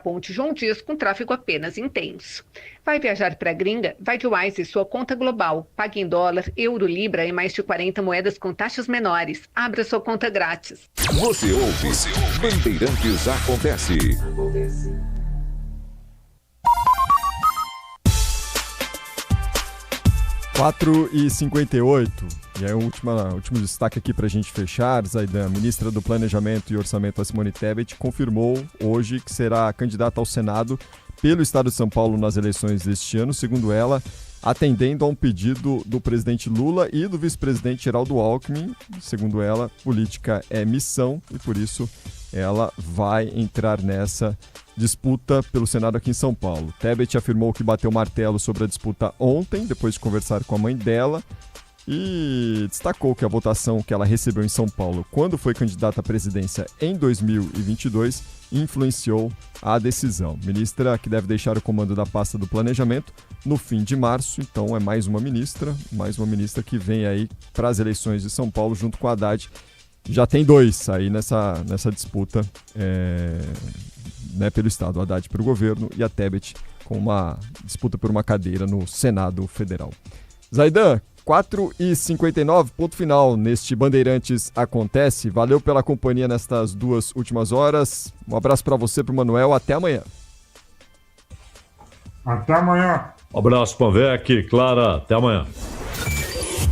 Ponte João Dias com tráfego apenas intenso. Vai viajar para a gringa? Vai de Wise, sua conta global. Pague em dólar, euro, libra e mais de 40 moedas com taxas menores. Abra sua conta grátis. Você ouve. Bandeirantes Acontece. 4h58. E aí o último destaque aqui para a gente fechar, Zaidan. A ministra do Planejamento e Orçamento, a Simone Tebet, confirmou hoje que será candidata ao Senado pelo Estado de São Paulo nas eleições deste ano, segundo ela, atendendo a um pedido do presidente Lula e do vice-presidente Geraldo Alckmin. Segundo ela, política é missão e por isso ela vai entrar nessa disputa pelo Senado aqui em São Paulo. Tebet afirmou que bateu martelo sobre a disputa ontem, depois de conversar com a mãe dela, e destacou que a votação que ela recebeu em São Paulo quando foi candidata à presidência em 2022 influenciou a decisão. Ministra que deve deixar o comando da pasta do planejamento no fim de março, então é mais uma ministra que vem aí para as eleições de São Paulo junto com a Haddad. Já tem dois aí nessa disputa pelo Estado, a Haddad para o governo e a Tebet com uma disputa por uma cadeira no Senado Federal. Zaidan, 4h59, ponto final neste Bandeirantes Acontece. Valeu pela companhia nestas 2 últimas horas. Um abraço para você, para o Manuel. Até amanhã. Até amanhã. Um abraço, Pavec, Clara. Até amanhã.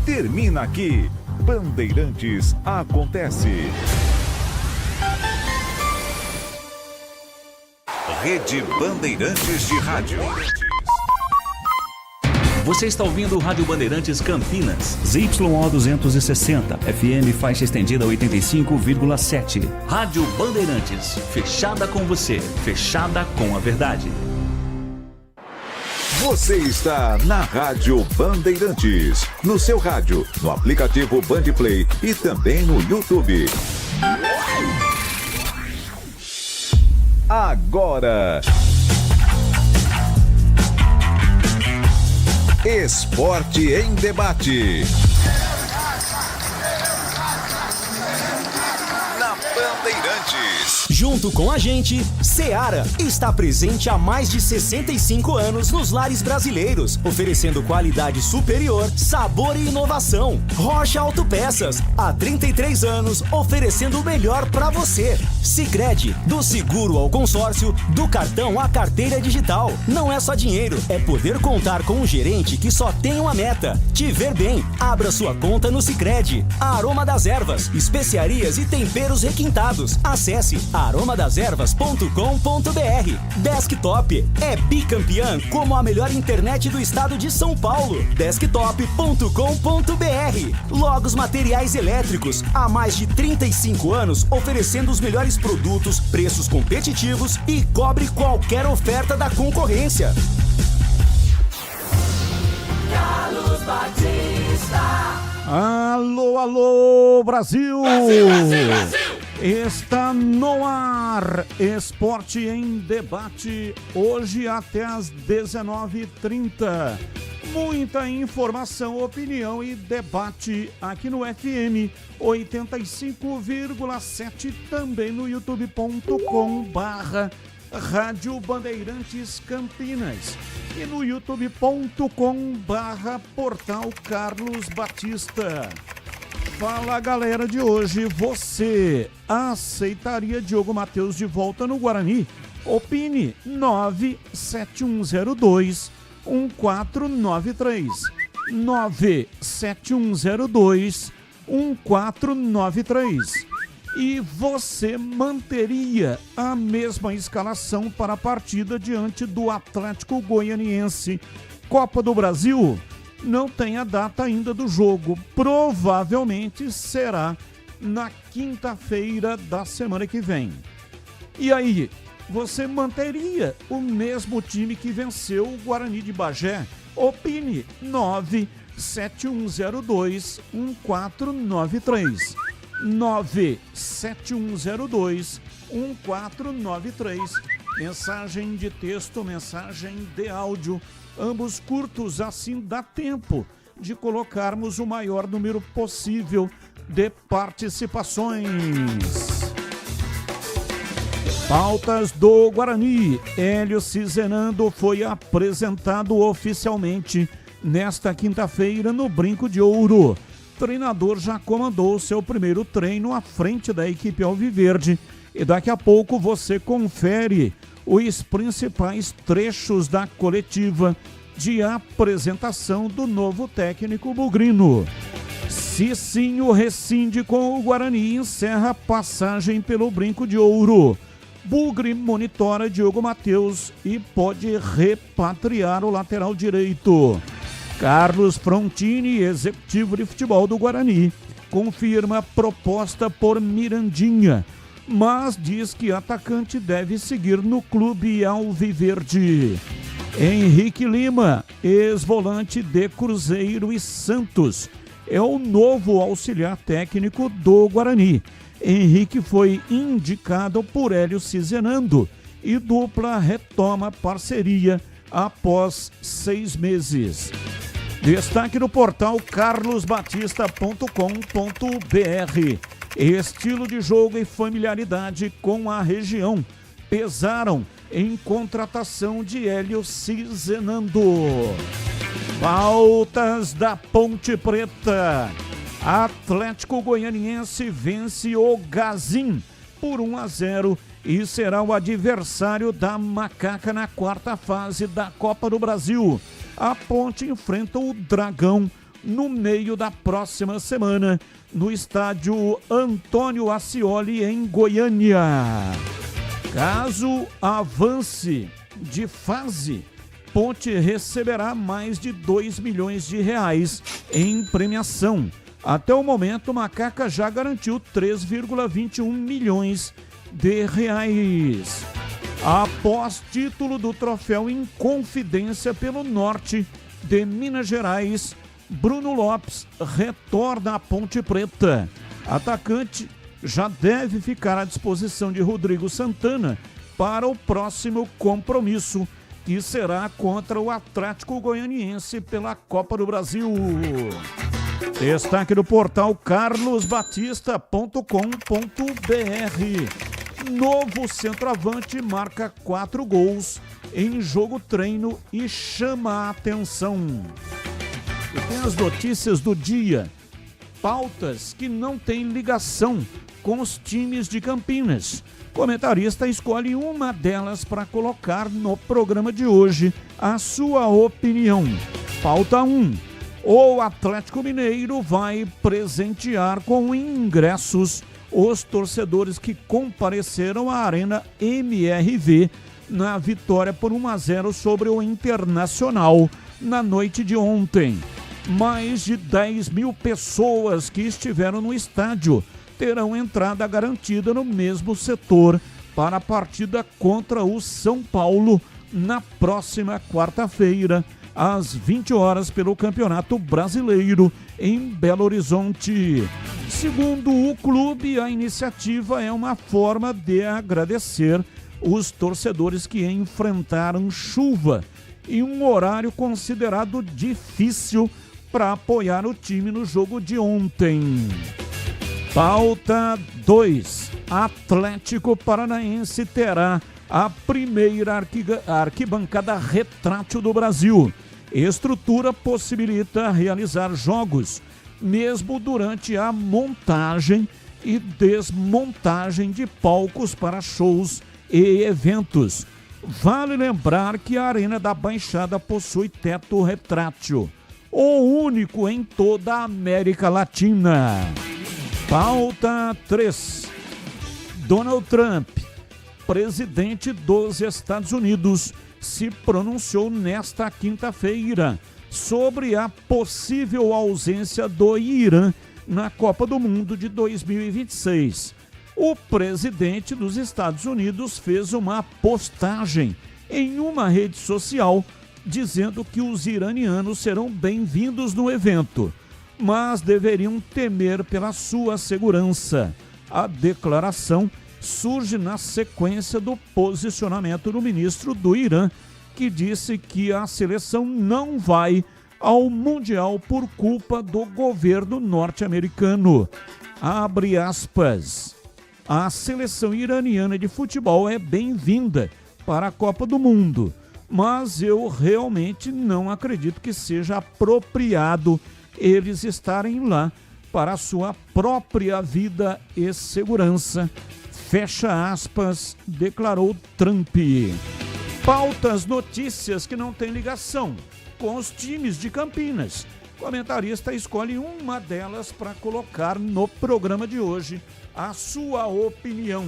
Termina aqui. Bandeirantes Acontece. Rede Bandeirantes de Rádio. Você está ouvindo o Rádio Bandeirantes Campinas, ZYO 260, FM faixa estendida 85,7. Rádio Bandeirantes, fechada com você, fechada com a verdade. Você está na Rádio Bandeirantes, no seu rádio, no aplicativo Bandplay e também no YouTube. Agora, Esporte em Debate. Na Bandeirantes. Junto com a gente, Seara está presente há mais de 65 anos nos lares brasileiros, oferecendo qualidade superior, sabor e inovação. Rocha Autopeças, há 33 anos, oferecendo o melhor para você. Sicredi, do seguro ao consórcio, do cartão à carteira digital. Não é só dinheiro, é poder contar com um gerente que só tem uma meta: te ver bem. Abra sua conta no Sicredi. Aroma das Ervas, especiarias e temperos requintados. Acesse aromadaservas.com.br. Desktop é bicampeã como a melhor internet do estado de São Paulo. Desktop.com.br. Logos Materiais Elétricos, há mais de 35 anos oferecendo os melhores produtos, preços competitivos e cobre qualquer oferta da concorrência. Carlos Batista. Alô, alô, Brasil! Brasil, Brasil, Brasil! Está no ar, Esporte em Debate, hoje até às 19h30. Muita informação, opinião e debate aqui no FM 85,7, também no youtube.com/Rádio Bandeirantes Campinas e no youtube.com/Portal Carlos Batista. Fala, galera de hoje, você aceitaria Diogo Matheus de volta no Guarani? Opine 97102-1493 97102-1493. E você manteria a mesma escalação para a partida diante do Atlético Goianiense? Copa do Brasil? Não tem a data ainda do jogo. Provavelmente será na quinta-feira da semana que vem. E aí, você manteria o mesmo time que venceu o Guarani de Bagé? Opine 97102-1493 97102-1493. Mensagem de texto, mensagem de áudio, ambos curtos, assim dá tempo de colocarmos o maior número possível de participações. Pautas do Guarani. Hélio Cizenando foi apresentado oficialmente nesta quinta-feira no Brinco de Ouro. O treinador já comandou seu primeiro treino à frente da equipe alviverde e daqui a pouco você confere os principais trechos da coletiva de apresentação do novo técnico bugrino. Cicinho rescinde com o Guarani e encerra a passagem pelo Brinco de Ouro. Bugre monitora Diogo Matheus e pode repatriar o lateral direito. Carlos Frontini, executivo de futebol do Guarani, confirma a proposta por Mirandinha, mas diz que atacante deve seguir no clube alviverde. Henrique Lima, ex-volante de Cruzeiro e Santos, é o novo auxiliar técnico do Guarani. Henrique foi indicado por Hélio Cizenando e dupla retoma parceria após 6 meses. Destaque no portal carlosbatista.com.br. Estilo de jogo e familiaridade com a região pesaram em contratação de Hélio Cizenando. Pautas da Ponte Preta. Atlético Goianiense vence o Gazim por 1-0 e será o adversário da Macaca na quarta fase da Copa do Brasil. A Ponte enfrenta o Dragão no meio da próxima semana no estádio Antônio Ascioli em Goiânia. Caso avance de fase, Ponte receberá mais de 2 milhões de reais em premiação. Até o momento, o Macaca já garantiu 3,21 milhões de reais. Após título do troféu Inconfidência pelo Norte de Minas Gerais, Bruno Lopes retorna à Ponte Preta. Atacante já deve ficar à disposição de Rodrigo Santana para o próximo compromisso, que será contra o Atlético Goianiense pela Copa do Brasil. Destaque do portal carlosbatista.com.br. Novo centroavante marca 4 gols em jogo treino e chama a atenção. E tem as notícias do dia. Pautas que não têm ligação com os times de Campinas. Comentarista escolhe uma delas para colocar no programa de hoje a sua opinião. Pauta 1. O Atlético Mineiro vai presentear com ingressos os torcedores que compareceram à Arena MRV na vitória por 1-0 sobre o Internacional na noite de ontem. Mais de 10 mil pessoas que estiveram no estádio terão entrada garantida no mesmo setor para a partida contra o São Paulo na próxima quarta-feira, às 20 horas, pelo Campeonato Brasileiro em Belo Horizonte. Segundo o clube, a iniciativa é uma forma de agradecer os torcedores que enfrentaram chuva em um horário considerado difícil para apoiar o time no jogo de ontem. Pauta 2. Atlético Paranaense terá a primeira arquibancada retrátil do Brasil. Estrutura possibilita realizar jogos, mesmo durante a montagem e desmontagem de palcos para shows e eventos. Vale lembrar que a Arena da Baixada possui teto retrátil, o único em toda a América Latina. Pauta 3. Donald Trump, presidente dos Estados Unidos, se pronunciou nesta quinta-feira sobre a possível ausência do Irã na Copa do Mundo de 2026. O presidente dos Estados Unidos fez uma postagem em uma rede social dizendo que os iranianos serão bem-vindos no evento, mas deveriam temer pela sua segurança. A declaração surge na sequência do posicionamento do ministro do Irã, que disse que a seleção não vai ao Mundial por culpa do governo norte-americano. Abre aspas. a seleção iraniana de futebol é bem-vinda para a Copa do Mundo, mas eu realmente não acredito que seja apropriado eles estarem lá para a sua própria vida e segurança. Fecha aspas, declarou Trump. Pautas, notícias que não têm ligação com os times de Campinas. O comentarista escolhe uma delas para colocar no programa de hoje. A sua opinião.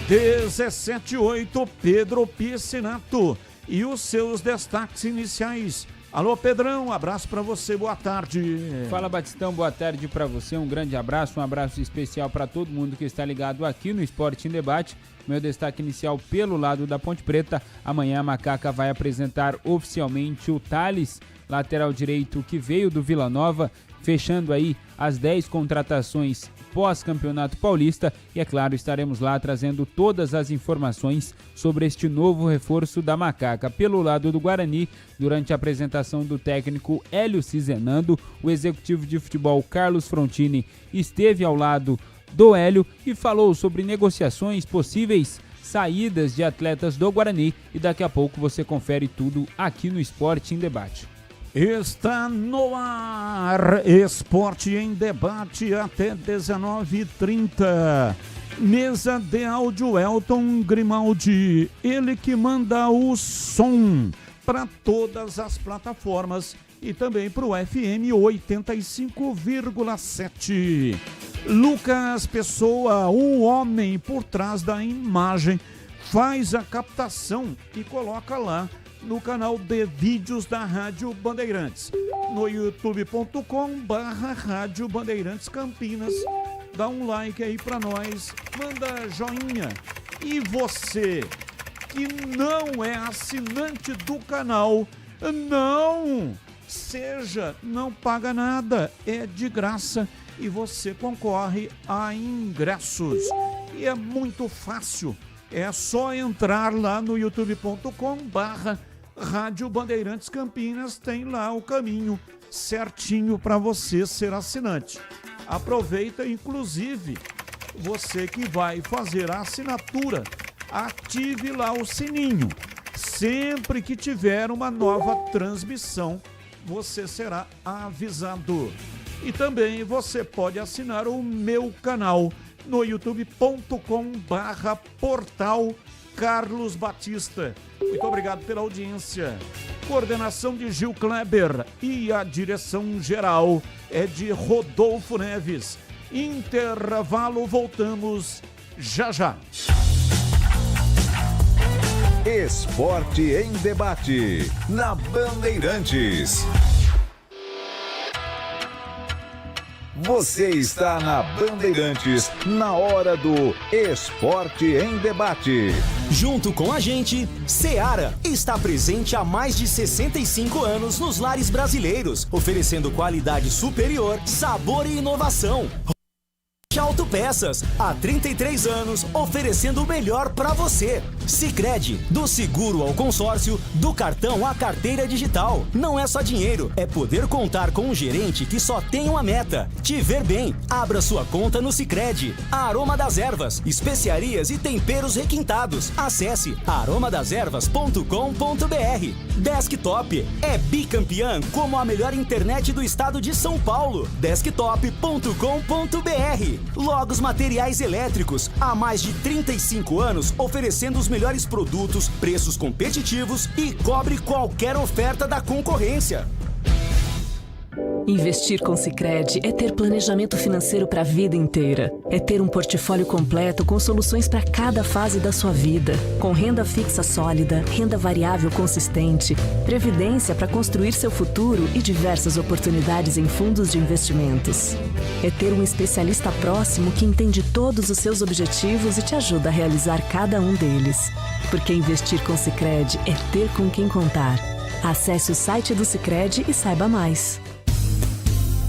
17:08, Pedro Piscinato e os seus destaques iniciais. Alô, Pedrão, abraço para você, boa tarde. Fala, Batistão, boa tarde para você, um grande abraço, um abraço especial para todo mundo que está ligado aqui no Esporte em Debate. Meu destaque inicial pelo lado da Ponte Preta. Amanhã a Macaca vai apresentar oficialmente o Thales, lateral direito que veio do Vila Nova, fechando aí as 10 contratações pós-campeonato paulista e, é claro, estaremos lá trazendo todas as informações sobre este novo reforço da Macaca. Pelo lado do Guarani, durante a apresentação do técnico Hélio Cizenando, o executivo de futebol Carlos Frontini esteve ao lado do Hélio e falou sobre negociações, possíveis saídas de atletas do Guarani, e daqui a pouco você confere tudo aqui no Esporte em Debate. Está no ar, Esporte em Debate até 19h30. Mesa de áudio Elton Grimaldi, ele que manda o som para todas as plataformas e também para o FM 85,7. Lucas Pessoa, o homem por trás da imagem, faz a captação e coloca lá no canal de vídeos da Rádio Bandeirantes, no youtube.com/Rádio Bandeirantes Campinas. Dá um like aí pra nós, manda joinha. E você que não é assinante do canal, não seja, não paga nada, é de graça e você concorre a ingressos. E é muito fácil, é só entrar lá no youtube.com/Rádio Bandeirantes Campinas, tem lá o caminho certinho para você ser assinante. Aproveita, inclusive, você que vai fazer a assinatura, ative lá o sininho. Sempre que tiver uma nova transmissão, você será avisado. E também você pode assinar o meu canal no youtube.com/portal Carlos Batista. Muito obrigado pela audiência. Coordenação de Gil Kleber e a direção geral é de Rodolfo Neves. Intervalo, voltamos já já. Esporte em Debate, na Bandeirantes. Você está na Bandeirantes, na hora do Esporte em Debate. Junto com a gente, Seara está presente há mais de 65 anos nos lares brasileiros, oferecendo qualidade superior, sabor e inovação. Autopeças, há 33 anos, oferecendo o melhor para você. Sicredi, do seguro ao consórcio, do cartão à carteira digital. Não é só dinheiro, é poder contar com um gerente que só tem uma meta: te ver bem. Abra sua conta no Sicredi. Aroma das Ervas, especiarias e temperos requintados. Acesse aromadeservas.com.br. Desktop, é bicampeã como a melhor internet do estado de São Paulo. Desktop.com.br. Logos Materiais Elétricos, há mais de 35 anos oferecendo os melhores produtos, preços competitivos e cobre qualquer oferta da concorrência. Investir com Sicredi é ter planejamento financeiro para a vida inteira. É ter um portfólio completo com soluções para cada fase da sua vida. Com renda fixa sólida, renda variável consistente, previdência para construir seu futuro e diversas oportunidades em fundos de investimentos. É ter um especialista próximo que entende todos os seus objetivos e te ajuda a realizar cada um deles. Porque investir com Sicredi é ter com quem contar. Acesse o site do Sicredi e saiba mais.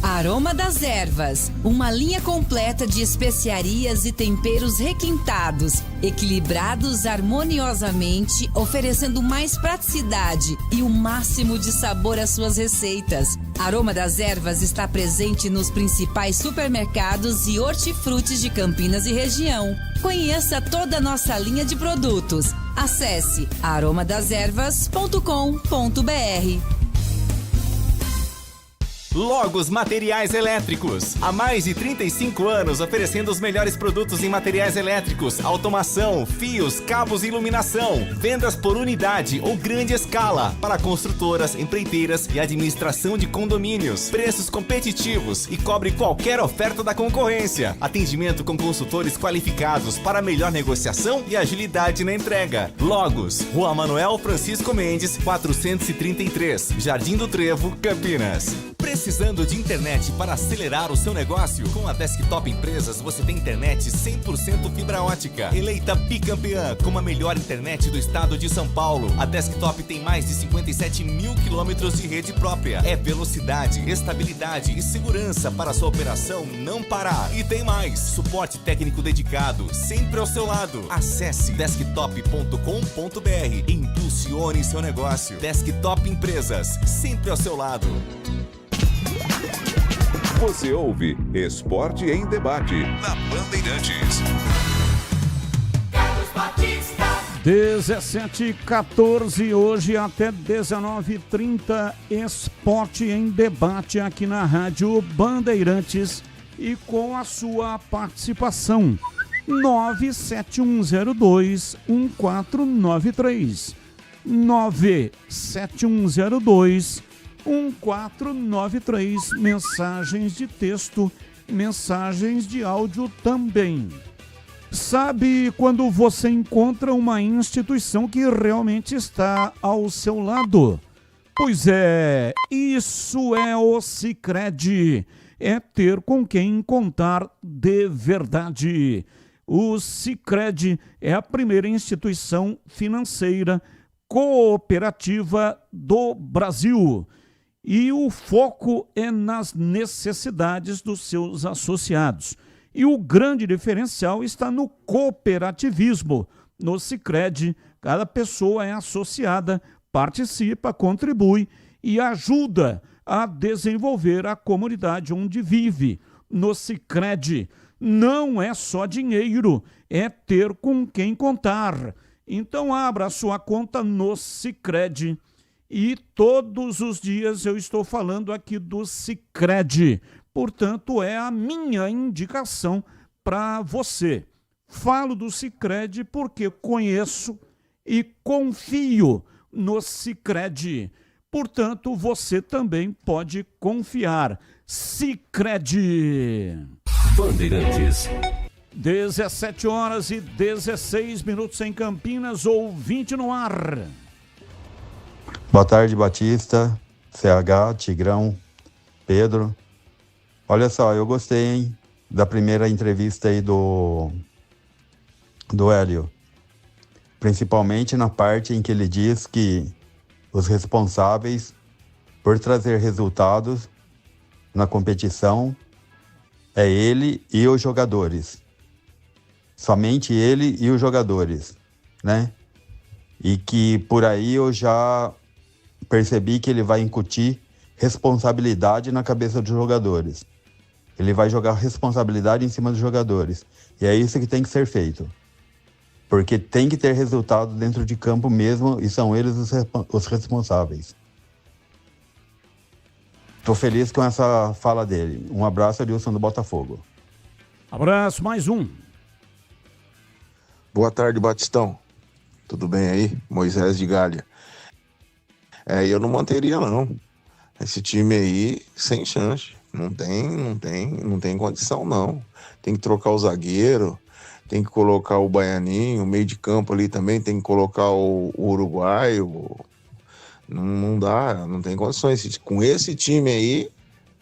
A Aroma das Ervas, uma linha completa de especiarias e temperos requintados, equilibrados harmoniosamente, oferecendo mais praticidade e o máximo de sabor às suas receitas. Aroma das Ervas está presente nos principais supermercados e hortifrutis de Campinas e região. Conheça toda a nossa linha de produtos. Acesse aromadeservas.com.br. Logos Materiais Elétricos. Há mais de 35 anos oferecendo os melhores produtos em materiais elétricos, automação, fios, cabos e iluminação. Vendas por unidade ou grande escala para construtoras, empreiteiras e administração de condomínios. Preços competitivos e cobre qualquer oferta da concorrência. Atendimento com consultores qualificados para melhor negociação e agilidade na entrega. Logos, Rua Manuel Francisco Mendes, 433, Jardim do Trevo, Campinas. Precisando de internet para acelerar o seu negócio? Com a Desktop Empresas você tem internet 100% fibra ótica. Eleita bicampeã como a melhor internet do estado de São Paulo. A Desktop tem mais de 57 mil quilômetros de rede própria. É velocidade, estabilidade e segurança para a sua operação não parar. E tem mais, suporte técnico dedicado, sempre ao seu lado. Acesse desktop.com.br e impulsione seu negócio. Desktop Empresas, sempre ao seu lado. Você ouve Esporte em Debate na Bandeirantes. 17h14, hoje até 19h30, Esporte em Debate aqui na Rádio Bandeirantes e com a sua participação. 97102-1493. 97102-1493, mensagens de texto, mensagens de áudio também. Sabe quando você encontra uma instituição que realmente está ao seu lado? Pois é, isso é o Sicredi, é ter com quem contar de verdade. O Sicredi é a primeira instituição financeira cooperativa do Brasil. E o foco é nas necessidades dos seus associados. E o grande diferencial está no cooperativismo. No Sicredi, cada pessoa é associada, participa, contribui e ajuda a desenvolver a comunidade onde vive. No Sicredi, não é só dinheiro, é ter com quem contar. Então abra a sua conta no Sicredi. E todos os dias eu estou falando aqui do Sicredi. Portanto, é a minha indicação para você. Falo do Sicredi porque conheço e confio no Sicredi. Portanto, você também pode confiar. Sicredi. Bandeirantes. 17h16 em Campinas, ouvinte no ar. Boa tarde, Batista, CH, Tigrão, Pedro. Olha só, eu gostei, hein, da primeira entrevista aí do Hélio. Principalmente na parte em que ele diz que os responsáveis por trazer resultados na competição é ele e os jogadores. Somente ele e os jogadores, né? E que por aí eu já percebi que ele vai incutir responsabilidade na cabeça dos jogadores. Ele vai jogar responsabilidade em cima dos jogadores. E é isso que tem que ser feito. Porque tem que ter resultado dentro de campo mesmo e são eles os responsáveis. Estou feliz com essa fala dele. Um abraço, Adilson do Botafogo. Abraço, mais um. Boa tarde, Batistão. Tudo bem aí? Moisés de Galha. Eu não manteria, não. Esse time aí, sem chance. Não tem condição, não. Tem que trocar o zagueiro, tem que colocar o baianinho, o meio de campo ali também, tem que colocar o uruguaio. Não dá, não tem condições. Com esse time aí,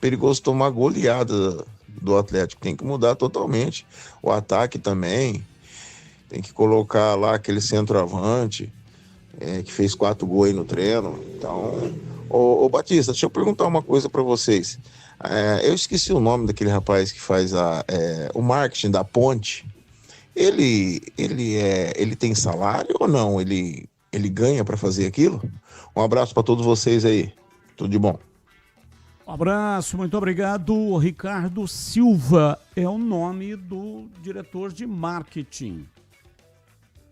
perigoso tomar goleada do Atlético. Tem que mudar totalmente. O ataque também. Tem que colocar lá aquele centroavante que fez 4 gols aí no treino. Então, Ô Batista, deixa eu perguntar uma coisa para vocês. Eu esqueci o nome daquele rapaz que faz o marketing da Ponte. Ele tem salário ou não? Ele ganha para fazer aquilo? Um abraço para todos vocês aí. Tudo de bom. Um abraço, muito obrigado. Ricardo Silva é o nome do diretor de marketing.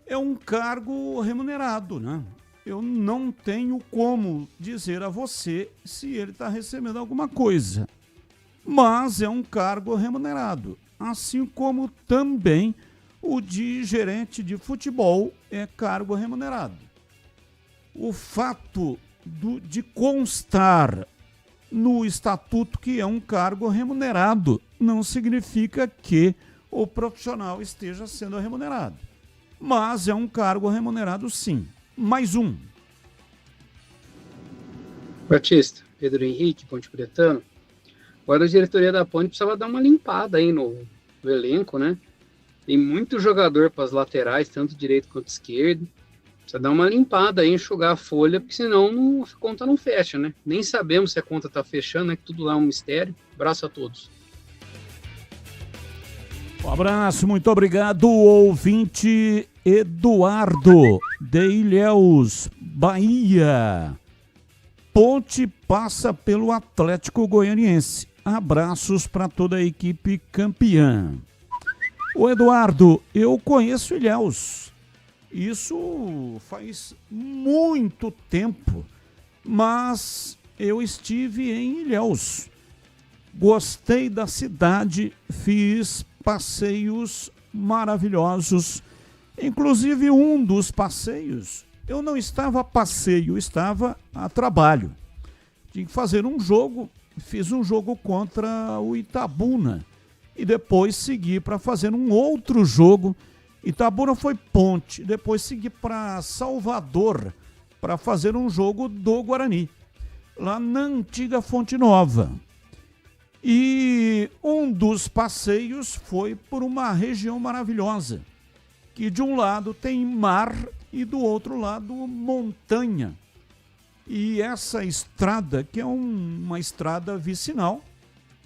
É um cargo remunerado, né? Eu não tenho como dizer a você se ele está recebendo alguma coisa. Mas é um cargo remunerado. Assim como também o de gerente de futebol é cargo remunerado. O fato de constar no estatuto que é um cargo remunerado não significa que o profissional esteja sendo remunerado. Mas é um cargo remunerado, sim. Mais um. Batista, Pedro Henrique, Ponte Pretano. Agora a diretoria da Ponte precisava dar uma limpada aí no elenco, né? Tem muito jogador para as laterais, tanto direito quanto esquerdo. Precisa dar uma limpada aí, enxugar a folha, porque senão a conta não fecha, né? Nem sabemos se a conta está fechando, né? Que tudo lá é um mistério. Abraço a todos. Um abraço, muito obrigado, ouvinte Eduardo de Ilhéus, Bahia. Ponte passa pelo Atlético Goianiense. Abraços para toda a equipe campeã. Ô Eduardo, eu conheço Ilhéus. Isso faz muito tempo, mas eu estive em Ilhéus. Gostei da cidade, fiz passeios maravilhosos. Inclusive um dos passeios, eu não estava a passeio, eu estava a trabalho. Tinha que fazer um jogo, fiz um jogo contra o Itabuna e depois segui para fazer um outro jogo. Itabuna foi Ponte, depois segui para Salvador para fazer um jogo do Guarani, lá na antiga Fonte Nova. E um dos passeios foi por uma região maravilhosa, que de um lado tem mar e do outro lado montanha. E essa estrada, que é uma estrada vicinal,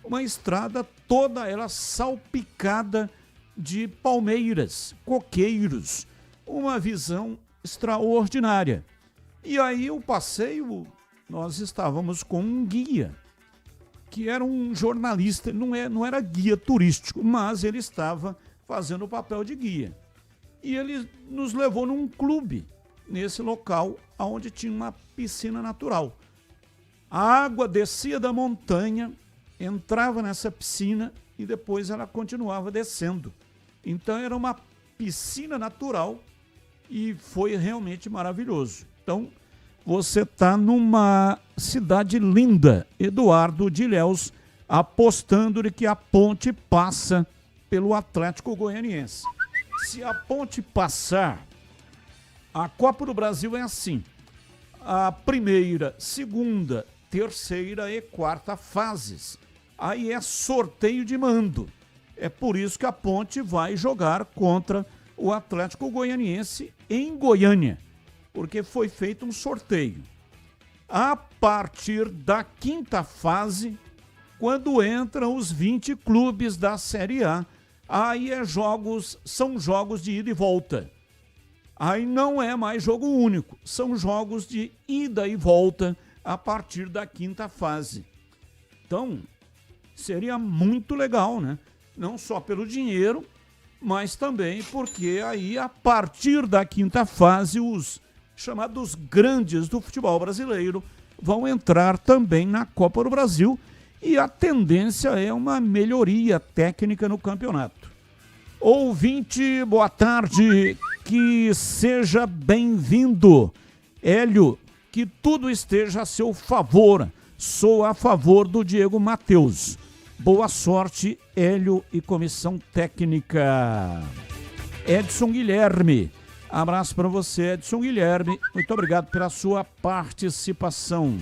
uma estrada toda ela salpicada de palmeiras, coqueiros, uma visão extraordinária. E aí o passeio, nós estávamos com um guia, que era um jornalista, não era guia turístico, mas ele estava fazendo o papel de guia. E ele nos levou num clube, nesse local, onde tinha uma piscina natural. A água descia da montanha, entrava nessa piscina e depois ela continuava descendo. Então era uma piscina natural e foi realmente maravilhoso. Então você está numa cidade linda, Eduardo de Ilhéus, apostando de que a Ponte passa pelo Atlético Goianiense. Se a Ponte passar, a Copa do Brasil é assim: a primeira, segunda, terceira e quarta fases. Aí é sorteio de mando. É por isso que a Ponte vai jogar contra o Atlético Goianiense em Goiânia, porque foi feito um sorteio. A partir da quinta fase, quando entram os 20 clubes da Série A, aí são jogos de ida e volta. Aí não é mais jogo único, são jogos de ida e volta a partir da quinta fase. Então, seria muito legal, né? Não só pelo dinheiro, mas também porque aí, a partir da quinta fase, os chamados grandes do futebol brasileiro vão entrar também na Copa do Brasil e a tendência é uma melhoria técnica no campeonato. Ouvinte, boa tarde, que seja bem-vindo. Hélio, que tudo esteja a seu favor. Sou a favor do Diego Matheus. Boa sorte, Hélio e comissão técnica. Edson Guilherme. Abraço para você, Edson Guilherme. Muito obrigado pela sua participação.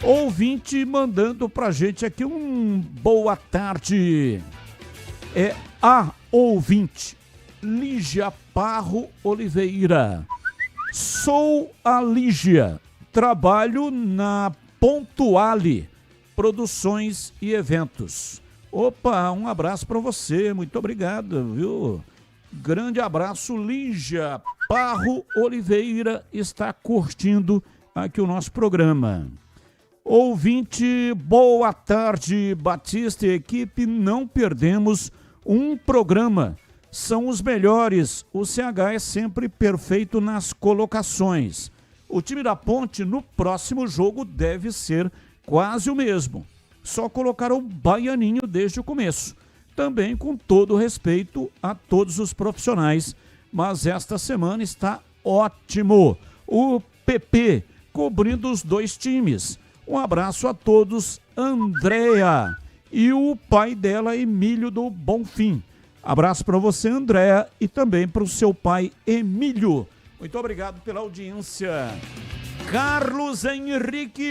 Ouvinte mandando pra gente aqui um boa tarde. É a ouvinte, Lígia Parro Oliveira. Sou a Lígia. trabalho na Pontuale Produções e Eventos. Opa, um abraço para você, muito obrigado, viu? Grande abraço, Lígia Parro Oliveira está curtindo aqui o nosso programa. Ouvinte, boa tarde, Batista e equipe, não perdemos um programa. São os melhores, o CH é sempre perfeito nas colocações. O time da Ponte no próximo jogo deve ser quase o mesmo. Só colocar o Baianinho desde o começo. Também com todo respeito a todos os profissionais, mas esta semana está ótimo. O PP cobrindo os dois times. Um abraço a todos, Andréa e o pai dela, Emílio do Bonfim. Abraço para você, Andréa, e também para o seu pai, Emílio. Muito obrigado pela audiência. Carlos Henrique,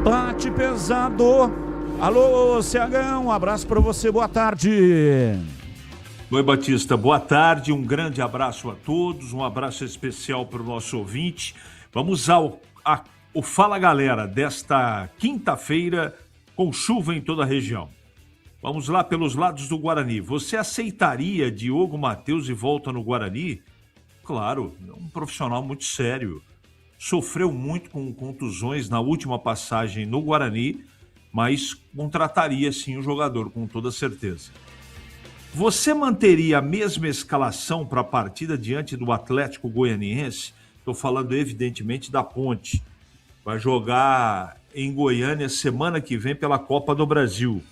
bate pesado. Alô, CH, um abraço para você, boa tarde. Oi, Batista, boa tarde, um grande abraço a todos, um abraço especial para o nosso ouvinte. Vamos ao Fala Galera desta quinta-feira com chuva em toda a região. Vamos lá pelos lados do Guarani. Você aceitaria Diogo Matheus de volta no Guarani? Claro, é um profissional muito sério. Sofreu muito com contusões na última passagem no Guarani, mas contrataria sim o jogador, com toda certeza. Você manteria a mesma escalação para a partida diante do Atlético Goianiense? Estou falando evidentemente da Ponte. Vai jogar em Goiânia semana que vem pela Copa do Brasil.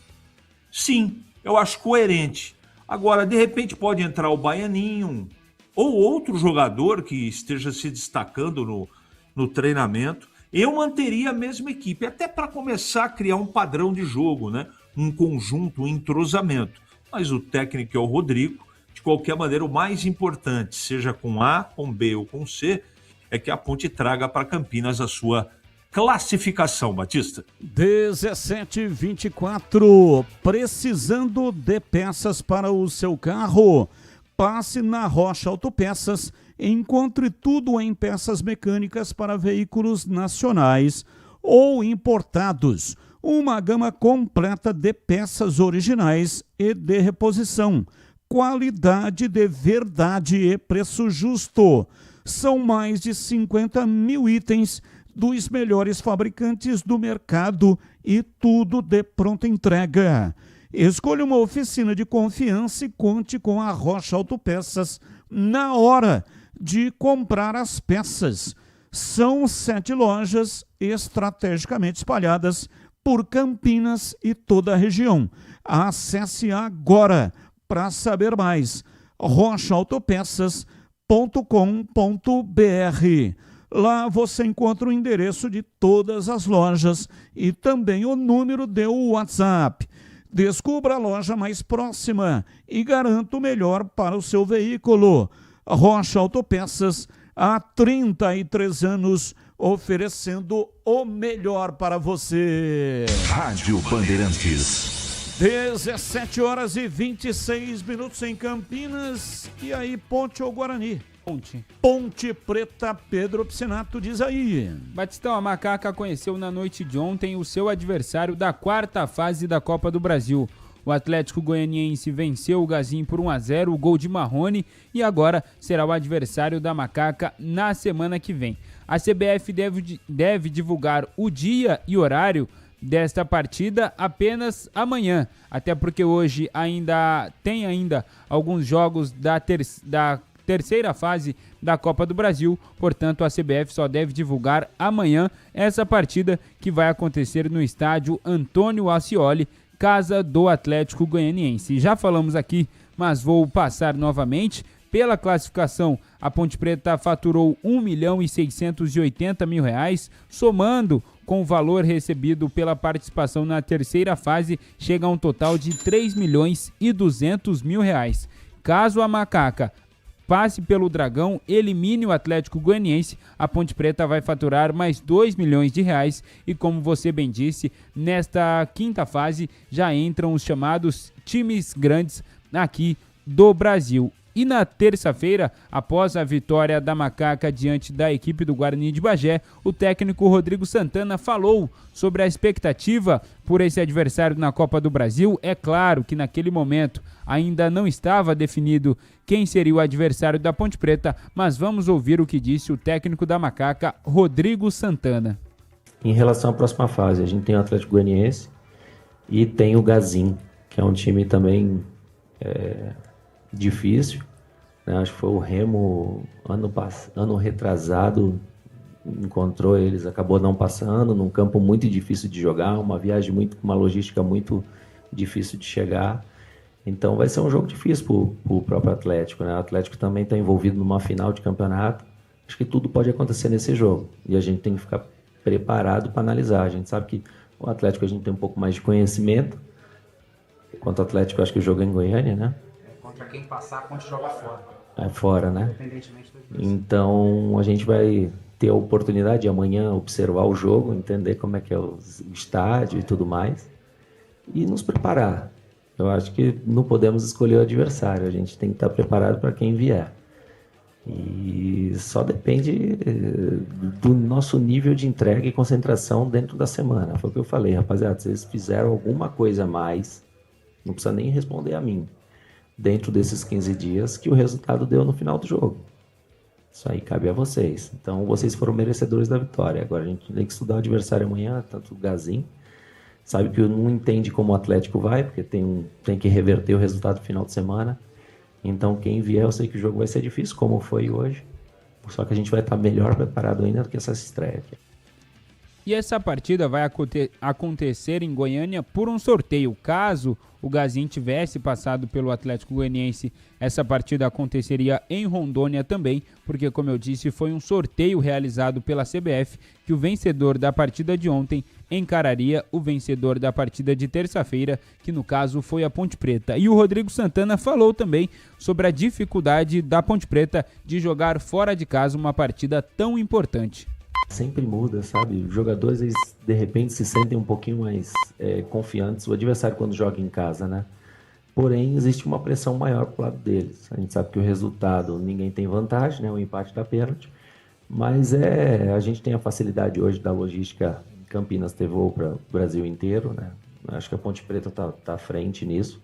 Sim, eu acho coerente. Agora, de repente pode entrar o Baianinho ou outro jogador que esteja se destacando no treinamento. Eu manteria a mesma equipe, até para começar a criar um padrão de jogo, né? Um conjunto, um entrosamento. Mas o técnico é o Rodrigo. De qualquer maneira, o mais importante, seja com A, com B ou com C, é que a Ponte traga para Campinas a sua classificação, Batista. 17h24, precisando de peças para o seu carro? Passe na Rocha Autopeças, encontre tudo em peças mecânicas para veículos nacionais ou importados. Uma gama completa de peças originais e de reposição. Qualidade de verdade e preço justo. São mais de 50 mil itens dos melhores fabricantes do mercado e tudo de pronta entrega. Escolha uma oficina de confiança e conte com a Rocha Autopeças na hora de comprar as peças. São 7 lojas estrategicamente espalhadas por Campinas e toda a região. Acesse agora para saber mais. rochaautopeças.com.br. Lá você encontra o endereço de todas as lojas e também o número de WhatsApp. Descubra a loja mais próxima e garanta o melhor para o seu veículo. Rocha Autopeças, há 33 anos, oferecendo o melhor para você. Rádio Bandeirantes. 17h26 em Campinas. E aí, Ponte ou Guarani? Ponte Preta, Pedro Piscinato, diz aí. Batistão, a Macaca conheceu na noite de ontem o seu adversário da quarta fase da Copa do Brasil. O Atlético Goianiense venceu o Gazin por 1-0, o gol de Marrone, e agora será o adversário da Macaca na semana que vem. A CBF deve divulgar o dia e horário desta partida apenas amanhã, até porque hoje tem alguns jogos da terceira fase da Copa do Brasil, portanto a CBF só deve divulgar amanhã essa partida que vai acontecer no estádio Antônio Ascioli, casa do Atlético Goianiense. Já falamos aqui, mas vou passar novamente. Pela classificação, a Ponte Preta faturou R$1.680.000, somando com o valor recebido pela participação na terceira fase, chega a um total de R$3.200.000. Caso a Macaca passe pelo Dragão, elimine o Atlético Goianiense, a Ponte Preta vai faturar mais R$2 milhões e, como você bem disse, nesta quinta fase já entram os chamados times grandes aqui do Brasil. E na terça-feira, após a vitória da Macaca diante da equipe do Guarani de Bagé, o técnico Rodrigo Santana falou sobre a expectativa por esse adversário na Copa do Brasil. É claro que naquele momento ainda não estava definido quem seria o adversário da Ponte Preta, mas vamos ouvir o que disse o técnico da Macaca, Rodrigo Santana. Em relação à próxima fase, a gente tem o Atlético Goianiense e tem o Gazin, que é um time também difícil, né? Acho que foi o Remo ano retrasado, encontrou eles, acabou não passando, num campo muito difícil de jogar, uma logística muito difícil de chegar. Então vai ser um jogo difícil para o próprio Atlético, né? O Atlético também está envolvido numa final de campeonato. Acho que tudo pode acontecer nesse jogo e a gente tem que ficar preparado para analisar. A gente sabe que o Atlético a gente tem um pouco mais de conhecimento. Quanto ao Atlético, acho que o jogo é em Goiânia, né? Contra quem passar, a Ponte joga fora. É fora, né? Então a gente vai ter a oportunidade de amanhã observar o jogo, entender como é que é o estádio e tudo mais e nos preparar. Eu acho que não podemos escolher o adversário, a gente tem que estar preparado para quem vier. E só depende do nosso nível de entrega e concentração dentro da semana. Foi o que eu falei, rapaziada, vocês fizeram alguma coisa a mais, não precisa nem responder a mim, dentro desses 15 dias que o resultado deu no final do jogo. Isso aí cabe a vocês. Então vocês foram merecedores da vitória. Agora a gente tem que estudar o adversário amanhã, tanto o Gazin. Sabe que não entende como o Atlético vai, porque tem que reverter o resultado do final de semana. Então quem vier, eu sei que o jogo vai ser difícil, como foi hoje. Só que a gente vai estar melhor preparado ainda do que essa estreia aqui. E essa partida vai acontecer em Goiânia por um sorteio. Caso o Gazin tivesse passado pelo Atlético Goianiense, essa partida aconteceria em Rondônia também, porque, como eu disse, foi um sorteio realizado pela CBF que o vencedor da partida de ontem encararia o vencedor da partida de terça-feira, que no caso foi a Ponte Preta. E o Rodrigo Santana falou também sobre a dificuldade da Ponte Preta de jogar fora de casa uma partida tão importante. Sempre muda, sabe? Os jogadores, eles, de repente, se sentem um pouquinho mais confiantes. O adversário quando joga em casa, né? Porém, existe uma pressão maior pro lado deles. A gente sabe que o resultado, ninguém tem vantagem, né? O empate da pênalti. Mas a gente tem a facilidade hoje da logística. Campinas teve voo para o Brasil inteiro, né? Acho que a Ponte Preta tá à frente nisso.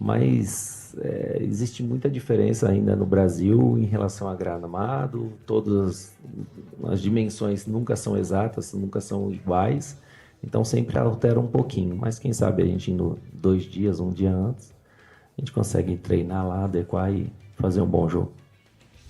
Mas existe muita diferença ainda no Brasil em relação a gramado. Todas as dimensões nunca são exatas, nunca são iguais. Então sempre altera um pouquinho. Mas quem sabe a gente indo 2 dias, 1 dia antes, a gente consegue treinar lá, adequar e fazer um bom jogo.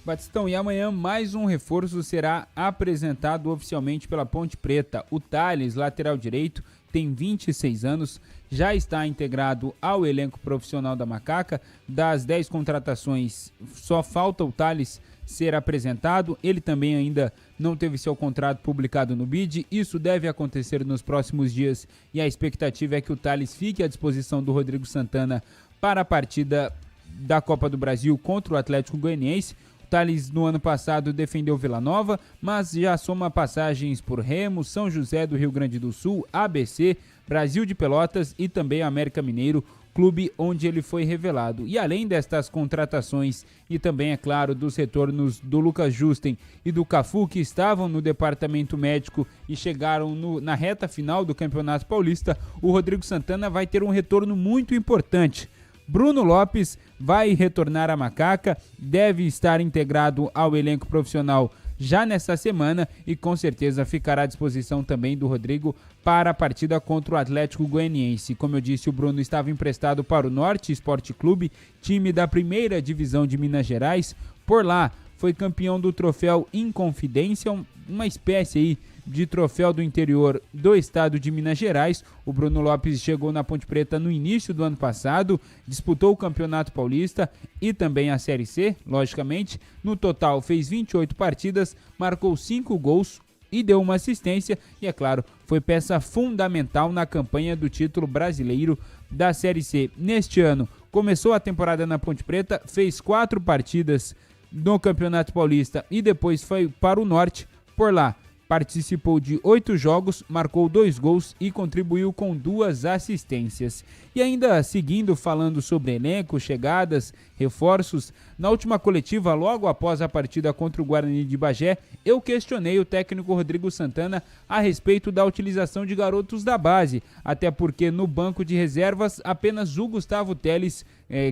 Batistão, e amanhã mais um reforço será apresentado oficialmente pela Ponte Preta. O Thales, lateral direito, tem 26 anos, já está integrado ao elenco profissional da Macaca. Das 10 contratações, só falta o Thales ser apresentado. Ele também ainda não teve seu contrato publicado no BID. Isso deve acontecer nos próximos dias e a expectativa é que o Thales fique à disposição do Rodrigo Santana para a partida da Copa do Brasil contra o Atlético Goianiense. Thales no ano passado defendeu Vila Nova, mas já soma passagens por Remo, São José do Rio Grande do Sul, ABC, Brasil de Pelotas e também América Mineiro, clube onde ele foi revelado. E além destas contratações e também, é claro, dos retornos do Lucas Justen e do Cafu, que estavam no departamento médico e chegaram na reta final do Campeonato Paulista, o Rodrigo Santana vai ter um retorno muito importante. Bruno Lopes vai retornar à Macaca, deve estar integrado ao elenco profissional já nesta semana e com certeza ficará à disposição também do Rodrigo para a partida contra o Atlético Goianiense. Como eu disse, o Bruno estava emprestado para o Norte Esporte Clube, time da primeira divisão de Minas Gerais. Por lá, foi campeão do troféu Inconfidência, uma espécie aí de troféu do interior do estado de Minas Gerais. O Bruno Lopes chegou na Ponte Preta no início do ano passado, disputou o Campeonato Paulista e também a Série C, logicamente. No total fez 28 partidas, marcou 5 gols e deu uma assistência e, é claro, foi peça fundamental na campanha do título brasileiro da Série C. Neste ano, começou a temporada na Ponte Preta, fez 4 partidas no Campeonato Paulista e depois foi para o Norte. Por lá, participou de 8 jogos, marcou 2 gols e contribuiu com 2 assistências. E ainda seguindo falando sobre elenco, chegadas, reforços, na última coletiva, logo após a partida contra o Guarani de Bagé, eu questionei o técnico Rodrigo Santana a respeito da utilização de garotos da base, até porque no banco de reservas apenas o Gustavo Teles,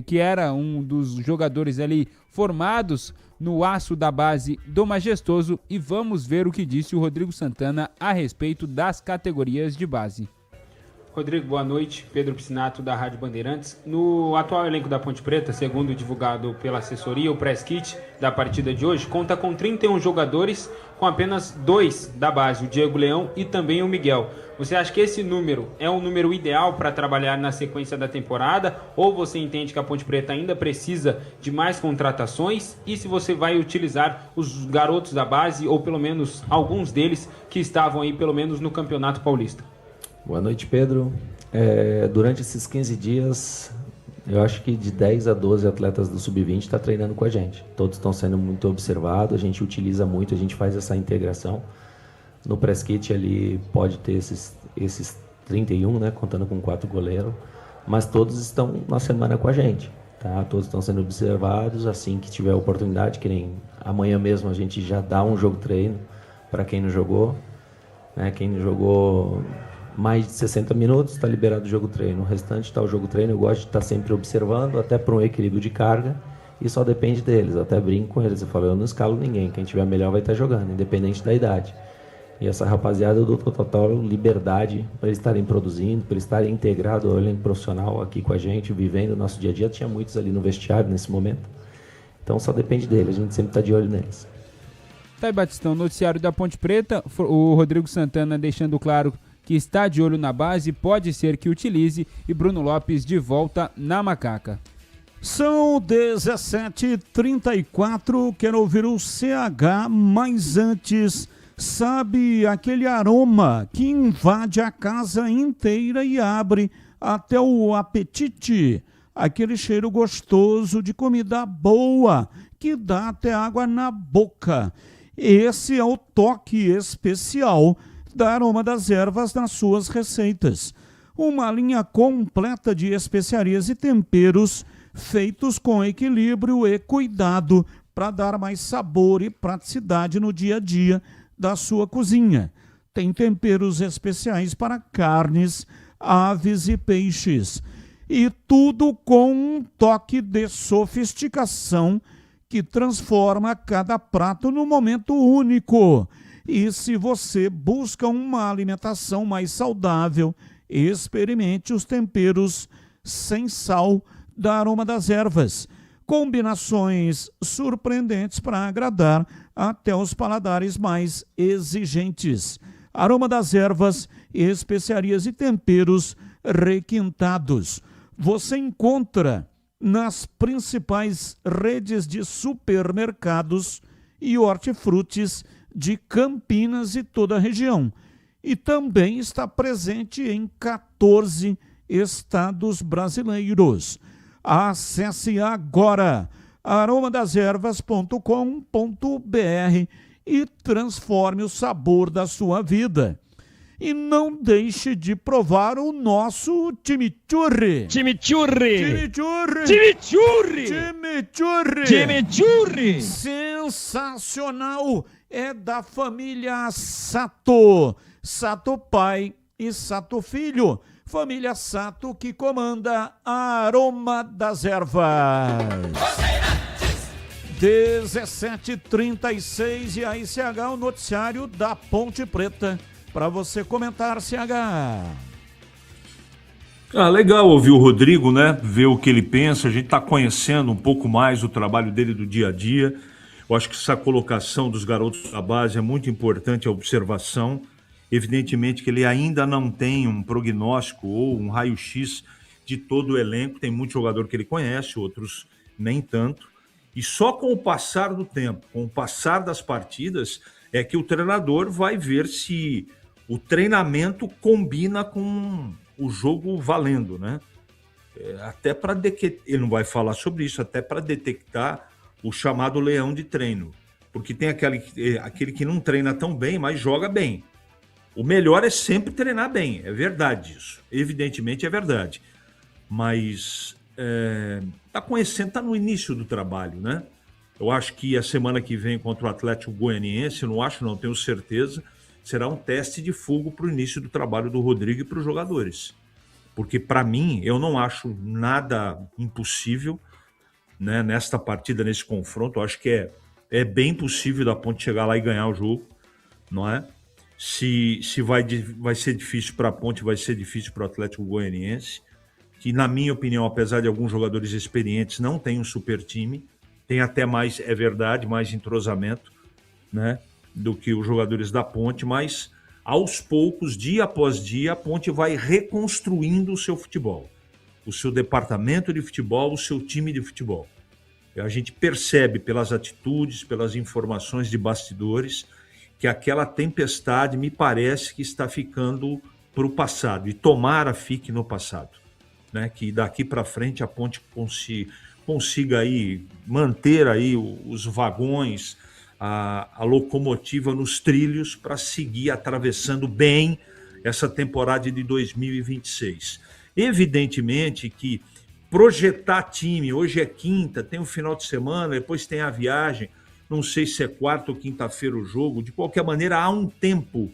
que era um dos jogadores ali formados no aço da base do Majestoso, e vamos ver o que disse o Rodrigo Santana a respeito das categorias de base. Rodrigo, boa noite. Pedro Piscinato, da Rádio Bandeirantes. No atual elenco da Ponte Preta, segundo divulgado pela assessoria, o press kit da partida de hoje conta com 31 jogadores, com apenas 2 da base, o Diego Leão e também o Miguel. Você acha que esse número é um número ideal para trabalhar na sequência da temporada, ou você entende que a Ponte Preta ainda precisa de mais contratações? E se você vai utilizar os garotos da base, ou pelo menos alguns deles que estavam aí pelo menos no Campeonato Paulista? Boa noite, Pedro. Durante esses 15 dias, eu acho que de 10 a 12 atletas do Sub-20 estão treinando com a gente. Todos estão sendo muito observados, a gente utiliza muito, a gente faz essa integração. No press kit ali pode ter esses 31, né, contando com 4 goleiros, mas todos estão na semana com a gente, tá? Todos estão sendo observados, assim que tiver oportunidade, que nem amanhã mesmo a gente já dá um jogo treino para quem não jogou, né? Quem não jogou mais de 60 minutos está liberado o jogo treino, o restante está o jogo treino. Eu gosto de estar sempre observando, até para um equilíbrio de carga, e só depende deles. Eu até brinco com eles, eu falo, eu não escalo ninguém, quem tiver melhor vai estar jogando, independente da idade. E essa rapaziada eu dou total liberdade para eles estarem produzindo, para eles estarem integrados ao elenco profissional aqui com a gente, vivendo o nosso dia a dia. Tinha muitos ali no vestiário nesse momento, então só depende deles, a gente sempre está de olho neles. Tá aí, Batistão, noticiário da Ponte Preta, o Rodrigo Santana deixando claro que está de olho na base, pode ser que utilize, e Bruno Lopes de volta na Macaca. São 17h34, quero ouvir o CH, mas antes, sabe aquele aroma que invade a casa inteira e abre até o apetite? Aquele cheiro gostoso de comida boa, que dá até água na boca. Esse é o toque especial da Aroma das Ervas nas suas receitas. Uma linha completa de especiarias e temperos feitos com equilíbrio e cuidado para dar mais sabor e praticidade no dia a dia da sua cozinha. Tem temperos especiais para carnes, aves e peixes. E tudo com um toque de sofisticação que transforma cada prato num momento único. E se você busca uma alimentação mais saudável, experimente os temperos sem sal da Aroma das Ervas. Combinações surpreendentes para agradar até os paladares mais exigentes. Aroma das Ervas, especiarias e temperos requintados. Você encontra nas principais redes de supermercados e hortifrutis de Campinas e toda a região. E também está presente em 14 estados brasileiros. Acesse agora aromadeservas.com.br e transforme o sabor da sua vida. E não deixe de provar o nosso chimichurri. Chimichurri! Chimichurri! Chimichurri! Chimichurri! Chimichurri! Sensacional! É da família Sato. Sato pai e Sato filho. Família Sato que comanda a Aroma das Ervas. 17h36 e aí, CH, o noticiário da Ponte Preta. Para você comentar, CH. Legal ouvir o Rodrigo, né? Ver o que ele pensa. A gente está conhecendo um pouco mais o trabalho dele do dia a dia. Eu acho que essa colocação dos garotos da base é muito importante, a observação. Evidentemente que ele ainda não tem um prognóstico ou um raio-x de todo o elenco. Tem muito jogador que ele conhece, outros nem tanto. E só com o passar do tempo, com o passar das partidas, é que o treinador vai ver se o treinamento combina com o jogo valendo, né? Até para ele não vai falar sobre isso, até para detectar o chamado leão de treino. Porque tem aquele que não treina tão bem, mas joga bem. O melhor é sempre treinar bem, é verdade isso. Evidentemente é verdade. Mas tá no início do trabalho, né? Eu acho que a semana que vem contra o Atlético Goianiense, não tenho certeza, será um teste de fogo para o início do trabalho do Rodrigo e para os jogadores. Porque, para mim, eu não acho nada impossível, né, nesta partida, nesse confronto. Eu acho que é bem possível da Ponte chegar lá e ganhar o jogo, não é? Se vai ser difícil para a Ponte, vai ser difícil para o Atlético Goianiense, que, na minha opinião, apesar de alguns jogadores experientes, não tem um super time, tem até mais, é verdade, mais entrosamento, né, do que os jogadores da Ponte, mas aos poucos, dia após dia, a Ponte vai reconstruindo o seu futebol, o seu departamento de futebol, o seu time de futebol. E a gente percebe pelas atitudes, pelas informações de bastidores, que aquela tempestade me parece que está ficando para o passado, e tomara fique no passado, né? Que daqui para frente a Ponte consiga aí manter aí os vagões, a locomotiva nos trilhos para seguir atravessando bem essa temporada de 2026. Evidentemente que projetar time, hoje é quinta, tem um final de semana, depois tem a viagem, não sei se é quarta ou quinta-feira o jogo, de qualquer maneira há um tempo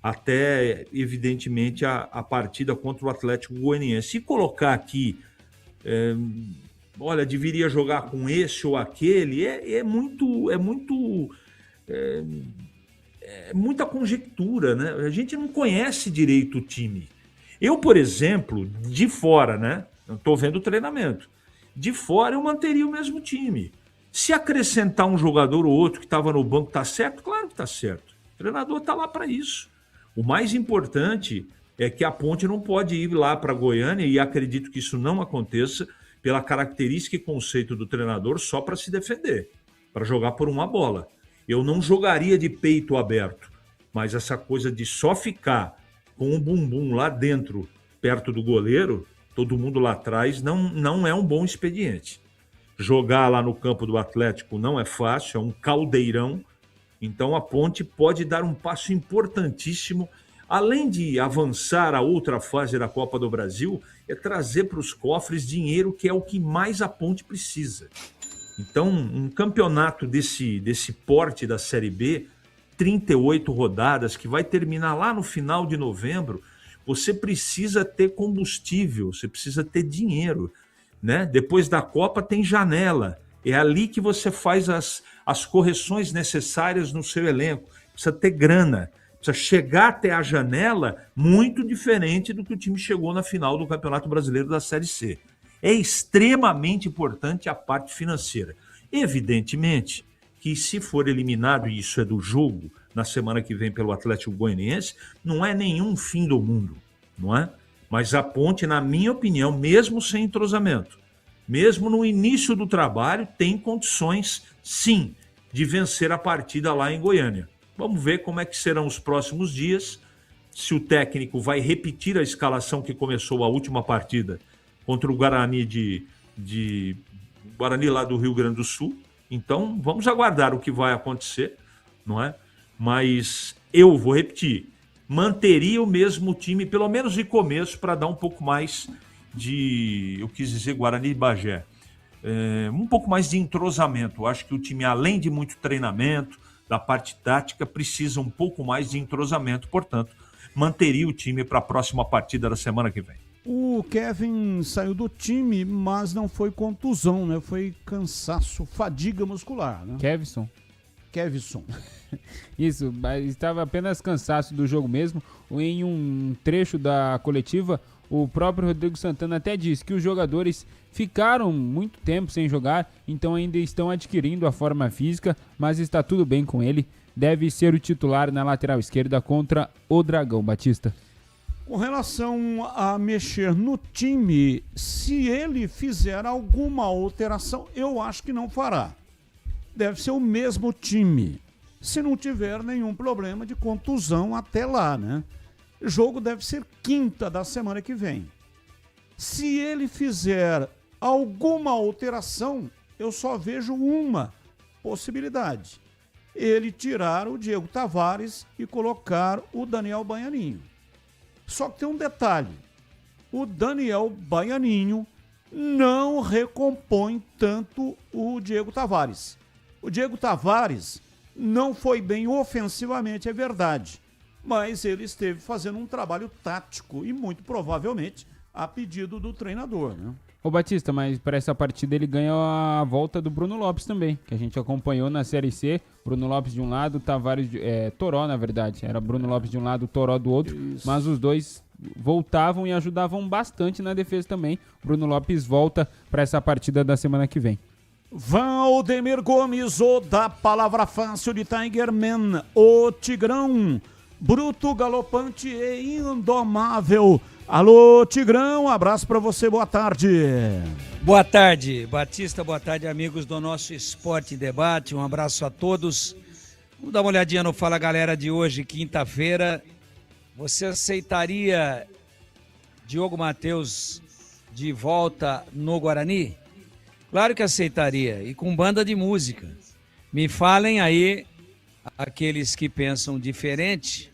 até, evidentemente, a partida contra o Atlético Goianiense. E colocar aqui, olha, deveria jogar com esse ou aquele, é muita conjectura, né? A gente não conhece direito o time. Eu, por exemplo, de fora, né? Não estou vendo o treinamento. De fora eu manteria o mesmo time. Se acrescentar um jogador ou outro que estava no banco, está certo? Claro que está certo. O treinador está lá para isso. O mais importante é que a Ponte não pode ir lá para Goiânia, e acredito que isso não aconteça, pela característica e conceito do treinador, só para se defender, para jogar por uma bola. Eu não jogaria de peito aberto, mas essa coisa de só ficar com o bumbum lá dentro, perto do goleiro, todo mundo lá atrás, não é um bom expediente. Jogar lá no campo do Atlético não é fácil, é um caldeirão. Então a Ponte pode dar um passo importantíssimo, além de avançar a outra fase da Copa do Brasil, é trazer para os cofres dinheiro, que é o que mais a Ponte precisa. Então, um campeonato desse porte da Série B, 38 rodadas, que vai terminar lá no final de novembro, você precisa ter combustível, você precisa ter dinheiro, né? Depois da Copa tem janela, é ali que você faz as correções necessárias no seu elenco, precisa ter grana, precisa chegar até a janela muito diferente do que o time chegou na final do Campeonato Brasileiro da Série C. É extremamente importante a parte financeira. Evidentemente que se for eliminado, e isso é do jogo, na semana que vem pelo Atlético Goianiense, não é nenhum fim do mundo, não é? Mas a Ponte, na minha opinião, mesmo sem entrosamento, mesmo no início do trabalho, tem condições, sim, de vencer a partida lá em Goiânia. Vamos ver como é que serão os próximos dias, se o técnico vai repetir a escalação que começou a última partida contra o Guarani Guarani lá do Rio Grande do Sul. Então, vamos aguardar o que vai acontecer, não é? Mas eu vou repetir, manteria o mesmo time, pelo menos de começo, para dar um pouco mais de, eu quis dizer Guarani e Bagé, um pouco mais de entrosamento. Eu acho que o time, além de muito treinamento, da parte tática, precisa um pouco mais de entrosamento, portanto, manteria o time para a próxima partida da semana que vem. O Kevin saiu do time, mas não foi contusão, né? Foi cansaço, fadiga muscular, né? Kevson. Isso, estava apenas cansaço do jogo mesmo. Em um trecho da coletiva, o próprio Rodrigo Santana até disse que os jogadores ficaram muito tempo sem jogar, então ainda estão adquirindo a forma física, mas está tudo bem com ele. Deve ser o titular na lateral esquerda contra o Dragão. Batista. Com relação a mexer no time, se ele fizer alguma alteração, eu acho que não fará. Deve ser o mesmo time, se não tiver nenhum problema de contusão até lá, né? O jogo deve ser quinta da semana que vem. Se ele fizer alguma alteração, eu só vejo uma possibilidade. ele tirar o Diego Tavares e colocar o Daniel Baianinho. Só que tem um detalhe, o Daniel Baianinho não recompõe tanto o Diego Tavares. O Diego Tavares não foi bem ofensivamente, é verdade, mas ele esteve fazendo um trabalho tático e muito provavelmente a pedido do treinador, né? Ô Batista, mas para essa partida ele ganha a volta do Bruno Lopes também, que a gente acompanhou na Série C. Bruno Lopes de um lado, Tavares, Toró na verdade, era Bruno Lopes de um lado, Toró do outro, mas os dois voltavam e ajudavam bastante na defesa também. Bruno Lopes volta para essa partida da semana que vem. Valdemir Gomes, o da palavra fácil de Tigerman, o Tigrão, bruto, galopante e indomável. Alô, Tigrão, abraço pra você, boa tarde. Boa tarde, Batista, boa tarde, amigos do nosso Esporte em Debate, um abraço a todos. Vamos dar uma olhadinha no Fala Galera de hoje, quinta-feira. Você aceitaria Diogo Matheus de volta no Guarani? Claro que aceitaria, e com banda de música. Me falem aí, aqueles que pensam diferente,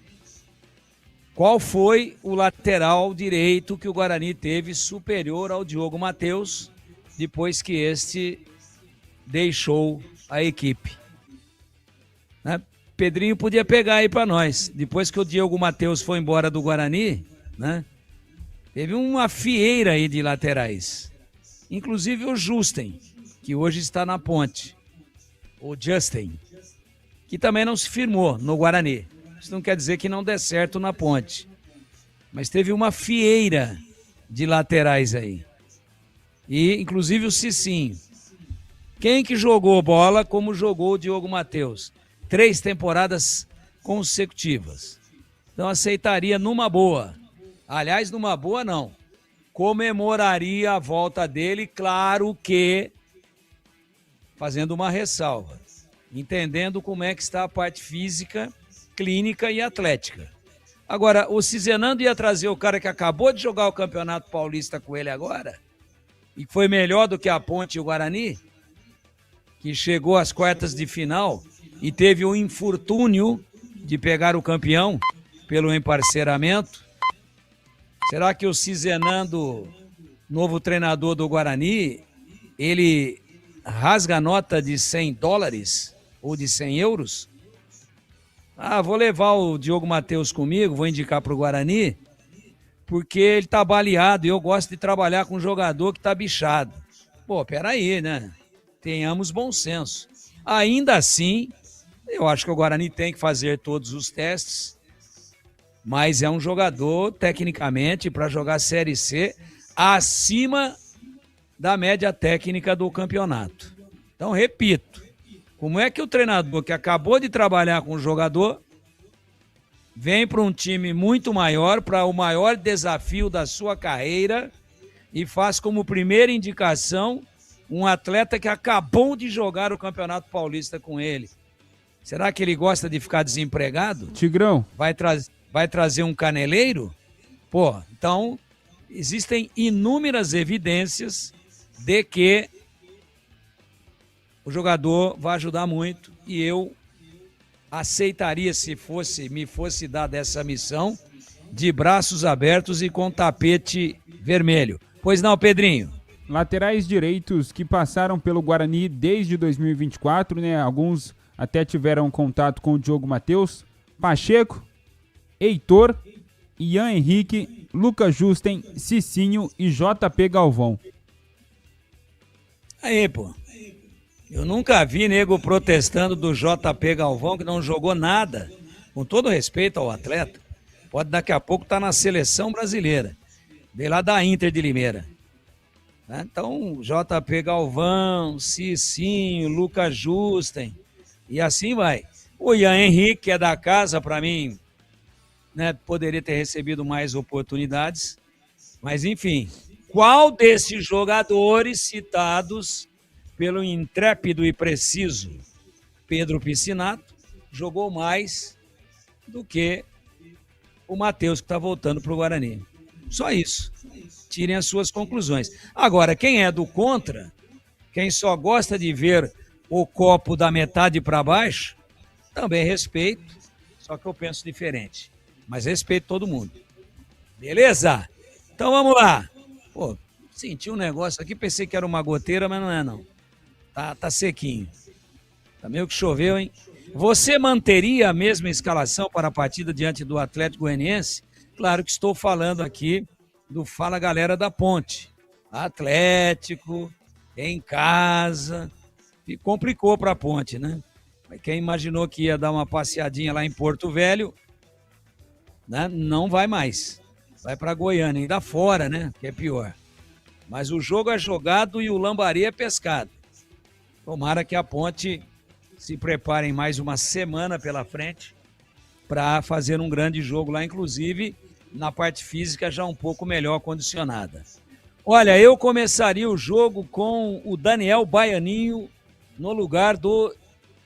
qual foi o lateral direito que o Guarani teve superior ao Diogo Matheus depois que este deixou a equipe? Né? Pedrinho podia pegar aí para nós. Depois que o Diogo Matheus foi embora do Guarani, né? Teve uma fieira aí de laterais. Inclusive o Justen, que hoje está na Ponte. O Justin, que também não se firmou no Guarani. Isso não quer dizer que não dê certo na Ponte. Mas teve uma fieira de laterais aí. E, inclusive, o Cicinho. Quem que jogou bola como jogou o Diogo Matheus? 3 temporadas consecutivas. Então, aceitaria numa boa. Aliás, numa boa, não. Comemoraria a volta dele, claro que fazendo uma ressalva. Entendendo como é que está a parte física, clínica e atlética. Agora, o Cizenando ia trazer o cara que acabou de jogar o Campeonato Paulista com ele agora, e foi melhor do que a Ponte e o Guarani, que chegou às quartas de final e teve o infortúnio de pegar o campeão pelo emparceramento. Será que o Cizenando, novo treinador do Guarani, ele rasga a nota de $100 ou de 100 euros? Ah, vou levar o Diogo Matheus comigo, vou indicar para o Guarani, porque ele tá baleado e eu gosto de trabalhar com um jogador que tá bichado. Pô, peraí, né? Tenhamos bom senso. Ainda assim, eu acho que o Guarani tem que fazer todos os testes, mas é um jogador, tecnicamente, para jogar Série C, acima da média técnica do campeonato. Então, repito, como é que o treinador que acabou de trabalhar com o jogador vem para um time muito maior, para o maior desafio da sua carreira e faz como primeira indicação um atleta que acabou de jogar o Campeonato Paulista com ele? Será que ele gosta de ficar desempregado? Tigrão. Vai trazer um caneleiro? Pô, então existem inúmeras evidências de que o jogador vai ajudar muito e eu aceitaria se me fosse dada essa missão de braços abertos e com tapete vermelho. Pois não, Pedrinho? Laterais direitos que passaram pelo Guarani desde 2024, né? Alguns até tiveram contato com o Diogo Matheus, Pacheco, Heitor, Ian Henrique, Lucas Justen, Cicinho e JP Galvão. Aí, pô. Eu nunca vi nego protestando do JP Galvão, que não jogou nada. Com todo respeito ao atleta, pode daqui a pouco estar na seleção brasileira. Veio lá da Inter de Limeira. Então, JP Galvão, Cicinho, Lucas Justen, e assim vai. O Ian Henrique, que é da casa, para mim, né, poderia ter recebido mais oportunidades. Mas, enfim, qual desses jogadores citados pelo intrépido e preciso Pedro Piscinato jogou mais do que o Matheus, que está voltando para o Guarani? Só isso. Tirem as suas conclusões. Agora, quem é do contra, quem só gosta de ver o copo da metade para baixo, Também respeito, só que eu penso diferente. Mas respeito todo mundo. Beleza? Então vamos lá. Pô, senti um negócio aqui, pensei que era uma goteira, mas não é não. Tá sequinho. Tá meio que choveu, hein? Você manteria a mesma escalação para a partida diante do Atlético Goianiense? Claro que estou falando aqui do Fala Galera da Ponte. Atlético, em casa, e complicou para a Ponte, né? Quem imaginou que ia dar uma passeadinha lá em Porto Velho, né? Não vai mais. Vai para Goiânia, ainda fora, né? Que é pior. Mas o jogo é jogado e o lambari é pescado. Tomara que a Ponte se preparem mais uma semana pela frente para fazer um grande jogo lá, inclusive na parte física já um pouco melhor condicionada. Olha, eu começaria o jogo com o Daniel Baianinho no lugar do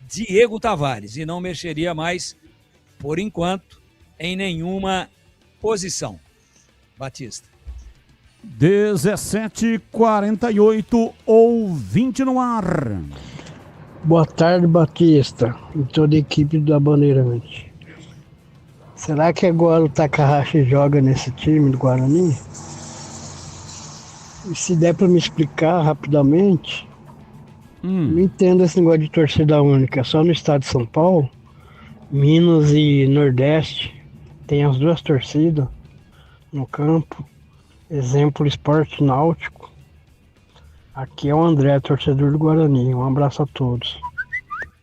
Diego Tavares e não mexeria mais, por enquanto, em nenhuma posição. Batista. 17h48, ouvinte no ar. Boa tarde, Batista, e toda a equipe da Bandeirante. Será que agora o Takahashi joga nesse time do Guarani? E se der para me explicar rapidamente, não entendo esse negócio de torcida única. Só no estado de São Paulo, Minas e Nordeste, tem as duas torcidas no campo. Exemplo, Esporte Náutico. Aqui é o André, torcedor do Guarani. Um abraço a todos.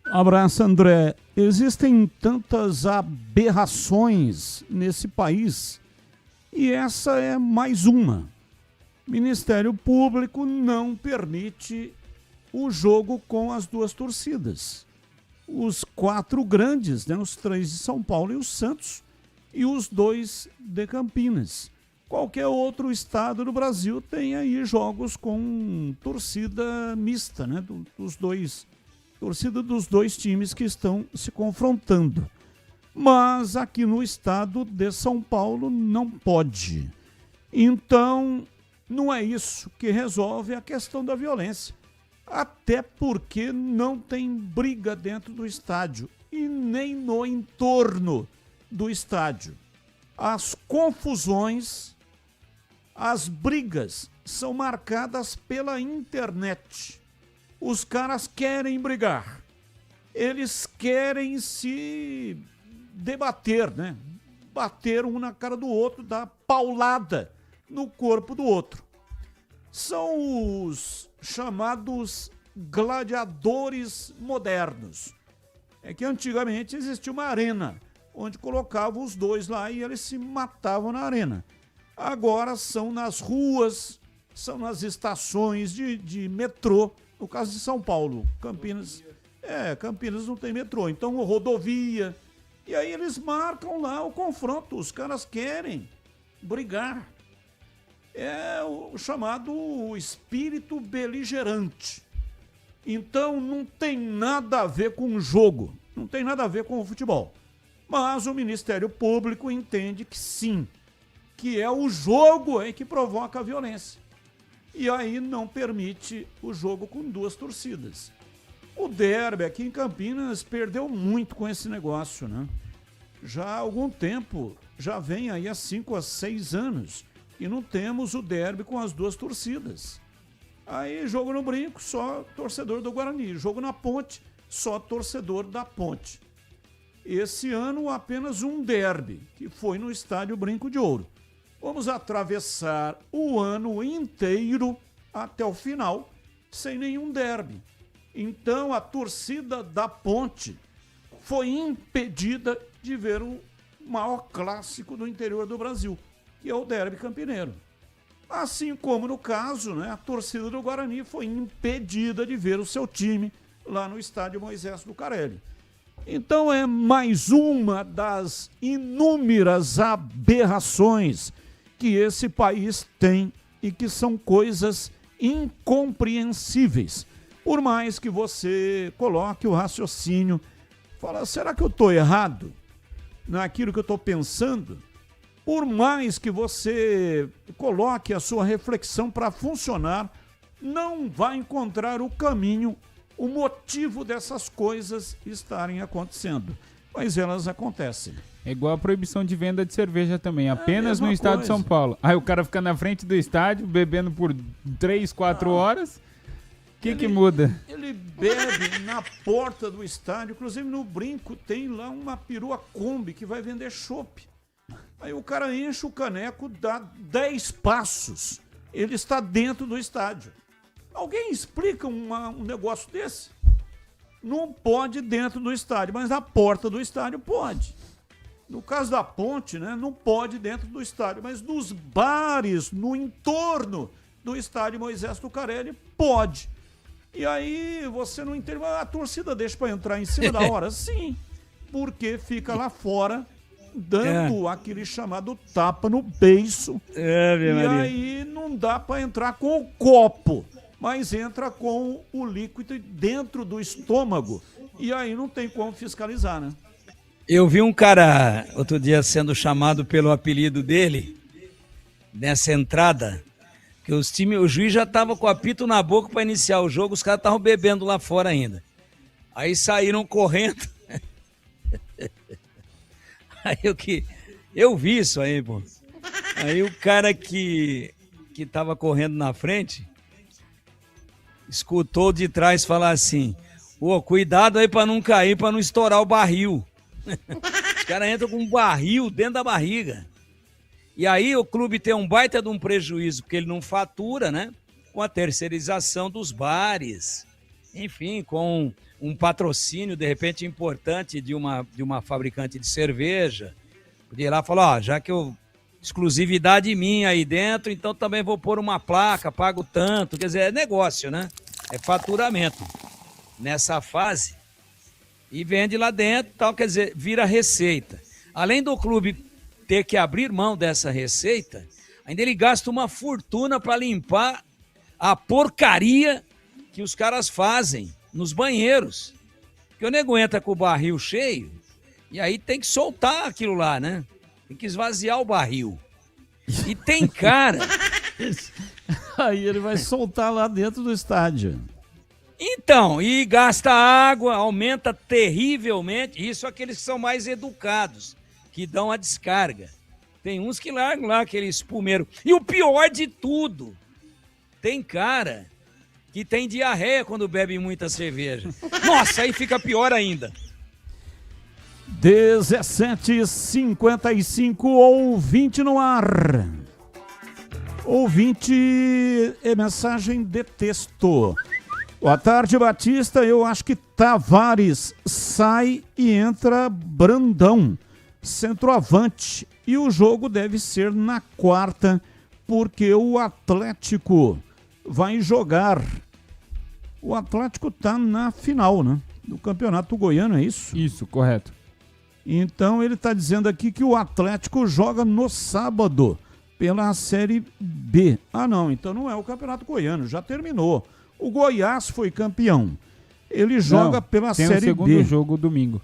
Abraço, André. Existem tantas aberrações nesse país e essa é mais uma. Ministério Público não permite o jogo com as duas torcidas. Os 4 grandes, né, os 3 de São Paulo e o Santos, e os 2 de Campinas. Qualquer outro estado do Brasil tem aí jogos com torcida mista, né, torcida dos 2 times que estão se confrontando. Mas aqui no estado de São Paulo não pode. Então, não é isso que resolve a questão da violência. Até porque não tem briga dentro do estádio e nem no entorno do estádio. As confusões, as brigas são marcadas pela internet. Os caras querem brigar. Eles querem se debater, né? Bater um na cara do outro, dar paulada no corpo do outro. São os chamados gladiadores modernos. É que antigamente existia uma arena, onde colocavam os 2 lá e eles se matavam na arena. Agora são nas ruas, são nas estações de metrô, no caso de São Paulo. Campinas não tem metrô, então rodovia. E aí eles marcam lá o confronto, os caras querem brigar. É o chamado espírito beligerante. Então não tem nada a ver com o jogo, não tem nada a ver com o futebol. Mas o Ministério Público entende que sim, que é o jogo aí que provoca a violência. E aí não permite o jogo com 2 torcidas. O derby aqui em Campinas perdeu muito com esse negócio, né? Já há algum tempo, já vem aí há 5 a 6 anos, e não temos o derby com as 2 torcidas. Aí jogo no Brinco, só torcedor do Guarani. Jogo na Ponte, só torcedor da Ponte. Esse ano apenas um derby, que foi no estádio Brinco de Ouro. Vamos atravessar o ano inteiro até o final sem nenhum derby. Então a torcida da Ponte foi impedida de ver o maior clássico do interior do Brasil, que é o derby campineiro. Assim como no caso, né, a torcida do Guarani foi impedida de ver o seu time lá no estádio Moisés Lucarelli. Então é mais uma das inúmeras aberrações que esse país tem e que são coisas incompreensíveis. Por mais que você coloque o raciocínio, fala, será que eu estou errado naquilo que eu estou pensando? Por mais que você coloque a sua reflexão para funcionar, não vai encontrar o caminho o motivo dessas coisas estarem acontecendo. Mas elas acontecem. É igual a proibição de venda de cerveja também, apenas no estado de coisa. São Paulo. Aí o cara fica na frente do estádio, bebendo por 3, 4 horas. O que muda? Ele bebe na porta do estádio, inclusive no Brinco tem lá uma perua Kombi que vai vender chopp. Aí o cara enche o caneco, dá 10 passos, ele está dentro do estádio. Alguém explica um negócio desse? Não pode dentro do estádio, mas na porta do estádio pode. No caso da ponte, né, não pode dentro do estádio, mas nos bares, no entorno do estádio Moisés Tucarelli, pode. E aí você não entende, a torcida deixa para entrar em cima da hora? Sim, porque fica lá fora dando aquele chamado tapa no beiço. E aí não dá para entrar com o copo, mas entra com o líquido dentro do estômago. E aí não tem como fiscalizar, né? Eu vi um cara outro dia sendo chamado pelo apelido dele nessa entrada, que o juiz já estava com o apito na boca para iniciar o jogo, os caras estavam bebendo lá fora ainda. Aí saíram correndo. Aí eu vi isso aí, pô. Aí o cara que tava correndo na frente escutou de trás falar assim: "Ô, cuidado aí para não cair, para não estourar o barril." Os caras entram com um barril dentro da barriga. E aí o clube tem um baita de um prejuízo, porque ele não fatura, né? Com a terceirização dos bares. Enfim, com um patrocínio, de repente, importante de uma fabricante de cerveja. Podia ir lá e falar, já que exclusividade minha aí dentro, então também vou pôr uma placa, pago tanto. Quer dizer, é negócio, né? É faturamento. Nessa fase. E vende lá dentro, tal, quer dizer, vira receita. Além do clube ter que abrir mão dessa receita, ainda ele gasta uma fortuna para limpar a porcaria que os caras fazem nos banheiros. Porque o nego entra com o barril cheio e aí tem que soltar aquilo lá, né? Tem que esvaziar o barril. E tem cara... Aí ele vai soltar lá dentro do estádio. Então, e gasta água, aumenta terrivelmente. Isso aqueles que são mais educados, que dão a descarga. Tem uns que largam lá aquele espumeiro. E o pior de tudo, tem cara que tem diarreia quando bebe muita cerveja. Nossa, aí fica pior ainda. 17h55, ouvinte no ar. Ouvinte, é mensagem de texto. Boa tarde, Batista. Eu acho que Tavares sai e entra Brandão, centroavante. E o jogo deve ser na quarta, porque o Atlético vai jogar. O Atlético está na final, né? Do Campeonato Goiano, é isso? Isso, correto. Então ele está dizendo aqui que o Atlético joga no sábado pela Série B. Ah, não, então não é o Campeonato Goiano, já terminou. O Goiás foi campeão. Ele joga pela Série B. Tem o segundo jogo domingo.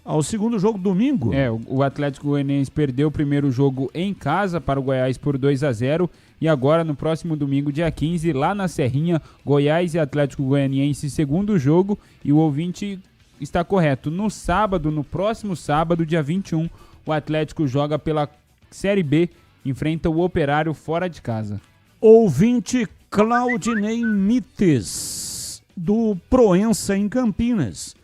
Ah, o segundo jogo domingo? É, o Atlético Goianiense perdeu o primeiro jogo em casa para o Goiás por 2-0 e agora no próximo domingo, dia 15, lá na Serrinha, Goiás e Atlético Goianiense, segundo jogo, e o ouvinte está correto. No sábado, no próximo sábado, dia 21, o Atlético joga pela Série B, enfrenta o Operário fora de casa. Ouvinte Claudinei Mites, do Proença em Campinas.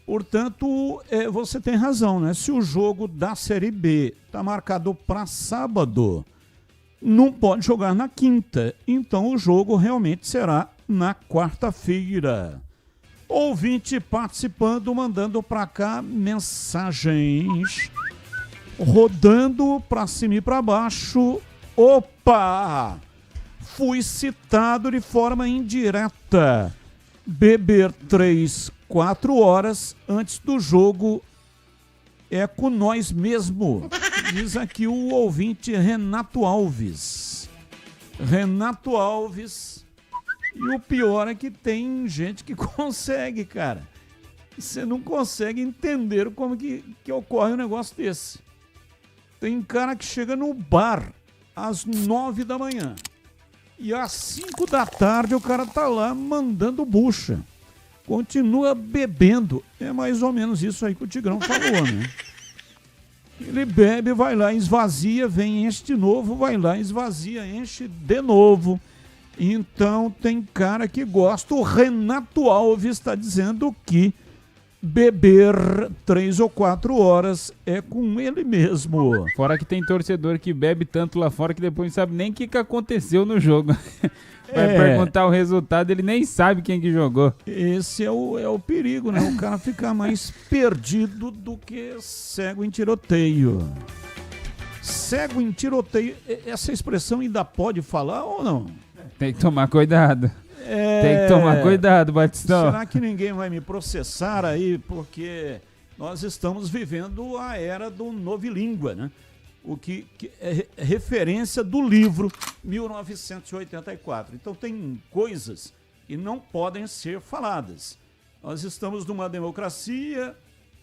Portanto, você tem razão, né? Se o jogo da Série B está marcado para sábado, não pode jogar na quinta. Então o jogo realmente será na quarta-feira. Ouvinte participando, mandando para cá mensagens, rodando para cima e para baixo. Opa! Fui citado de forma indireta. Beber 3-4 horas antes do jogo é com nós mesmo, diz aqui o ouvinte Renato Alves. Renato Alves. E o pior é que tem gente que consegue, cara. Você não consegue entender como que ocorre um negócio desse. Tem cara que chega no bar às 9 da manhã. E às 5 da tarde o cara tá lá mandando bucha. continua bebendo. É mais ou menos isso aí que o Tigrão falou, né? Ele bebe, vai lá, esvazia, vem, enche de novo, vai lá, esvazia, enche de novo. Então tem cara que gosta. O Renato Alves está dizendo que beber 3 ou 4 horas é com ele mesmo. Fora que tem torcedor que bebe tanto lá fora que depois não sabe nem o que aconteceu no jogo. Vai perguntar o resultado, ele nem sabe quem que jogou. Esse é o perigo, né? O cara ficar mais perdido do que cego em tiroteio. Cego em tiroteio, essa expressão ainda pode falar ou não? Tem que tomar cuidado. Tem que tomar cuidado, Batistão. Será que ninguém vai me processar aí? Porque nós estamos vivendo a era do novilíngua, né? O que é referência do livro 1984. Então tem coisas que não podem ser faladas. Nós estamos numa democracia,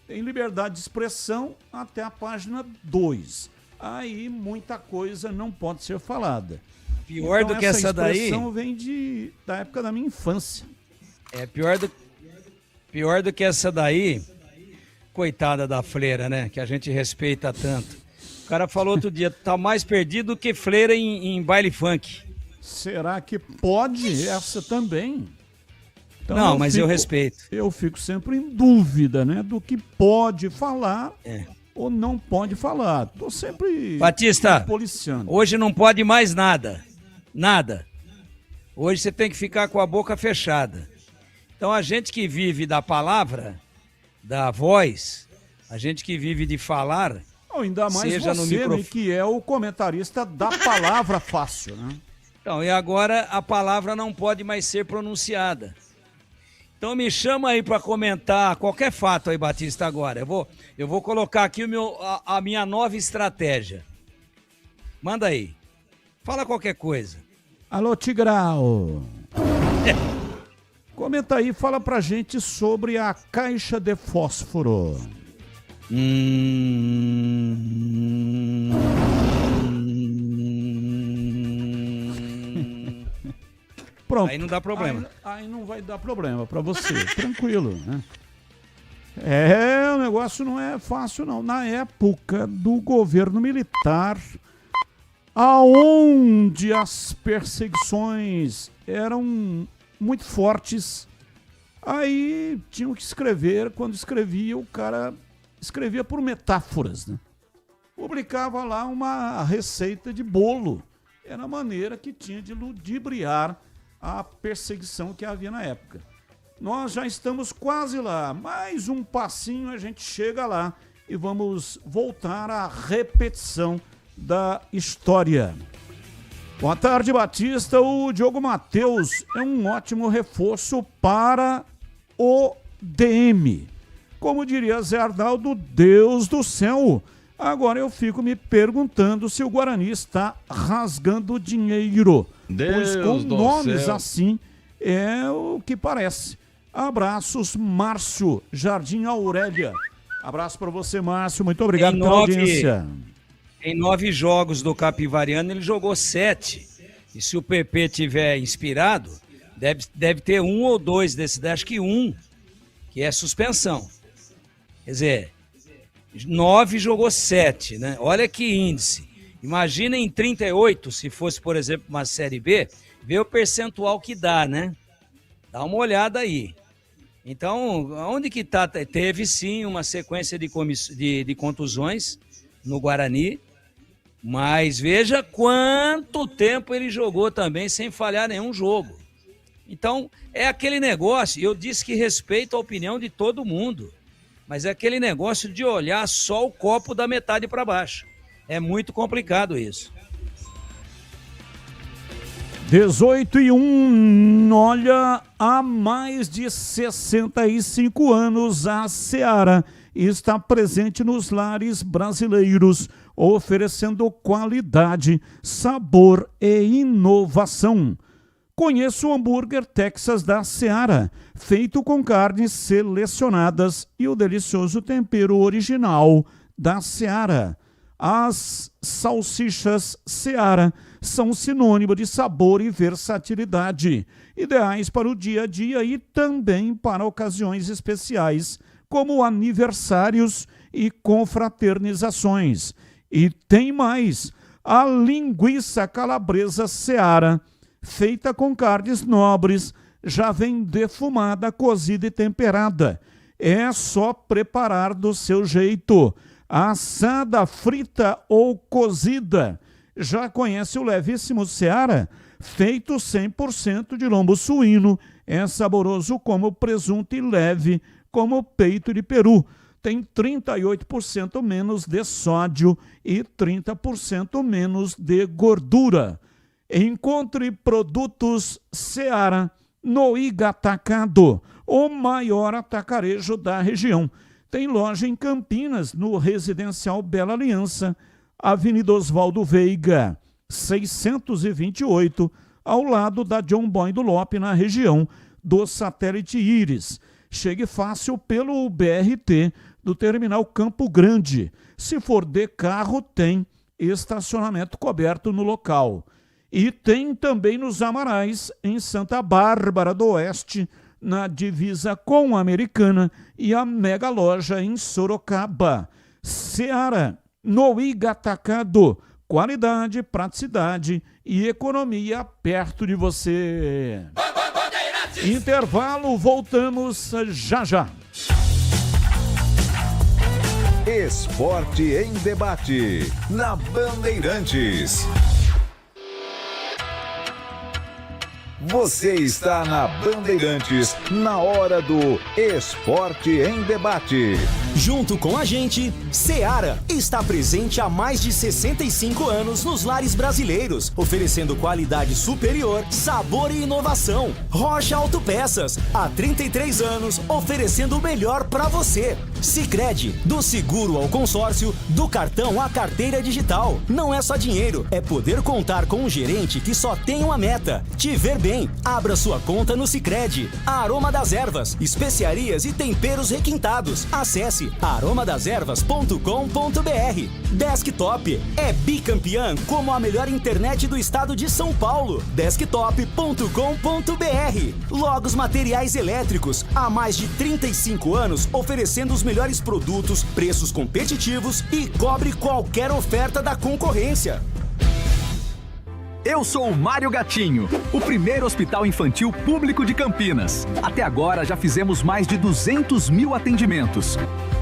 tem liberdade de expressão até a página 2. Aí muita coisa não pode ser falada. Pior do que essa daí. Essa expressão vem da época da minha infância. Pior do que essa daí, coitada da freira, né? Que a gente respeita tanto. O cara falou outro dia, tá mais perdido do que freira em baile funk. Será que pode essa também? Então, não, mas eu respeito. Eu fico sempre em dúvida, né? Do que pode falar ou não pode falar. Tô sempre Batista, policiando. Hoje não pode mais nada. Nada. Hoje você tem que ficar com a boca fechada. Então a gente que vive da palavra, da voz, a gente que vive de falar... Ainda mais seja você, né, que é o comentarista da palavra fácil, né? Então, e agora a palavra não pode mais ser pronunciada. Então me chama aí para comentar qualquer fato aí, Batista, agora. Eu vou colocar aqui a minha nova estratégia. Manda aí. Fala qualquer coisa. Alô, Tigrão. Comenta aí, fala pra gente sobre a caixa de fósforo. Pronto. Aí não dá problema. Aí não vai dar problema pra você, tranquilo, né? O negócio não é fácil não. Na época do governo militar, aonde as perseguições eram muito fortes, aí tinham que escrever, quando escrevia, o cara escrevia por metáforas, né? Publicava lá uma receita de bolo. Era a maneira que tinha de ludibriar a perseguição que havia na época. Nós já estamos quase lá. Mais um passinho a gente chega lá e vamos voltar à repetição da história. Boa tarde, Batista. O Diogo Matheus é um ótimo reforço para o DM. Como diria Zé Arnaldo, Deus do céu. Agora eu fico me perguntando se o Guarani está rasgando dinheiro. Pois com nomes assim é o que parece. Abraços, Márcio, Jardim Aurélia. Abraço para você, Márcio. Muito obrigado pela audiência. Em 9 jogos do Capivariano, ele jogou 7. E se o PP tiver inspirado, deve ter 1 ou 2 desses, acho que 1, que é suspensão. Quer dizer, 9 jogou 7, né? Olha que índice. Imagina em 38, se fosse, por exemplo, uma Série B, ver o percentual que dá, né? Dá uma olhada aí. Então, onde que tá? Teve sim uma sequência de contusões no Guarani, mas veja quanto tempo ele jogou também sem falhar nenhum jogo. Então, é aquele negócio, eu disse que respeito a opinião de todo mundo, mas é aquele negócio de olhar só o copo da metade para baixo. É muito complicado isso. 18:01, olha, há mais de 65 anos a Seara está presente nos lares brasileiros, oferecendo qualidade, sabor e inovação. Conheça o hambúrguer Texas da Seara, feito com carnes selecionadas e o delicioso tempero original da Seara. As salsichas Seara são sinônimo de sabor e versatilidade, ideais para o dia a dia e também para ocasiões especiais, como aniversários e confraternizações. E tem mais, a linguiça calabresa Seara, feita com carnes nobres, já vem defumada, cozida e temperada. É só preparar do seu jeito. Assada, frita ou cozida. Já conhece o levíssimo Seara? Feito 100% de lombo suíno. É saboroso como presunto e leve como peito de peru. Tem 38% menos de sódio e 30% menos de gordura. Encontre produtos Seara no Iga Atacado, o maior atacarejo da região. Tem loja em Campinas, no Residencial Bela Aliança, Avenida Oswaldo Veiga, 628, ao lado da John Boy do Lope, na região do Satélite Íris. Chegue fácil pelo BRT do Terminal Campo Grande. Se for de carro, tem estacionamento coberto no local. E tem também nos Amarais, em Santa Bárbara do Oeste, na divisa com a Americana, e a mega loja em Sorocaba. Seara, no Iga Atacado, qualidade, praticidade e economia perto de você. Intervalo, voltamos já já. Esporte em debate, na Bandeirantes. Você está na Bandeirantes, na hora do Esporte em Debate. Junto com a gente, Seara está presente há mais de 65 anos nos lares brasileiros, oferecendo qualidade superior, sabor e inovação. Rocha Autopeças, há 33 anos, oferecendo o melhor para você. Sicredi, do seguro ao consórcio, do cartão à carteira digital. Não é só dinheiro, é poder contar com um gerente que só tem uma meta: te ver bem. Abra sua conta no Sicredi. Aroma das Ervas, especiarias e temperos requintados. Acesse aromadaservas.com.br. Desktop é bicampeã como a melhor internet do estado de São Paulo. Desktop.com.br. Logos Materiais Elétricos, há mais de 35 anos oferecendo os melhores produtos, preços competitivos e cobre qualquer oferta da concorrência. Eu sou o Mário Gatinho, o primeiro hospital infantil público de Campinas. Até agora já fizemos mais de 200 mil atendimentos.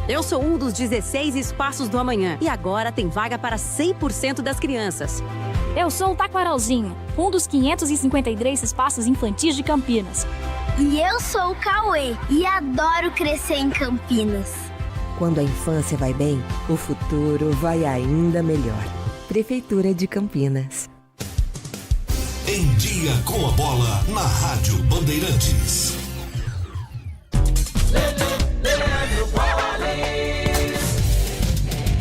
Eu sou um dos 16 espaços do amanhã e agora tem vaga para 100% das crianças. Eu sou o Taquaralzinho, um dos 553 espaços infantis de Campinas. E eu sou o Cauê e adoro crescer em Campinas. Quando a infância vai bem, o futuro vai ainda melhor. Prefeitura de Campinas. Em Dia com a Bola, na Rádio Bandeirantes.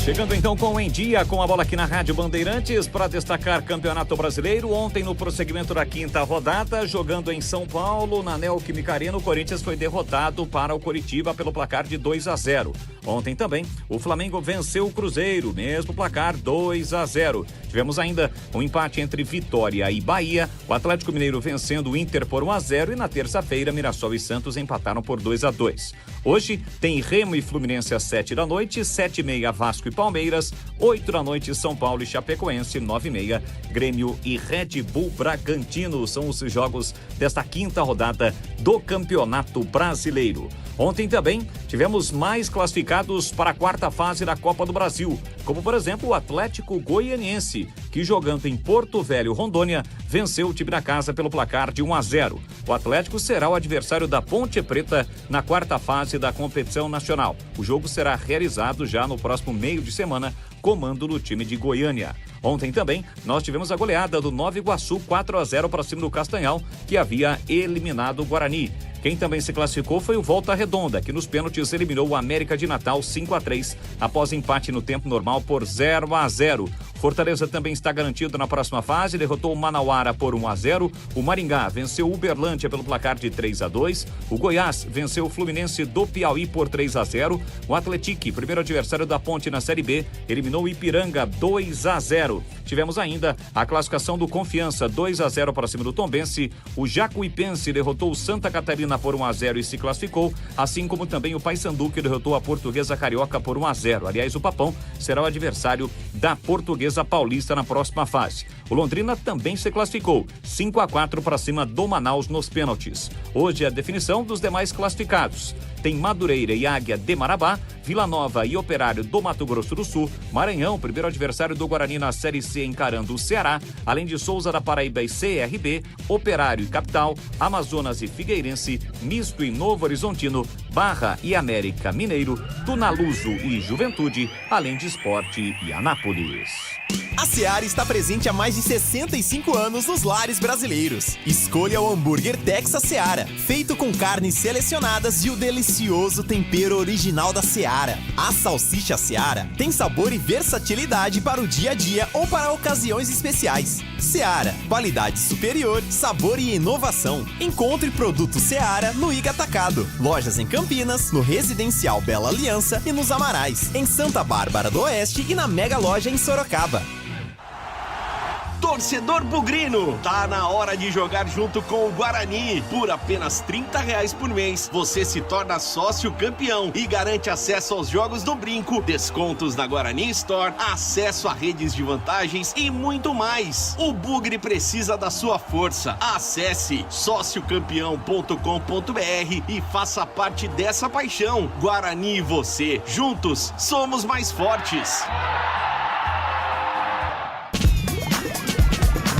Chegando então com Em Dia com a Bola aqui na Rádio Bandeirantes para destacar Campeonato Brasileiro. Ontem, no prosseguimento da quinta rodada, jogando em São Paulo, na Neoquímica Arena, o Corinthians foi derrotado para o Coritiba pelo placar de 2-0. Ontem também, o Flamengo venceu o Cruzeiro, mesmo placar 2-0. Tivemos ainda um empate entre Vitória e Bahia, o Atlético Mineiro vencendo o Inter por 1-0 e na terça-feira, Mirassol e Santos empataram por 2-2. Hoje tem Remo e Fluminense às 7 da noite, 7h30 Vasco e Palmeiras, 8 da noite São Paulo e Chapecoense, 9h30 Grêmio e Red Bull Bragantino. São os jogos desta quinta rodada do Campeonato Brasileiro. Ontem também tivemos mais classificados para a quarta fase da Copa do Brasil, como por exemplo o Atlético Goianiense, que jogando em Porto Velho, Rondônia, venceu o time da casa pelo placar de 1-0. O Atlético será o adversário da Ponte Preta na quarta fase da competição nacional. O jogo será realizado já no próximo meio de semana, comando do time de Goiânia. Ontem também nós tivemos a goleada do Nova Iguaçu 4-0 para cima do Castanhal, que havia eliminado o Guarani. Quem também se classificou foi o Volta Redonda, que nos pênaltis eliminou o América de Natal 5-3, após empate no tempo normal por 0-0. Fortaleza também está garantido na próxima fase, derrotou o Manauara por 1-0. O Maringá venceu o Uberlândia pelo placar de 3-2. O Goiás venceu o Fluminense do Piauí por 3-0. O Atlético, primeiro adversário da Ponte na Série B, eliminou o Ipiranga 2-0. Tivemos ainda a classificação do Confiança 2-0 para cima do Tombense. O Jacuipense derrotou o Santa Catarina por 1-0 e se classificou, assim como também o Paysandu, que derrotou a Portuguesa Carioca por 1-0. Aliás, o Papão será o adversário da Portuguesa Paulista na próxima fase. O Londrina também se classificou 5-4 para cima do Manaus nos pênaltis. Hoje é a definição dos demais classificados. Tem Madureira e Águia de Marabá, Vila Nova e Operário do Mato Grosso do Sul, Maranhão, primeiro adversário do Guarani na Série C, encarando o Ceará, além de Souza da Paraíba e CRB, Operário e Capital, Amazonas e Figueirense, Misto e Novo Horizontino, Barra e América Mineiro, Tunaluso e Juventude, além de Esporte e Anápolis. A Seara está presente há mais de 65 anos nos lares brasileiros. Escolha o hambúrguer Texas Seara, feito com carnes selecionadas e o delicioso tempero original da Seara. A salsicha Seara tem sabor e versatilidade para o dia a dia ou para ocasiões especiais. Seara, qualidade superior, sabor e inovação. Encontre produto Seara no Iga Atacado. Lojas em Campinas, no Residencial Bela Aliança e nos Amarais, em Santa Bárbara do Oeste e na Mega Loja em Sorocaba. Torcedor bugrino, tá na hora de jogar junto com o Guarani. Por apenas R$30 por mês, você se torna sócio campeão e garante acesso aos jogos do Brinco, descontos na Guarani Store, acesso a redes de vantagens e muito mais. O Bugre precisa da sua força. Acesse sociocampeão.com.br e faça parte dessa paixão. Guarani e você, juntos, somos mais fortes.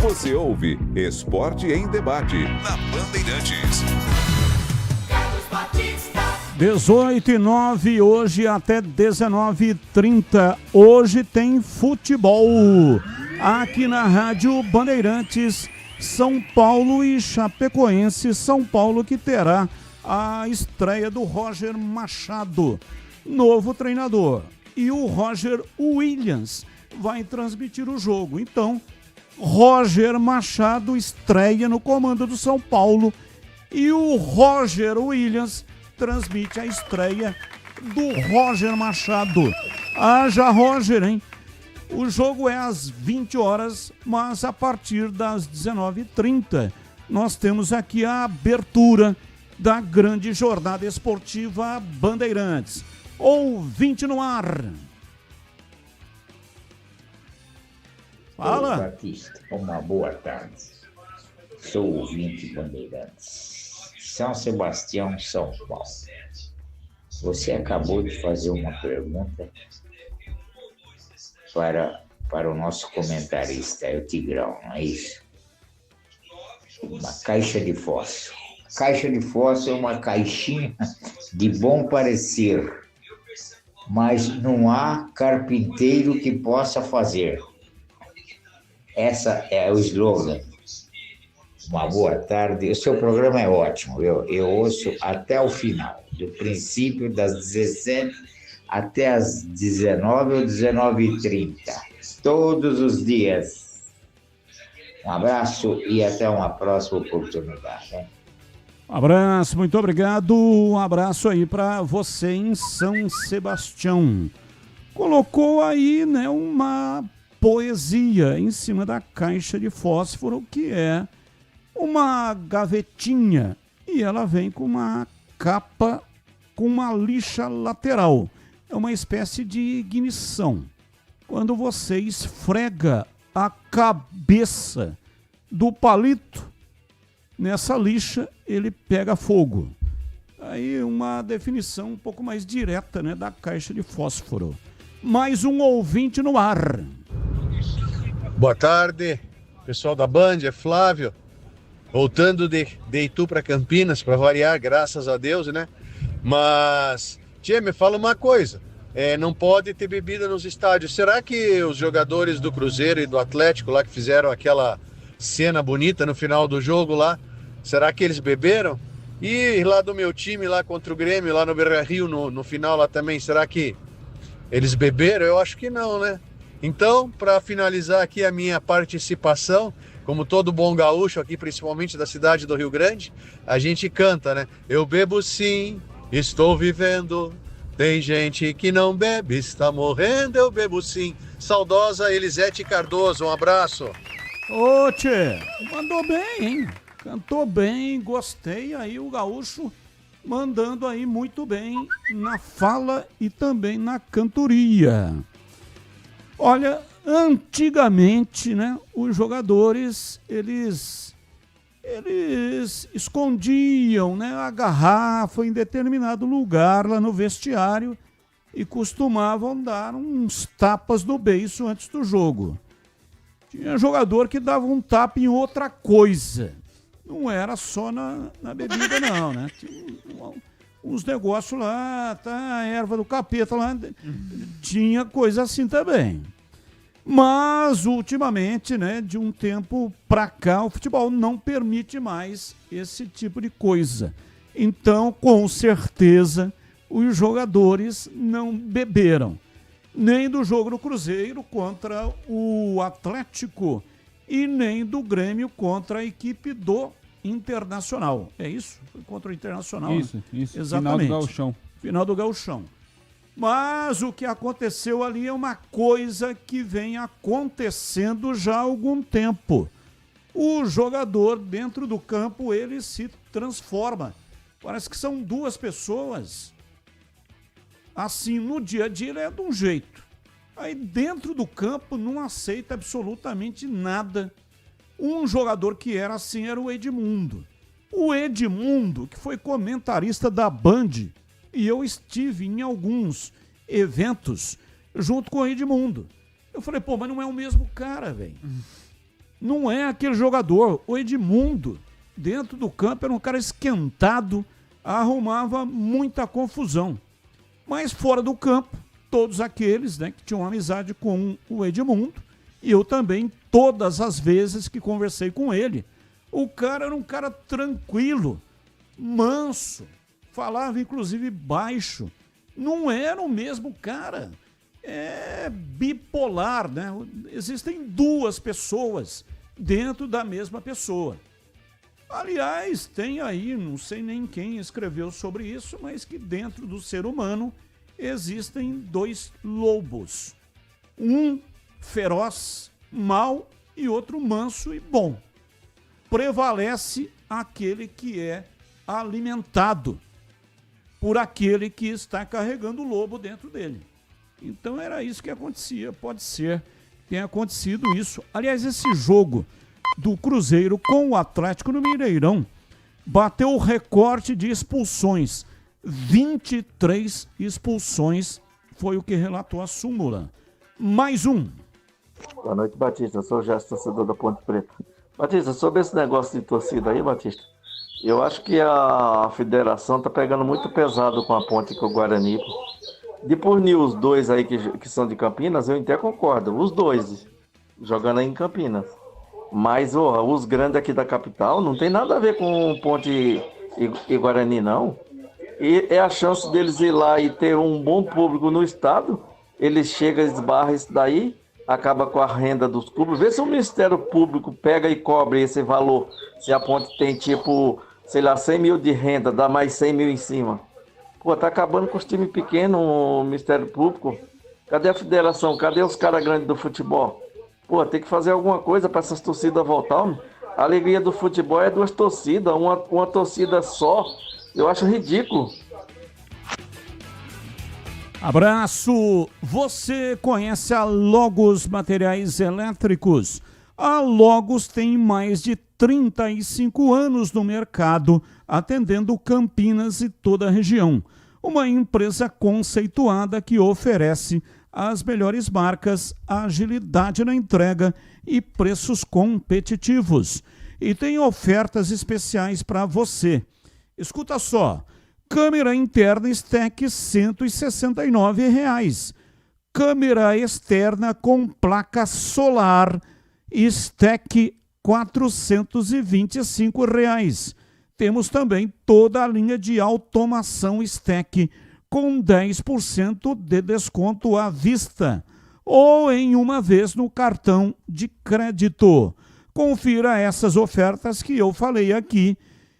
Você ouve Esporte em Debate na Bandeirantes. 18h09, hoje até 19h30. Hoje tem futebol. Aqui na Rádio Bandeirantes, São Paulo e Chapecoense. São Paulo que terá a estreia do Roger Machado, novo treinador. E o Roger Williams vai transmitir o jogo. Então, Roger Machado estreia no comando do São Paulo e o Roger Williams transmite a estreia do Roger Machado. Haja Roger, hein? O jogo é às 20 horas, mas a partir das 19h30 nós temos aqui a abertura da grande jornada esportiva Bandeirantes. Ouvinte no ar. Fala. Batista, uma boa tarde. Sou ouvinte Bandeirantes. São Sebastião, São Paulo. Você acabou de fazer uma pergunta para o nosso comentarista, é o Tigrão, não é isso? Uma caixa de fósforo. Caixa de fósforo é uma caixinha de bom parecer, mas não há carpinteiro que possa fazer. Essa é o slogan. Uma boa tarde. O seu programa é ótimo. Eu ouço até o final, do princípio das 17 até as 19 ou 19h30. Todos os dias. Um abraço e até uma próxima oportunidade. Hein? Um abraço, muito obrigado. Um abraço aí para você em São Sebastião. Colocou aí, né, uma poesia em cima da caixa de fósforo, que é uma gavetinha, e ela vem com uma capa com uma lixa lateral. É uma espécie de ignição. Quando você esfrega a cabeça do palito nessa lixa, ele pega fogo. Aí uma definição um pouco mais direta, né, da caixa de fósforo. Mais um ouvinte no ar. Boa tarde, pessoal da Band, é Flávio. Voltando de Itu para Campinas, para variar, graças a Deus, né? Mas, tia, me fala uma coisa. Não pode ter bebida nos estádios. Será que os jogadores do Cruzeiro e do Atlético lá que fizeram aquela cena bonita no final do jogo lá, será que eles beberam? E lá do meu time, lá contra o Grêmio, lá no Beira-Rio, no final lá também, será que eles beberam? Eu acho que não, né? Então, para finalizar aqui a minha participação, como todo bom gaúcho aqui, principalmente da cidade do Rio Grande, a gente canta, né? Eu bebo sim, estou vivendo. Tem gente que não bebe, está morrendo, eu bebo sim. Saudosa Elisete Cardoso, um abraço. Ô, tchê, mandou bem, hein? Cantou bem, gostei. Aí o gaúcho mandando aí muito bem na fala e também na cantoria. Olha, antigamente, né, os jogadores, eles escondiam, né, a garrafa em determinado lugar lá no vestiário e costumavam dar uns tapas no beiço antes do jogo. Tinha jogador que dava um tapa em outra coisa. Não era só na bebida, não, né? Tinha uns negócios lá, tá, a erva do capeta lá, tinha coisa assim também. Mas, ultimamente, né, de um tempo pra cá, o futebol não permite mais esse tipo de coisa. Então, com certeza, os jogadores não beberam. Nem do jogo do Cruzeiro contra o Atlético e nem do Grêmio contra a equipe do Internacional. É isso? Foi contra o Internacional, isso, né? Isso. Exatamente. Final do Gauchão. Final do Gauchão. Mas o que aconteceu ali é uma coisa que vem acontecendo já há algum tempo. O jogador dentro do campo, ele se transforma. Parece que são duas pessoas. Assim, no dia a dia ele é de um jeito. Aí dentro do campo não aceita absolutamente nada. Um jogador que era assim era o Edmundo. O Edmundo, que foi comentarista da Band, e eu estive em alguns eventos junto com o Edmundo. Eu falei, pô, mas não é o mesmo cara, velho. Não é aquele jogador. O Edmundo, dentro do campo, era um cara esquentado, arrumava muita confusão. Mas fora do campo, todos aqueles, né, que tinham amizade com o Edmundo, e eu também, todas as vezes que conversei com ele, o cara era um cara tranquilo, manso, falava inclusive baixo, não era o mesmo cara, é bipolar, né? Existem duas pessoas dentro da mesma pessoa. Aliás, tem aí, não sei nem quem escreveu sobre isso, mas que dentro do ser humano existem dois lobos. Um feroz, mau, e outro manso e bom. Prevalece aquele que é alimentado por aquele que está carregando o lobo dentro dele. Então era isso que acontecia. Pode ser que tenha acontecido isso. Aliás, esse jogo do Cruzeiro com o Atlético no Mineirão bateu o recorde de expulsões. 23 expulsões foi o que relatou a súmula. Mais um. Boa noite, Batista. Eu sou o Gerson, torcedor da Ponte Preta. Batista, sobre esse negócio de torcida aí, Batista, eu acho que a federação tá pegando muito pesado com a Ponte e com o Guarani. De por os dois aí que são de Campinas, eu até concordo. Os dois jogando aí em Campinas. Mas os grandes aqui da capital não tem nada a ver com Ponte e Guarani, não. E é a chance deles ir lá e ter um bom público no estado. Eles chegam, esbarram isso daí, acaba com a renda dos clubes. Vê se o Ministério Público pega e cobre esse valor. Se a Ponte tem tipo, sei lá, 100 mil de renda, dá mais 100 mil em cima. Pô, tá acabando com os times pequenos, o Ministério Público. Cadê a federação? Cadê os caras grandes do futebol? Pô, tem que fazer alguma coisa para essas torcidas voltar. A alegria do futebol é duas torcidas, uma torcida só. Eu acho ridículo. Abraço! Você conhece a Logos Materiais Elétricos? A Logos tem mais de 35 anos no mercado, atendendo Campinas e toda a região. Uma empresa conceituada que oferece as melhores marcas, agilidade na entrega e preços competitivos. E tem ofertas especiais para você. Escuta só, câmera interna STEC R$ 169. Câmera externa com placa solar STEC R$ 425. Temos também toda a linha de automação STEC com 10% de desconto à vista. ou em uma vez no cartão de crédito. Confira essas ofertas que eu falei aqui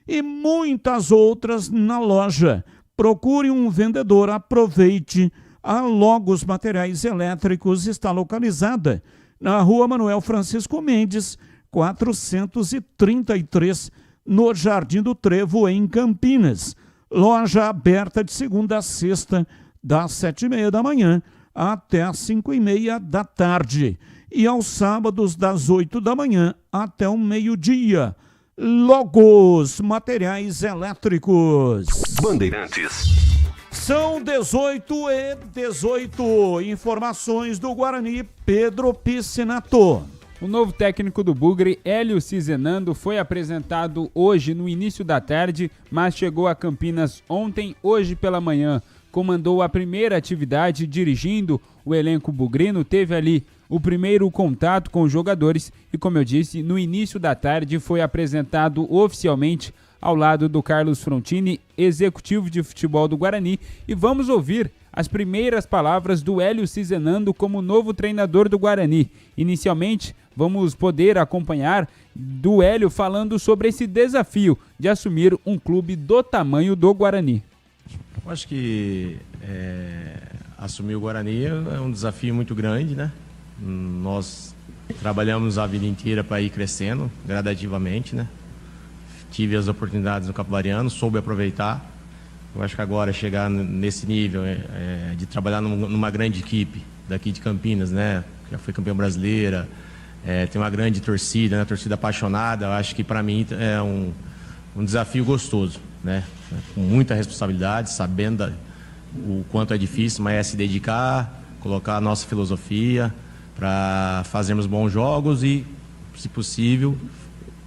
e muitas outras na loja. Procure um vendedor, aproveite. A Logos Materiais Elétricos está localizada na Rua Manuel Francisco Mendes, 433, no Jardim do Trevo, em Campinas. Loja aberta de segunda a sexta, das 7h30 da manhã até as 5h30 da tarde. E aos sábados, das 8 da manhã até o meio-dia. Logos Materiais Elétricos. Bandeirantes. São 18h18. Informações do Guarani, Pedro Piscinato. O novo técnico do Bugre, Hélio Cizenando, foi apresentado hoje no início da tarde, mas chegou a Campinas ontem, hoje pela manhã. Comandou a primeira atividade dirigindo o elenco bugrino, teve ali o primeiro contato com os jogadores e, como eu disse, no início da tarde foi apresentado oficialmente ao lado do Carlos Frontini, executivo de futebol do Guarani, e vamos ouvir as primeiras palavras do Hélio Cizenando como novo treinador do Guarani. Inicialmente, vamos poder acompanhar do Hélio falando sobre esse desafio de assumir um clube do tamanho do Guarani. Eu acho que assumir o Guarani é um desafio muito grande, né? Nós trabalhamos a vida inteira para ir crescendo gradativamente, né? Tive as oportunidades no Capivariano, soube aproveitar. Eu acho que agora chegar nesse nível de trabalhar numa grande equipe daqui de Campinas, né? Já foi campeã brasileira, tem uma grande torcida, né? Torcida apaixonada. Eu acho que para mim é um desafio gostoso, né? Com muita responsabilidade, sabendo o quanto é difícil, mas é se dedicar, colocar a nossa filosofia para fazermos bons jogos e, se possível,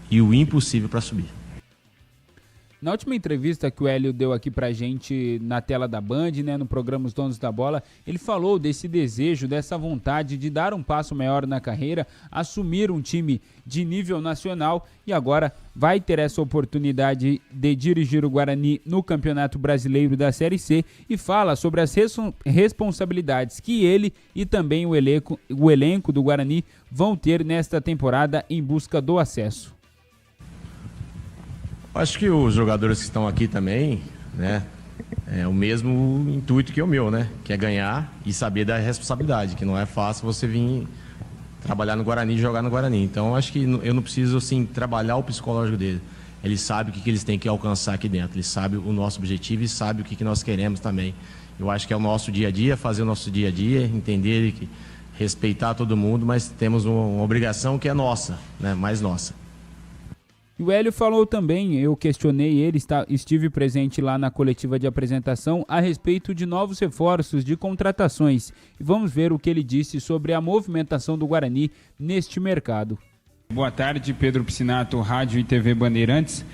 e o impossível para subir. Na última entrevista que o Hélio deu aqui pra gente na tela da Band, né, no programa Os Donos da Bola, ele falou desse desejo, dessa vontade de dar um passo maior na carreira, assumir um time de nível nacional e agora vai ter essa oportunidade de dirigir o Guarani no Campeonato Brasileiro da Série C e fala sobre as responsabilidades que ele e também o elenco do Guarani vão ter nesta temporada em busca do acesso. Acho que os jogadores que estão aqui também, né, é o mesmo intuito que o meu, né, que é ganhar e saber da responsabilidade, que não é fácil você vir trabalhar no Guarani e jogar no Guarani. Então, acho que eu não preciso, assim, trabalhar o psicológico dele. Ele sabe o que eles têm que alcançar aqui dentro, ele sabe o nosso objetivo e sabe o que nós queremos também. Eu acho que é o nosso dia a dia, fazer o nosso dia a dia, entender que respeitar todo mundo, mas temos uma obrigação que é nossa, né, mais nossa. E o Hélio falou também, eu questionei ele, estive presente lá na coletiva de apresentação a respeito de novos reforços, de contratações. E vamos ver o que ele disse sobre a movimentação do Guarani neste mercado. Boa tarde, Pedro Piscinato, Rádio e TV Bandeirantes.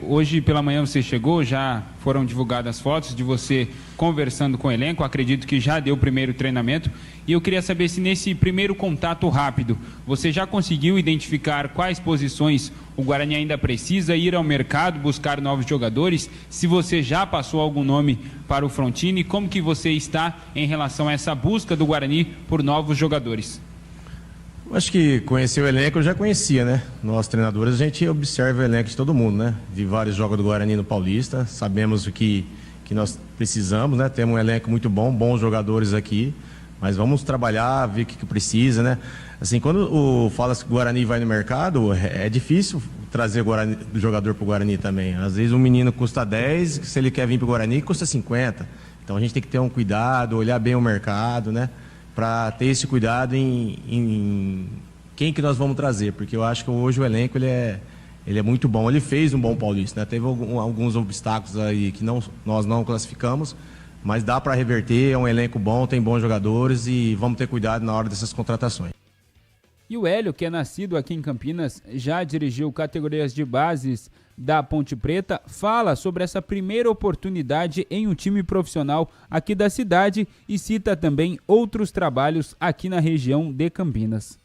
Hoje pela manhã você chegou, já foram divulgadas fotos de você conversando com o elenco, acredito que já deu o primeiro treinamento. E eu queria saber se nesse primeiro contato rápido, você já conseguiu identificar quais posições o Guarani ainda precisa ir ao mercado, buscar novos jogadores, se você já passou algum nome para o Frontini, como que você está em relação a essa busca do Guarani por novos jogadores? Acho que conhecer o elenco eu já conhecia, né? Nós treinadores, a gente observa o elenco de todo mundo, né? Vi vários jogos do Guarani no Paulista, sabemos o que nós precisamos, né? Temos um elenco muito bom, bons jogadores aqui, mas vamos trabalhar, ver o que precisa, né? Assim, quando fala que o Guarani vai no mercado, é difícil trazer o jogador para o Guarani também. Às vezes um menino custa 10, se ele quer vir para o Guarani, custa 50. Então a gente tem que ter um cuidado, olhar bem o mercado, né? Para ter esse cuidado em quem que nós vamos trazer, porque eu acho que hoje o elenco ele é muito bom, ele fez um bom Paulista, né? Teve alguns obstáculos aí que nós não classificamos, mas dá para reverter, é um elenco bom, tem bons jogadores e vamos ter cuidado na hora dessas contratações. E o Hélio, que é nascido aqui em Campinas, já dirigiu categorias de bases da Ponte Preta, fala sobre essa primeira oportunidade em um time profissional aqui da cidade e cita também outros trabalhos aqui na região de Campinas.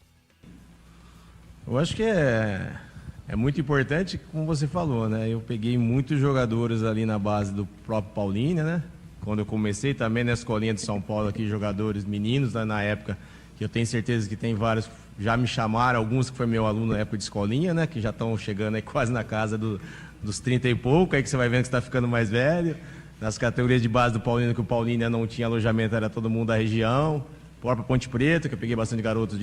Eu acho que é muito importante, como você falou, né? Eu peguei muitos jogadores ali na base do próprio Paulínia, né? Quando eu comecei também na escolinha de São Paulo aqui, jogadores meninos, né? Na época que eu tenho certeza que tem vários, já me chamaram, alguns que foi meu aluno na época de escolinha, né? Que já estão chegando aí quase na casa dos 30 e pouco, aí que você vai vendo que você está ficando mais velho. Nas categorias de base do Paulino, que o Paulino não tinha alojamento, era todo mundo da região. Própria Ponte Preta, que eu peguei bastante garotos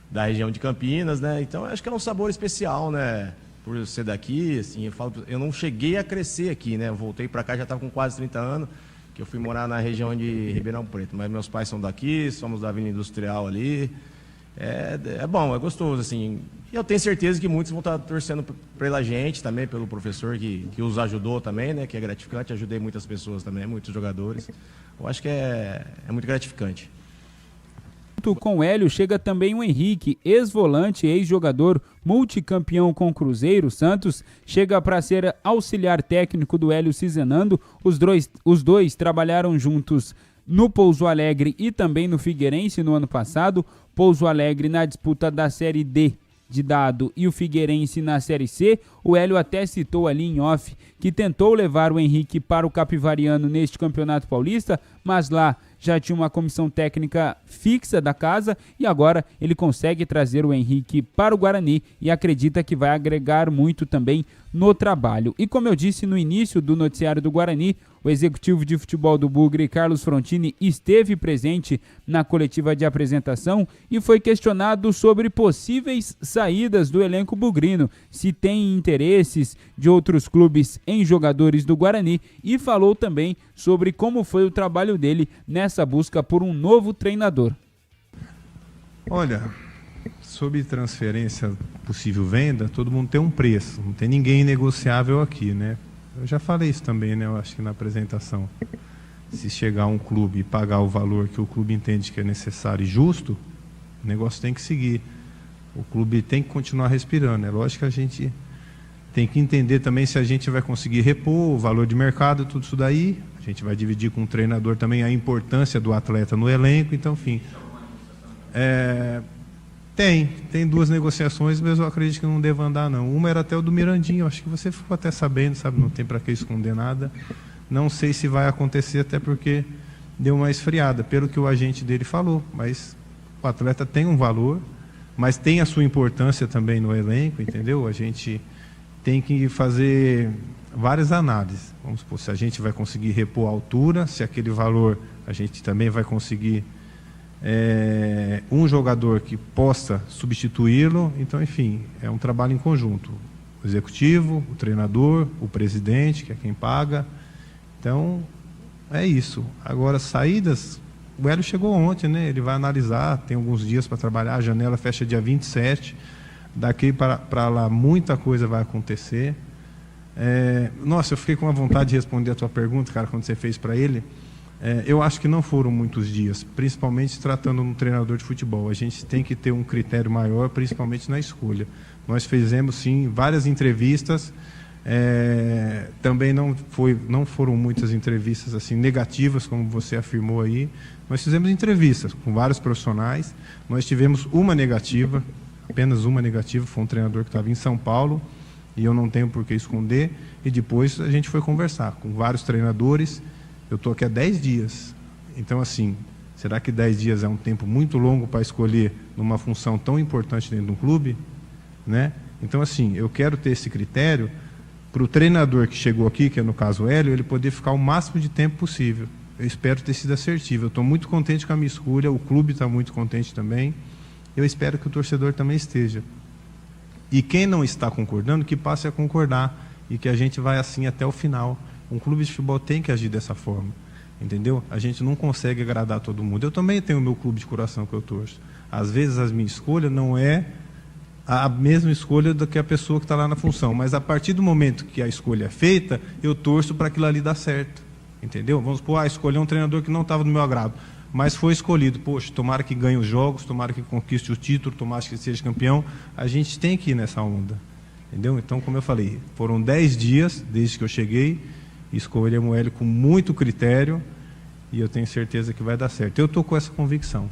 da região de Campinas, né? Então acho que é um sabor especial, né? Por ser daqui, assim, eu não cheguei a crescer aqui, né? Eu voltei para cá, já estava com quase 30 anos, que eu fui morar na região de Ribeirão Preto. Mas meus pais são daqui, somos da Avenida Industrial ali. É bom, é gostoso, assim. E eu tenho certeza que muitos vão estar torcendo pela gente também, pelo professor que os ajudou também, né? Que é gratificante. Ajudei muitas pessoas também, muitos jogadores. Eu acho que é muito gratificante. Junto com o Hélio chega também o Henrique, ex-volante, ex-jogador, multicampeão com Cruzeiro. Santos chega para ser auxiliar técnico do Hélio Cizenando. Os dois trabalharam juntos no Pouso Alegre e também no Figueirense no ano passado. Pouso Alegre na disputa da Série D de dado e o Figueirense na Série C. O Hélio até citou ali em off que tentou levar o Henrique para o Capivariano neste Campeonato Paulista, mas lá já tinha uma comissão técnica fixa da casa e agora ele consegue trazer o Henrique para o Guarani e acredita que vai agregar muito também no trabalho. E como eu disse no início do noticiário do Guarani, o executivo de futebol do Bugre, Carlos Frontini, esteve presente na coletiva de apresentação e foi questionado sobre possíveis saídas do elenco bugrino, se tem interesses de outros clubes em jogadores do Guarani, e falou também sobre como foi o trabalho dele nessa busca por um novo treinador. Olha, sobre transferência, possível venda, todo mundo tem um preço, não tem ninguém negociável aqui, né? Eu já falei isso também, né? Eu acho que na apresentação. Se chegar um clube e pagar o valor que o clube entende que é necessário e justo, o negócio tem que seguir. O clube tem que continuar respirando. É lógico que a gente tem que entender também se a gente vai conseguir repor o valor de mercado, tudo isso daí. A gente vai dividir com o treinador também a importância do atleta no elenco. Então, enfim, tem duas negociações, mas eu acredito que não deva andar, não. Uma era até o do Mirandinho, acho que você ficou até sabendo, sabe? Não tem para que esconder nada. Não sei se vai acontecer, até porque deu uma esfriada, pelo que o agente dele falou. Mas o atleta tem um valor, mas tem a sua importância também no elenco, entendeu? A gente tem que fazer várias análises. Vamos supor, se a gente vai conseguir repor a altura, se aquele valor a gente também vai conseguir um jogador que possa substituí-lo. Então, enfim, é um trabalho em conjunto. O executivo, o treinador, o presidente, que é quem paga. Então, é isso. Agora, saídas, o Hélio chegou ontem, né? Ele vai analisar, tem alguns dias para trabalhar, a janela fecha dia 27. Daqui para lá muita coisa vai acontecer. Nossa, eu fiquei com a vontade de responder a tua pergunta, cara, quando você fez para ele. Eu acho que não foram muitos dias, principalmente tratando um treinador de futebol. A gente tem que ter um critério maior, principalmente na escolha. Nós fizemos, sim, várias entrevistas. Também não foram muitas entrevistas assim negativas, como você afirmou aí. Nós fizemos entrevistas com vários profissionais. Nós tivemos uma negativa, apenas uma negativa, foi um treinador que estava em São Paulo, e eu não tenho por que esconder. E depois a gente foi conversar com vários treinadores. Eu estou aqui há 10 dias. Então, assim, será que 10 dias é um tempo muito longo para escolher numa função tão importante dentro de um clube? Né? Então, assim, eu quero ter esse critério para o treinador que chegou aqui, que é no caso o Hélio, ele poder ficar o máximo de tempo possível. Eu espero ter sido assertivo. Eu estou muito contente com a minha escolha, o clube está muito contente também. Eu espero que o torcedor também esteja. E quem não está concordando, que passe a concordar e que a gente vai assim até o final. Um clube de futebol tem que agir dessa forma, entendeu? A gente não consegue agradar todo mundo. Eu também tenho o meu clube de coração que eu torço. Às vezes a minha escolha não é a mesma escolha do que a pessoa que está lá na função, mas a partir do momento que a escolha é feita, eu torço para aquilo ali dar certo, entendeu? Vamos supor, escolher um treinador que não estava do meu agrado, mas foi escolhido. Poxa, tomara que ganhe os jogos, tomara que conquiste o título, tomara que seja campeão. A gente tem que ir nessa onda, entendeu? Então, como eu falei, foram 10 dias desde que eu cheguei, escolhemos o Hélio com muito critério e eu tenho certeza que vai dar certo. Eu estou com essa convicção.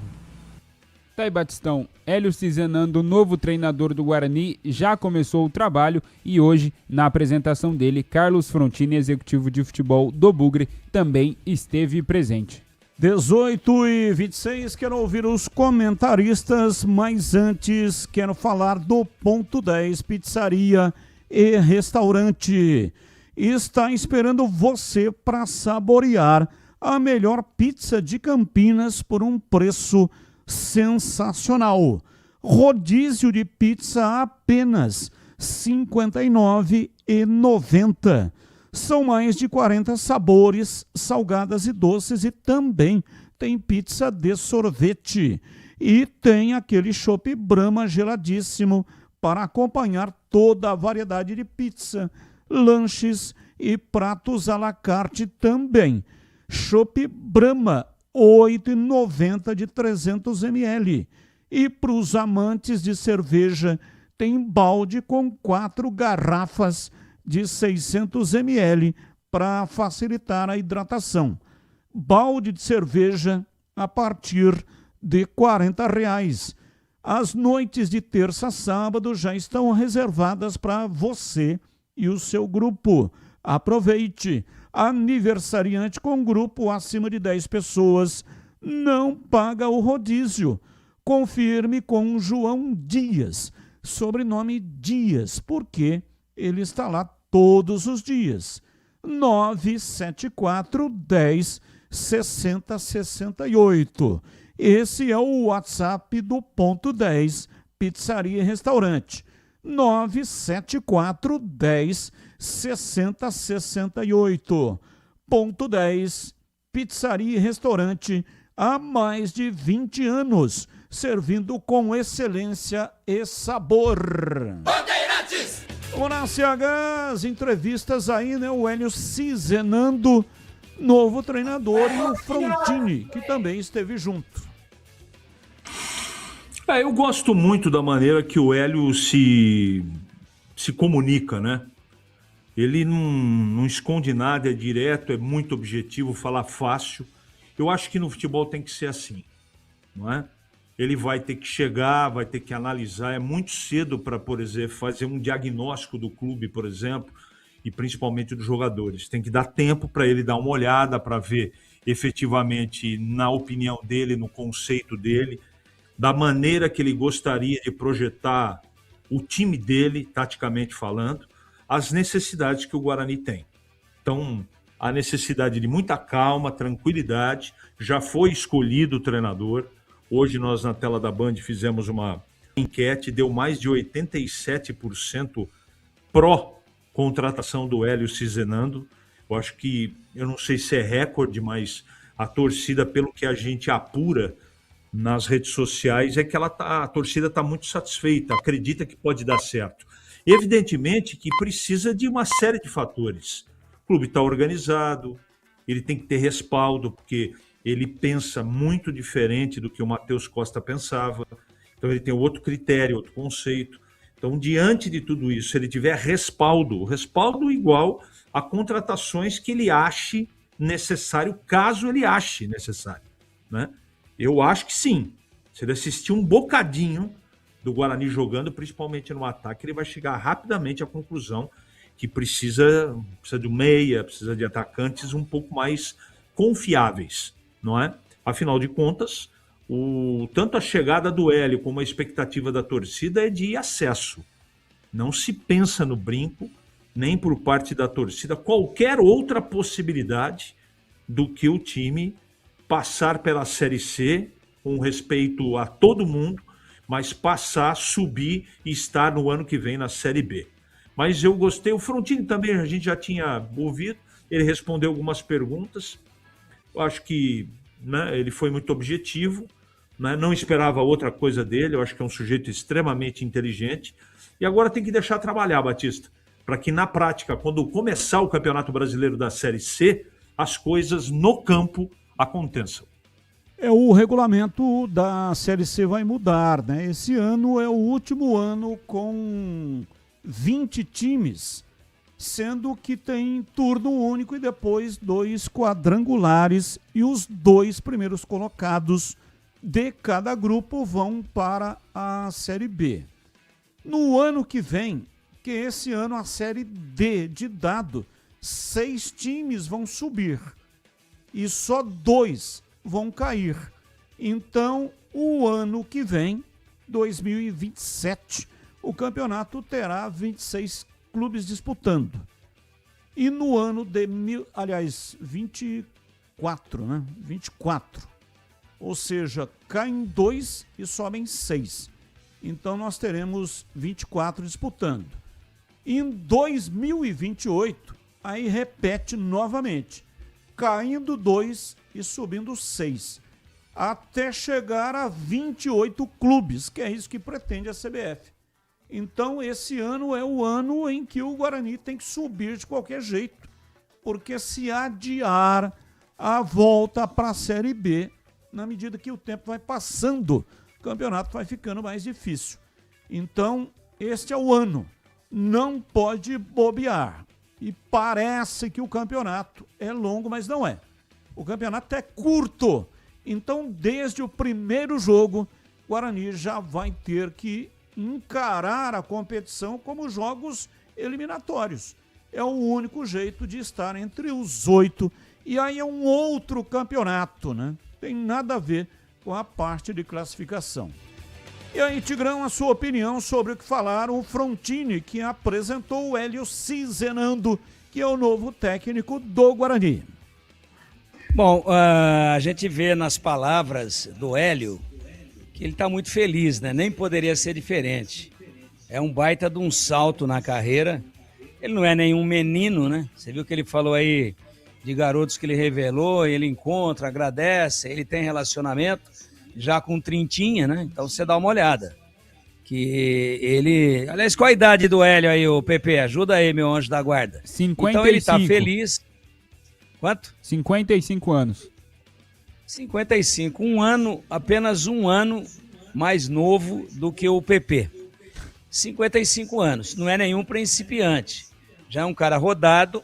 Tá aí, Batistão. Hélio Cizenando, novo treinador do Guarani, já começou o trabalho e hoje, na apresentação dele, Carlos Frontini, executivo de futebol do Bugre, também esteve presente. 18h26, quero ouvir os comentaristas, mas antes quero falar do Ponto 10 Pizzaria e Restaurante. Está esperando você para saborear a melhor pizza de Campinas por um preço sensacional. Rodízio de pizza a apenas R$ 59,90. São mais de 40 sabores, salgadas e doces, e também tem pizza de sorvete. E tem aquele chopp Brahma geladíssimo para acompanhar toda a variedade de pizza, lanches e pratos à la carte também. Chopp Brahma, R$ 8,90 de 300 ml. E para os amantes de cerveja, tem balde com 4 garrafas de 600 ml para facilitar a hidratação. Balde de cerveja a partir de R$ 40,00. As noites de terça a sábado já estão reservadas para você e o seu grupo. Aproveite! Aniversariante com grupo acima de 10 pessoas não paga o rodízio. Confirme com João Dias, sobrenome Dias, porque ele está lá todos os dias. 974 10 60 68. Esse é o WhatsApp do Ponto 10 Pizzaria e Restaurante. 974 10 60 68. Ponto 10 Pizzaria e Restaurante há mais de 20 anos, servindo com excelência e sabor. Bandeirantes! Vamos na CH, as entrevistas aí, né? O Hélio Cizenando, novo treinador, e o Frontini, que também esteve junto. Eu gosto muito da maneira que o Hélio se comunica, né? Ele não esconde nada, é direto, é muito objetivo, fala fácil. Eu acho que no futebol tem que ser assim, não é? Ele vai ter que chegar, vai ter que analisar. É muito cedo para, por exemplo, fazer um diagnóstico do clube, por exemplo, e principalmente dos jogadores. Tem que dar tempo para ele dar uma olhada, para ver efetivamente, na opinião dele, no conceito dele, da maneira que ele gostaria de projetar o time dele, taticamente falando, as necessidades que o Guarani tem. Então, a necessidade de muita calma, tranquilidade. Já foi escolhido o treinador. Hoje nós na tela da Band fizemos uma enquete, deu mais de 87% pró-contratação do Hélio Cizenando. Eu acho que, eu não sei se é recorde, mas a torcida, pelo que a gente apura nas redes sociais, é que a torcida está muito satisfeita, acredita que pode dar certo. Evidentemente que precisa de uma série de fatores. O clube está organizado, ele tem que ter respaldo, porque ele pensa muito diferente do que o Matheus Costa pensava. Então ele tem outro critério, outro conceito. Então, diante de tudo isso, se ele tiver respaldo igual a contratações que ele ache necessário, caso ele ache necessário, né? Eu acho que sim. Se ele assistir um bocadinho do Guarani jogando, principalmente no ataque, ele vai chegar rapidamente à conclusão que precisa de um meia, precisa de atacantes um pouco mais confiáveis, não é? Afinal de contas, tanto a chegada do Hélio como a expectativa da torcida é de acesso. Não se pensa no brinco, nem por parte da torcida, qualquer outra possibilidade do que o time passar pela Série C, com respeito a todo mundo, mas passar, subir e estar no ano que vem na Série B. Mas eu gostei, o Frontini também a gente já tinha ouvido, ele respondeu algumas perguntas, eu acho que, né, ele foi muito objetivo, né, não esperava outra coisa dele, eu acho que é um sujeito extremamente inteligente, e agora tem que deixar trabalhar, Batista, para que na prática, quando começar o Campeonato Brasileiro da Série C, as coisas no campo aconteçam. O regulamento da Série C vai mudar, né? Esse ano é o último ano com 20 times, sendo que tem turno único e depois 2 quadrangulares, e os 2 primeiros colocados de cada grupo vão para a Série B. No ano que vem, que esse ano a Série D de dado, 6 times vão subir e só 2 vão cair. Então, o ano que vem, 2027, o campeonato terá 26 clubes disputando. E no ano de 24, né? 24. Ou seja, caem 2 e sobem 6. Então nós teremos 24 disputando. Em 2028, aí repete novamente, caindo 2 e subindo 6, até chegar a 28 clubes, que é isso que pretende a CBF. Então esse ano é o ano em que o Guarani tem que subir de qualquer jeito, porque se adiar a volta para a Série B, na medida que o tempo vai passando, o campeonato vai ficando mais difícil. Então, este é o ano. Não pode bobear. E parece que o campeonato é longo, mas não é. O campeonato é curto. Então, desde o primeiro jogo, o Guarani já vai ter que encarar a competição como jogos eliminatórios. É o único jeito de estar entre os 8. E aí é um outro campeonato, né? Tem nada a ver com a parte de classificação. E aí, Tigrão, a sua opinião sobre o que falaram o Frontini, que apresentou o Hélio Cizenando, que é o novo técnico do Guarani. Bom, a gente vê nas palavras do Hélio que ele está muito feliz, né? Nem poderia ser diferente. É um baita de um salto na carreira. Ele não é nenhum menino, né? Você viu que ele falou aí de garotos que ele revelou, ele encontra, agradece, ele tem relacionamento já com trintinha, né? Então você dá uma olhada. Que ele... Aliás, qual a idade do Hélio aí, o PP? Ajuda aí, meu anjo da guarda. 55. Então ele tá feliz. Quanto? 55 anos. 55. Apenas um ano mais novo do que o PP. 55 anos. Não é nenhum principiante. Já é um cara rodado,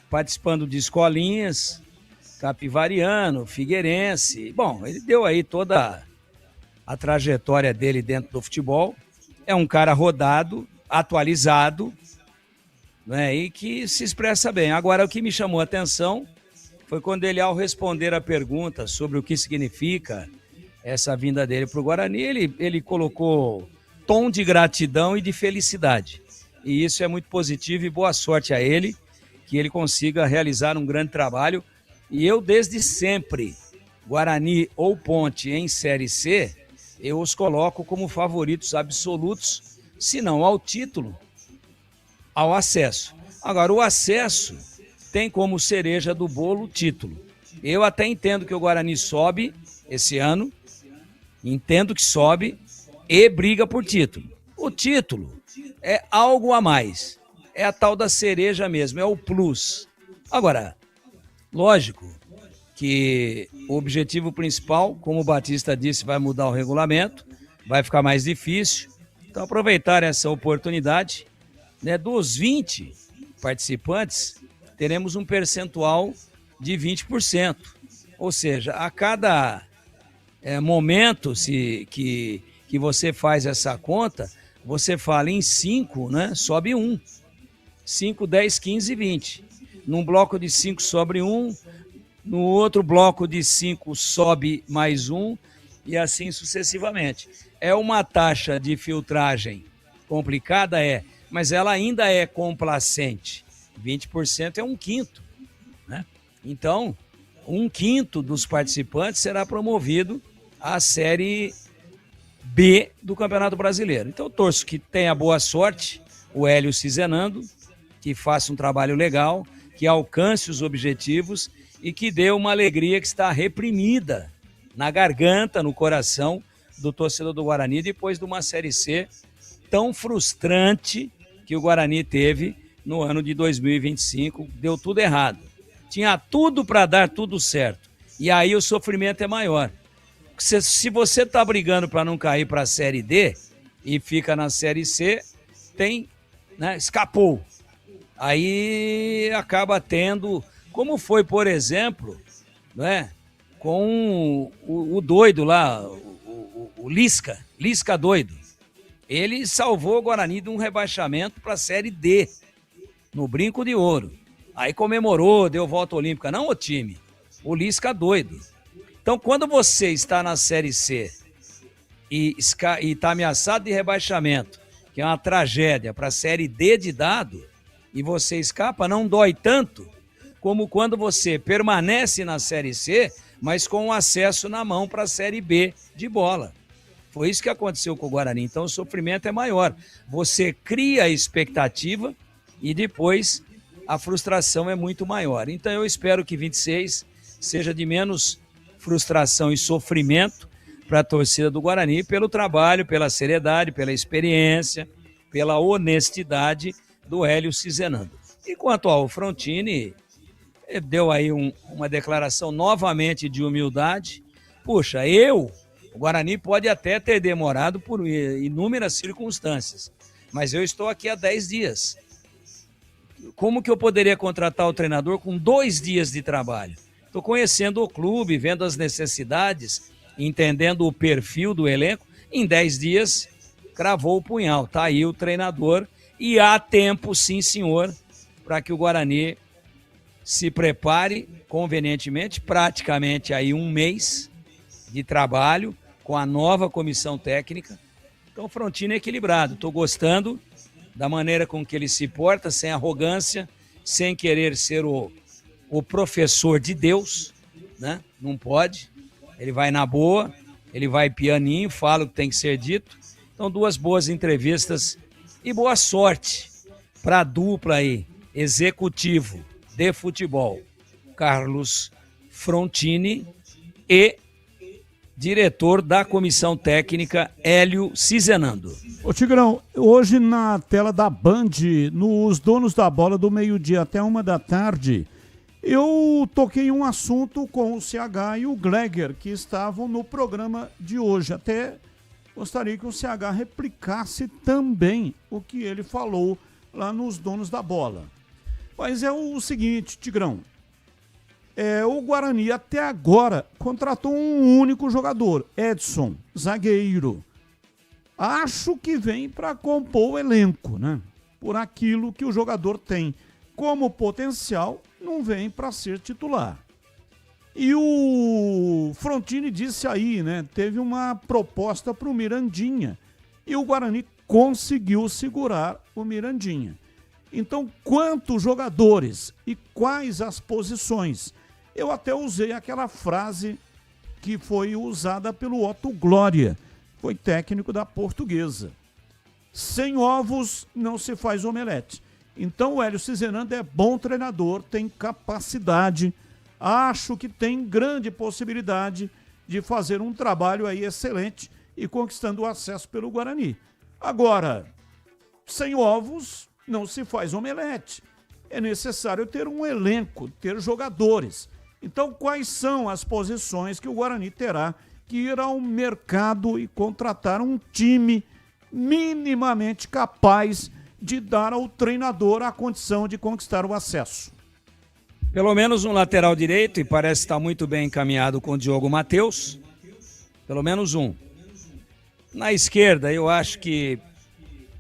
participando de escolinhas, Capivariano, Figueirense. Bom, ele deu aí toda a trajetória dele dentro do futebol. É um cara rodado, atualizado, né, e que se expressa bem. Agora, o que me chamou a atenção foi quando ele, ao responder a pergunta sobre o que significa essa vinda dele para o Guarani, ele colocou tom de gratidão e de felicidade. E isso é muito positivo e boa sorte a ele, que ele consiga realizar um grande trabalho. E eu, desde sempre, Guarani ou Ponte em Série C, eu os coloco como favoritos absolutos, se não ao título, ao acesso. Agora, o acesso tem como cereja do bolo o título. Eu até entendo que o Guarani sobe esse ano, entendo que sobe e briga por título. O título é algo a mais, é a tal da cereja mesmo, é o plus. Agora, lógico que o objetivo principal, como o Batista disse, vai mudar o regulamento, vai ficar mais difícil. Então, aproveitar essa oportunidade, né, dos 20 participantes, teremos um percentual de 20%. Ou seja, a cada momento que você faz essa conta, você fala em 5, né, sobe 1. 5, 10, 15, 20. Num bloco de 5 sobe 1, no outro bloco de 5 sobe mais 1 e assim sucessivamente. É uma taxa de filtragem complicada, mas ela ainda é complacente. 20% é 1/5, né? Então, 1/5 dos participantes será promovido à Série B do Campeonato Brasileiro. Então, eu torço que tenha boa sorte o Hélio Cizenando, que faça um trabalho legal, que alcance os objetivos e que dê uma alegria que está reprimida na garganta, no coração do torcedor do Guarani, depois de uma Série C tão frustrante que o Guarani teve no ano de 2025. Deu tudo errado. Tinha tudo para dar tudo certo. E aí o sofrimento é maior. Se você está brigando para não cair para a Série D e fica na Série C, escapou. Aí acaba tendo, como foi, por exemplo, né, com o doido lá, o Lisca doido. Ele salvou o Guarani de um rebaixamento para a Série D, no Brinco de Ouro. Aí comemorou, deu volta olímpica. Não o time, o Lisca doido. Então, quando você está na Série C e está ameaçado de rebaixamento, que é uma tragédia, para a Série D de dado, e você escapa, não dói tanto como quando você permanece na Série C, mas com o acesso na mão para a Série B de bola. Foi isso que aconteceu com o Guarani. Então o sofrimento é maior. Você cria a expectativa e depois a frustração é muito maior. Então eu espero que 26 seja de menos frustração e sofrimento para a torcida do Guarani, pelo trabalho, pela seriedade, pela experiência, pela honestidade do Hélio Cizenando. E quanto ao Frontini, ele deu aí uma declaração novamente de humildade. Puxa, o Guarani pode até ter demorado por inúmeras circunstâncias, mas eu estou aqui há 10 dias. Como que eu poderia contratar o treinador com 2 dias de trabalho? Estou conhecendo o clube, vendo as necessidades, entendendo o perfil do elenco. Em 10 dias, cravou o punhal. Está aí o treinador e há tempo, sim senhor, para que o Guarani se prepare convenientemente, praticamente aí 1 mês de trabalho com a nova comissão técnica. Então o Frontini é equilibrado. Estou gostando da maneira com que ele se porta, sem arrogância, sem querer ser o professor de Deus, né? Não pode. Ele vai na boa, ele vai pianinho, fala o que tem que ser dito. Então 2 boas entrevistas e boa sorte para a dupla aí, executivo de futebol, Carlos Frontini e diretor da comissão técnica, Hélio Cizenando. Ô Tigrão, hoje na tela da Band, nos Donos da Bola do meio-dia até 13h, eu toquei um assunto com o CH e o Gleger, que estavam no programa de hoje. Até gostaria que o CH replicasse também o que ele falou lá nos Donos da Bola. Mas é o seguinte, Tigrão, o Guarani até agora contratou um único jogador, Edson, zagueiro. Acho que vem para compor o elenco, né? Por aquilo que o jogador tem como potencial, não vem para ser titular. E o Frontini disse aí, né? Teve uma proposta para o Mirandinha e o Guarani conseguiu segurar o Mirandinha. Então, quantos jogadores e quais as posições? Eu até usei aquela frase que foi usada pelo Otto Glória, foi técnico da Portuguesa. Sem ovos não se faz omelete. Então o Hélio Cizenando é bom treinador, tem capacidade, acho que tem grande possibilidade de fazer um trabalho aí excelente e conquistando o acesso pelo Guarani. Agora, sem ovos não se faz omelete. É necessário ter um elenco, ter jogadores. Então, quais são as posições que o Guarani terá que ir ao mercado e contratar um time minimamente capaz de dar ao treinador a condição de conquistar o acesso? Pelo menos um lateral direito, e parece estar muito bem encaminhado com o Diogo Matheus. Pelo menos um. Na esquerda, eu acho que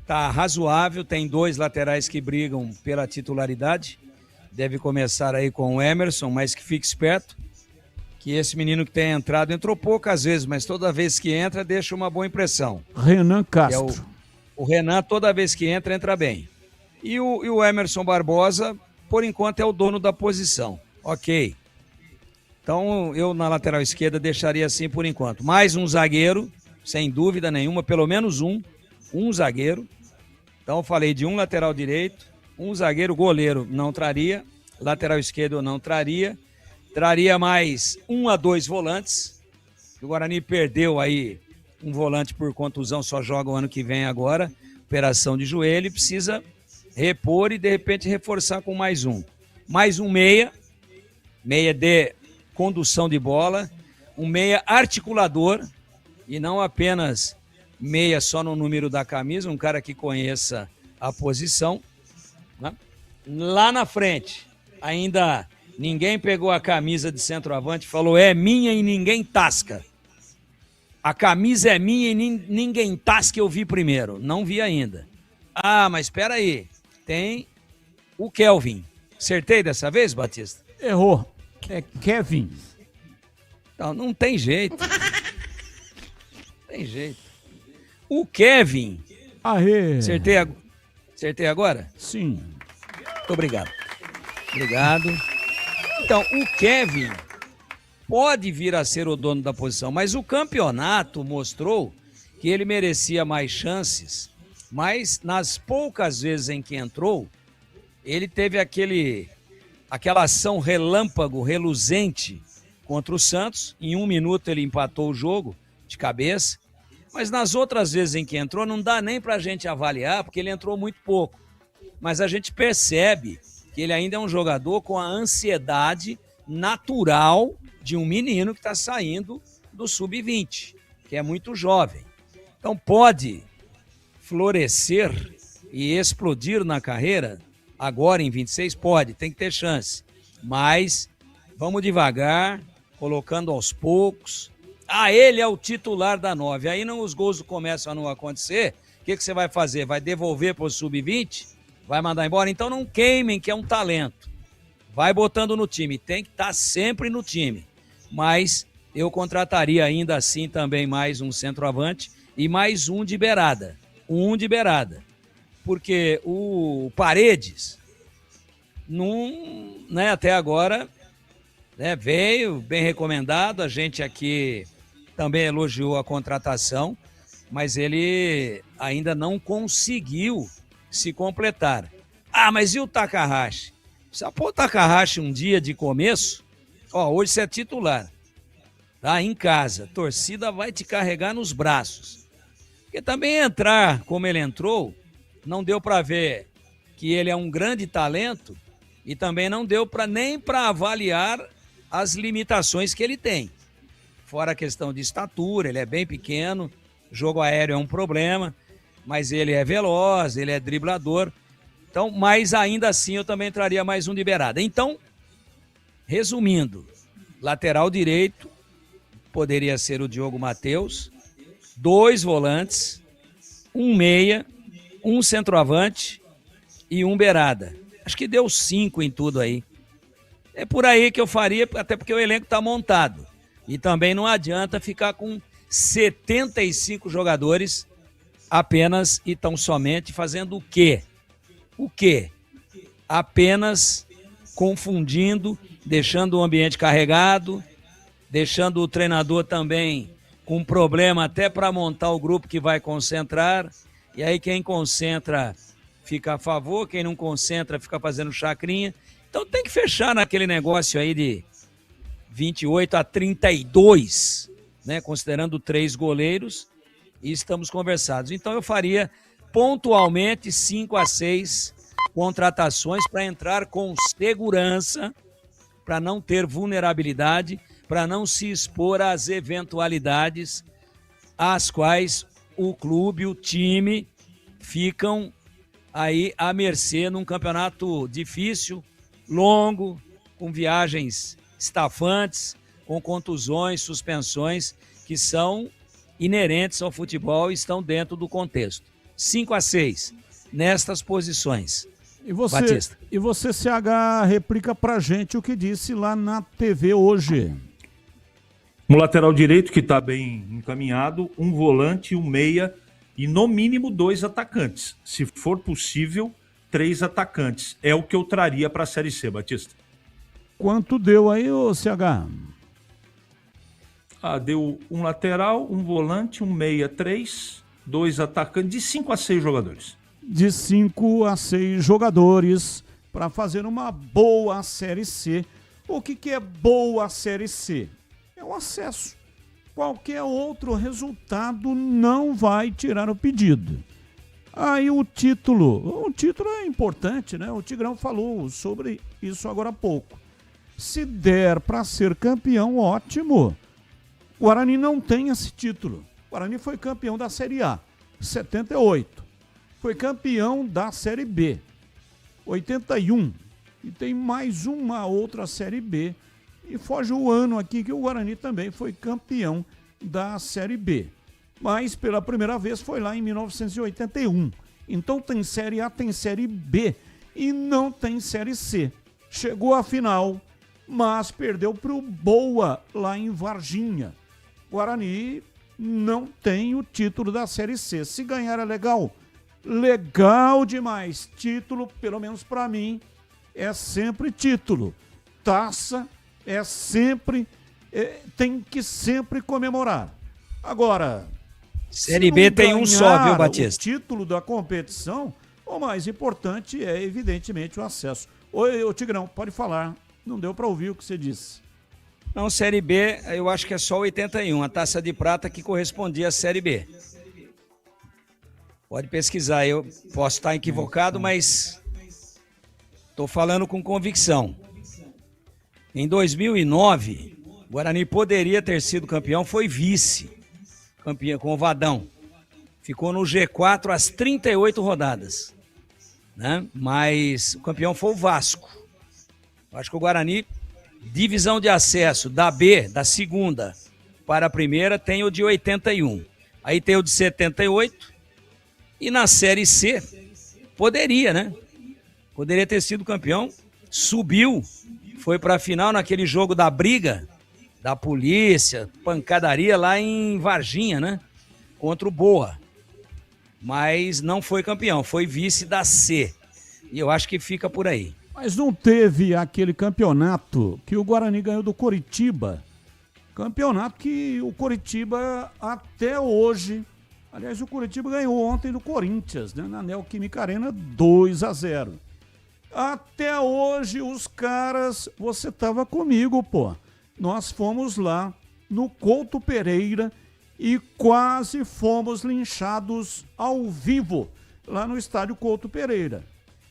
está razoável, tem 2 laterais que brigam pela titularidade. Deve começar aí com o Emerson, mas que fique esperto, que esse menino que tem entrado, entrou poucas vezes, mas toda vez que entra, deixa uma boa impressão. Renan Castro. O Renan, toda vez que entra bem. E o Emerson Barbosa, por enquanto, é o dono da posição. Ok. Então, eu na lateral esquerda deixaria assim por enquanto. Mais um zagueiro, sem dúvida nenhuma, pelo menos um zagueiro. Então, eu falei de um lateral direito, um zagueiro, goleiro não traria, lateral esquerdo não traria, traria mais 1 a 2 volantes. O Guarani perdeu aí um volante por contusão, só joga o ano que vem agora, operação de joelho, precisa repor e de repente reforçar com mais um. Mais um meia de condução de bola, um meia articulador e não apenas meia só no número da camisa, um cara que conheça a posição, né? Lá na frente, ainda ninguém pegou a camisa de centroavante e falou, é minha e ninguém tasca. A camisa é minha e ninguém tasca, eu vi primeiro. Não vi ainda. Ah, mas espera aí. Tem o Kelvin. Acertei dessa vez, Batista? Errou. É Kevin. Então, não tem jeito. Tem jeito. O Kevin. Aê. Acertei agora? Sim. Muito obrigado. Obrigado. Então, o Kevin pode vir a ser o dono da posição, mas o campeonato mostrou que ele merecia mais chances, mas nas poucas vezes em que entrou, ele teve aquela ação relâmpago, reluzente contra o Santos. Em 1 minuto ele empatou o jogo de cabeça, mas nas outras vezes em que entrou não dá nem pra gente avaliar, porque ele entrou muito pouco. Mas a gente percebe que ele ainda é um jogador com a ansiedade natural de um menino que está saindo do sub-20, que é muito jovem. Então pode florescer e explodir na carreira agora em 26? Pode, tem que ter chance. Mas vamos devagar, colocando aos poucos. Ele é o titular da 9. Aí os gols começam a não acontecer. O que você vai fazer? Vai devolver para o sub-20? Vai mandar embora? Então não queimem, que é um talento. Vai botando no time. Tem que estar sempre no time. Mas eu contrataria ainda assim também mais um centroavante e mais um de beirada. Porque o Paredes, até agora, veio bem recomendado. A gente aqui também elogiou a contratação, mas ele ainda não conseguiu se completar. Mas e o Takahashi? Precisa pôr o Takahashi um dia de começo. Hoje você é titular, tá? Em casa, a torcida vai te carregar nos braços. Porque também entrar como ele entrou, não deu para ver que ele é um grande talento e também não deu nem para avaliar as limitações que ele tem. Fora a questão de estatura, ele é bem pequeno, jogo aéreo é um problema, mas ele é veloz, ele é driblador. Então, mas ainda assim eu também traria mais um de beirada. Então, resumindo, lateral direito poderia ser o Diogo Matheus, 2 volantes, 1 meia, 1 centroavante e 1 beirada. Acho que deu 5 em tudo aí. É por aí que eu faria, até porque o elenco está montado. E também não adianta ficar com 75 jogadores apenas e tão somente fazendo o quê? O quê? Apenas confundindo, deixando o ambiente carregado, deixando o treinador também com problema até para montar o grupo que vai concentrar. E aí quem concentra fica a favor, quem não concentra fica fazendo chacrinha. Então tem que fechar naquele negócio aí de 28 a 32, considerando 3 goleiros, e estamos conversados. Então eu faria pontualmente 5 a 6 contratações para entrar com segurança, para não ter vulnerabilidade, para não se expor às eventualidades às quais o clube, o time, ficam aí à mercê num campeonato difícil, longo, com viagens estafantes, com contusões, suspensões, que são inerentes ao futebol e estão dentro do contexto. 5 a 6 nestas posições. Batista. E você, CH, replica pra gente o que disse lá na TV hoje. Um lateral direito que está bem encaminhado, um volante, um meia e no mínimo 2 atacantes. Se for possível, 3 atacantes. É o que eu traria para a Série C, Batista. Quanto deu aí, ô CH? Deu um lateral, um volante, um meia, 3, 2 atacantes, de 5 a 6 jogadores. De 5 a 6 jogadores para fazer uma boa Série C. O que é boa Série C? É o acesso. Qualquer outro resultado não vai tirar o pedido. Aí o título é importante, né? O Tigrão falou sobre isso agora há pouco. Se der para ser campeão, ótimo. O Guarani não tem esse título. O Guarani foi campeão da Série A, 78. Foi campeão da Série B, 81. E tem mais uma outra Série B. E foge o ano aqui que o Guarani também foi campeão da Série B. Mas pela primeira vez foi lá em 1981. Então tem Série A, tem Série B e não tem Série C. Chegou à final mas perdeu para o Boa lá em Varginha. Guarani não tem o título da Série C. Se ganhar é legal. Legal demais. Título, pelo menos para mim, é sempre título. Taça é sempre... tem que sempre comemorar. Agora... Série B tem um só, viu, Batista? O título da competição, o mais importante é, evidentemente, o acesso. Ô Tigrão, pode falar. Não deu para ouvir o que você disse. Não, Série B, eu acho que é só 81, a taça de prata que correspondia à Série B. Pode pesquisar, eu posso estar equivocado, mas estou falando com convicção. Em 2009, o Guarani poderia ter sido campeão, foi vice. Campeão com o Vadão. Ficou no G4 às 38 rodadas. Né? Mas o campeão foi o Vasco. Acho que o Guarani, divisão de acesso da B, da segunda para a primeira, tem o de 81. Aí tem o de 78. E na Série C, poderia, né? Poderia ter sido campeão. Subiu, foi para a final naquele jogo da briga, da polícia, pancadaria lá em Varginha, né? Contra o Boa. Mas não foi campeão, foi vice da C. E eu acho que fica por aí. Mas não teve aquele campeonato que o Guarani ganhou do Coritiba. Campeonato que o Coritiba até hoje... Aliás, o Coritiba ganhou ontem do Corinthians, né? Na Neoquímica Arena, 2-0. Até hoje os caras... Você tava comigo, pô. Nós fomos lá no Couto Pereira e quase fomos linchados ao vivo lá no estádio Couto Pereira.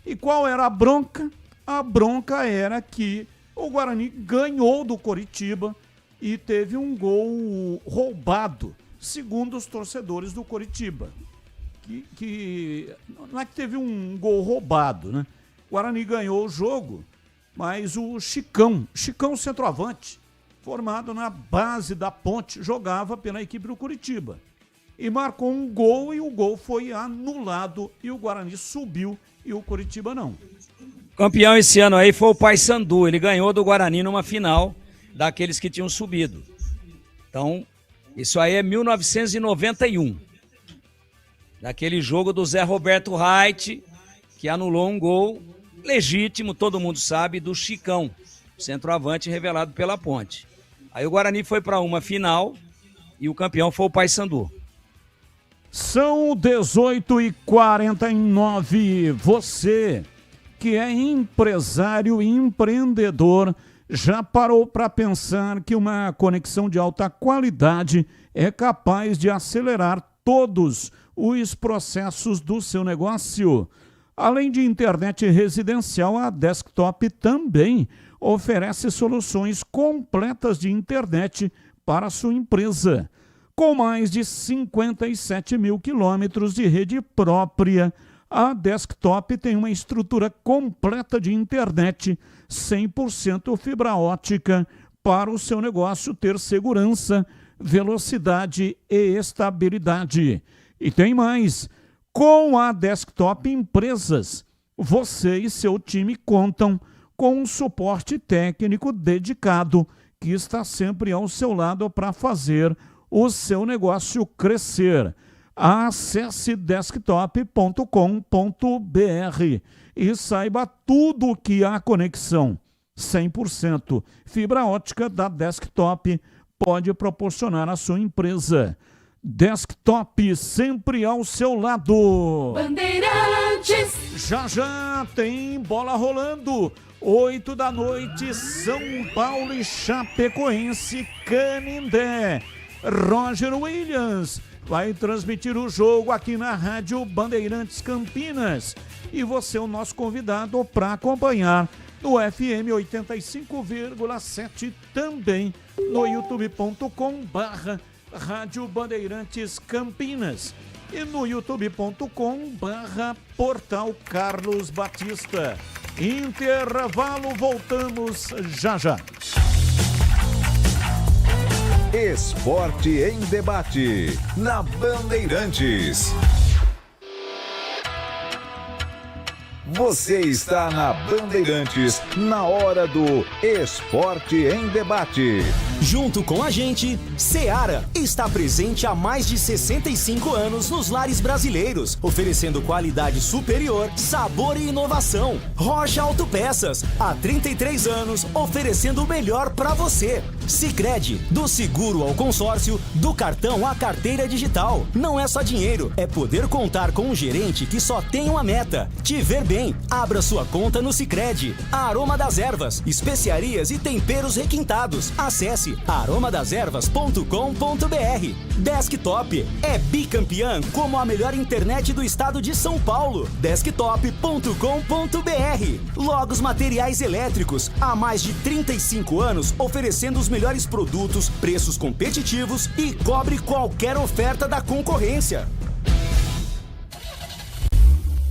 E qual era a bronca? A bronca era que o Guarani ganhou do Coritiba e teve um gol roubado, segundo os torcedores do Coritiba. Não é que teve um gol roubado, né? O Guarani ganhou o jogo, mas o Chicão centroavante, formado na base da Ponte, jogava pela equipe do Coritiba. E marcou um gol e o gol foi anulado e o Guarani subiu e o Coritiba não. Campeão esse ano aí foi o Paysandu, ele ganhou do Guarani numa final daqueles que tinham subido. Então, isso aí é 1991. Daquele jogo do Zé Roberto Reit, que anulou um gol legítimo, todo mundo sabe, do Chicão, centroavante revelado pela Ponte. Aí o Guarani foi para uma final e o campeão foi o Paysandu. São 18h49. Você que é empresário e empreendedor, já parou para pensar que uma conexão de alta qualidade é capaz de acelerar todos os processos do seu negócio? Além de internet residencial, a Desktop também oferece soluções completas de internet para a sua empresa. Com mais de 57 mil quilômetros de rede própria, a Desktop tem uma estrutura completa de internet 100% fibra ótica para o seu negócio ter segurança, velocidade e estabilidade. E tem mais. Com a Desktop Empresas, você e seu time contam com um suporte técnico dedicado que está sempre ao seu lado para fazer o seu negócio crescer. Acesse desktop.com.br e saiba tudo o que a conexão 100% fibra ótica da Desktop pode proporcionar à sua empresa. Desktop sempre ao seu lado. Bandeirantes. Já tem bola rolando. 8 da noite, São Paulo e Chapecoense, Canindé. Roger Williams vai transmitir o jogo aqui na Rádio Bandeirantes Campinas. E você é o nosso convidado para acompanhar no FM 85,7, também no youtube.com/Rádio Bandeirantes Campinas e no youtube.com/Portal Carlos Batista. Intervalo, voltamos já. Esporte em debate, na Bandeirantes. Você está na Bandeirantes, na hora do Esporte em Debate. Junto com a gente, Seara está presente há mais de 65 anos nos lares brasileiros, oferecendo qualidade superior, sabor e inovação. Rocha Autopeças, há 33 anos, oferecendo o melhor para você. Sicredi, do seguro ao consórcio, do cartão à carteira digital. Não é só dinheiro, é poder contar com um gerente que só tem uma meta: te ver bem. Abra sua conta no Sicredi. Aroma das Ervas, especiarias e temperos requintados. Acesse aromadeservas.com.br. Desktop é bicampeã como a melhor internet do estado de São Paulo. Desktop.com.br. Logos Materiais Elétricos, há mais de 35 anos oferecendo os melhores produtos, preços competitivos e cobre qualquer oferta da concorrência.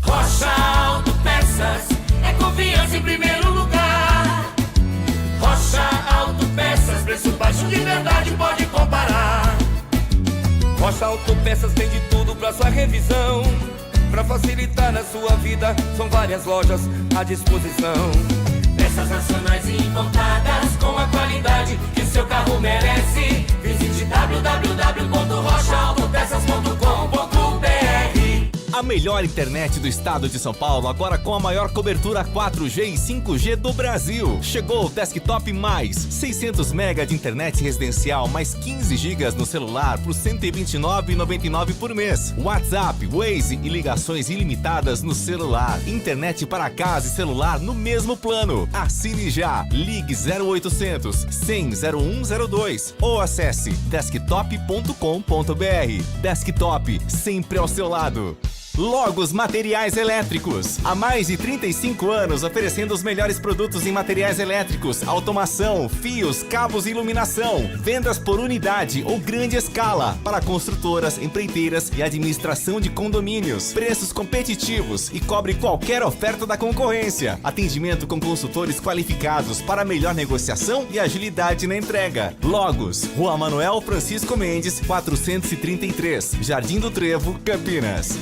Rocha Autopeças é confiança em primeiro lugar. Rocha Autopeças, preço baixo de verdade, pode comparar. Rocha Autopeças tem de tudo pra sua revisão. Pra facilitar na sua vida, são várias lojas à disposição. Peças nacionais e importadas com a qualidade que o seu carro merece. Visite www.rochaautopeças.com.br. A melhor internet do estado de São Paulo, agora com a maior cobertura 4G e 5G do Brasil. Chegou o Desktop Mais, 600 MB de internet residencial, mais 15 GB no celular por R$ 129,99 por mês. WhatsApp, Waze e ligações ilimitadas no celular. Internet para casa e celular no mesmo plano. Assine já. Ligue 0800 100 0102 ou acesse desktop.com.br. Desktop, sempre ao seu lado. Logos Materiais Elétricos. Há mais de 35 anos oferecendo os melhores produtos em materiais elétricos, automação, fios, cabos e iluminação. Vendas por unidade ou grande escala para construtoras, empreiteiras e administração de condomínios. Preços competitivos e cobre qualquer oferta da concorrência. Atendimento com consultores qualificados para melhor negociação e agilidade na entrega. Logos, Rua Manuel Francisco Mendes, 433, Jardim do Trevo, Campinas.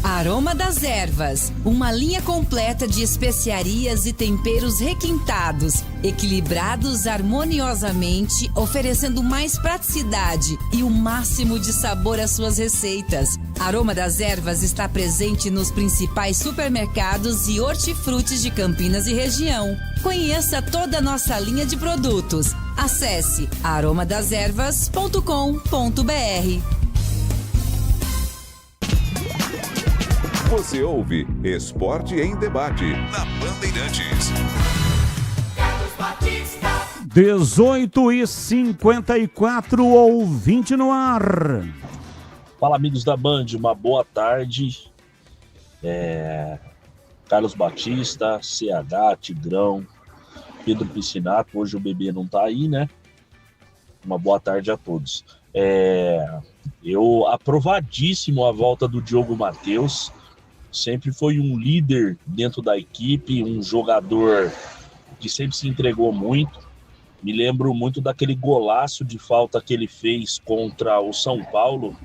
Aroma das Ervas, uma linha completa de especiarias e temperos requintados, equilibrados harmoniosamente, oferecendo mais praticidade e o máximo de sabor às suas receitas. Aroma das Ervas está presente nos principais supermercados e hortifrutis de Campinas e região. Conheça toda a nossa linha de produtos. Acesse aromadeservas.com.br. Você ouve Esporte em Debate na Bandeirantes. 18h54, ouvinte no ar. Fala, amigos da Band, uma boa tarde. Carlos Batista, CH, Tigrão, Pedro Piscinato. Hoje o bebê não tá aí, né? Uma boa tarde a todos. Eu aprovadíssimo a volta do Diogo Matheus. Sempre foi um líder dentro da equipe, um jogador que sempre se entregou muito. Me lembro muito daquele golaço de falta que ele fez contra o São Paulo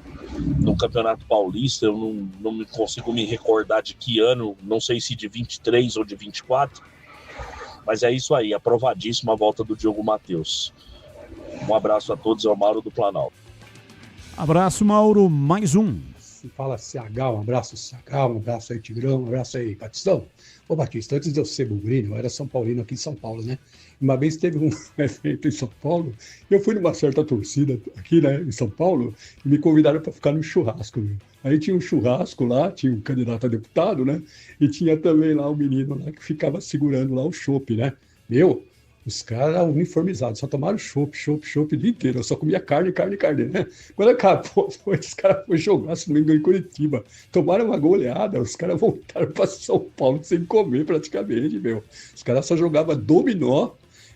no Campeonato Paulista. Eu não consigo me recordar de que ano, não sei se de 23 ou de 24, mas é isso aí, aprovadíssimo a volta do Diogo Matheus. Um abraço a todos, é o Mauro do Planalto. Abraço, Mauro, mais um. Fala CH, um abraço CH, um abraço aí Tigrão, um abraço aí Batistão. Ô Batista, antes de eu ser bugrinho, eu era São Paulino aqui em São Paulo, né? Uma vez teve um evento em São Paulo, e eu fui numa certa torcida aqui, né, em São Paulo, e me convidaram para ficar no churrasco, viu? Aí tinha um churrasco lá, tinha um candidato a deputado, né? E tinha também lá um menino lá que ficava segurando lá o chopp, né? Os caras uniformizados, só tomaram chopp o dia inteiro. Eu só comia carne, né? Quando acabou, os caras foram jogar, se não me engano, em Curitiba. Tomaram uma goleada, os caras voltaram para São Paulo sem comer praticamente, meu. Os caras só jogavam dominó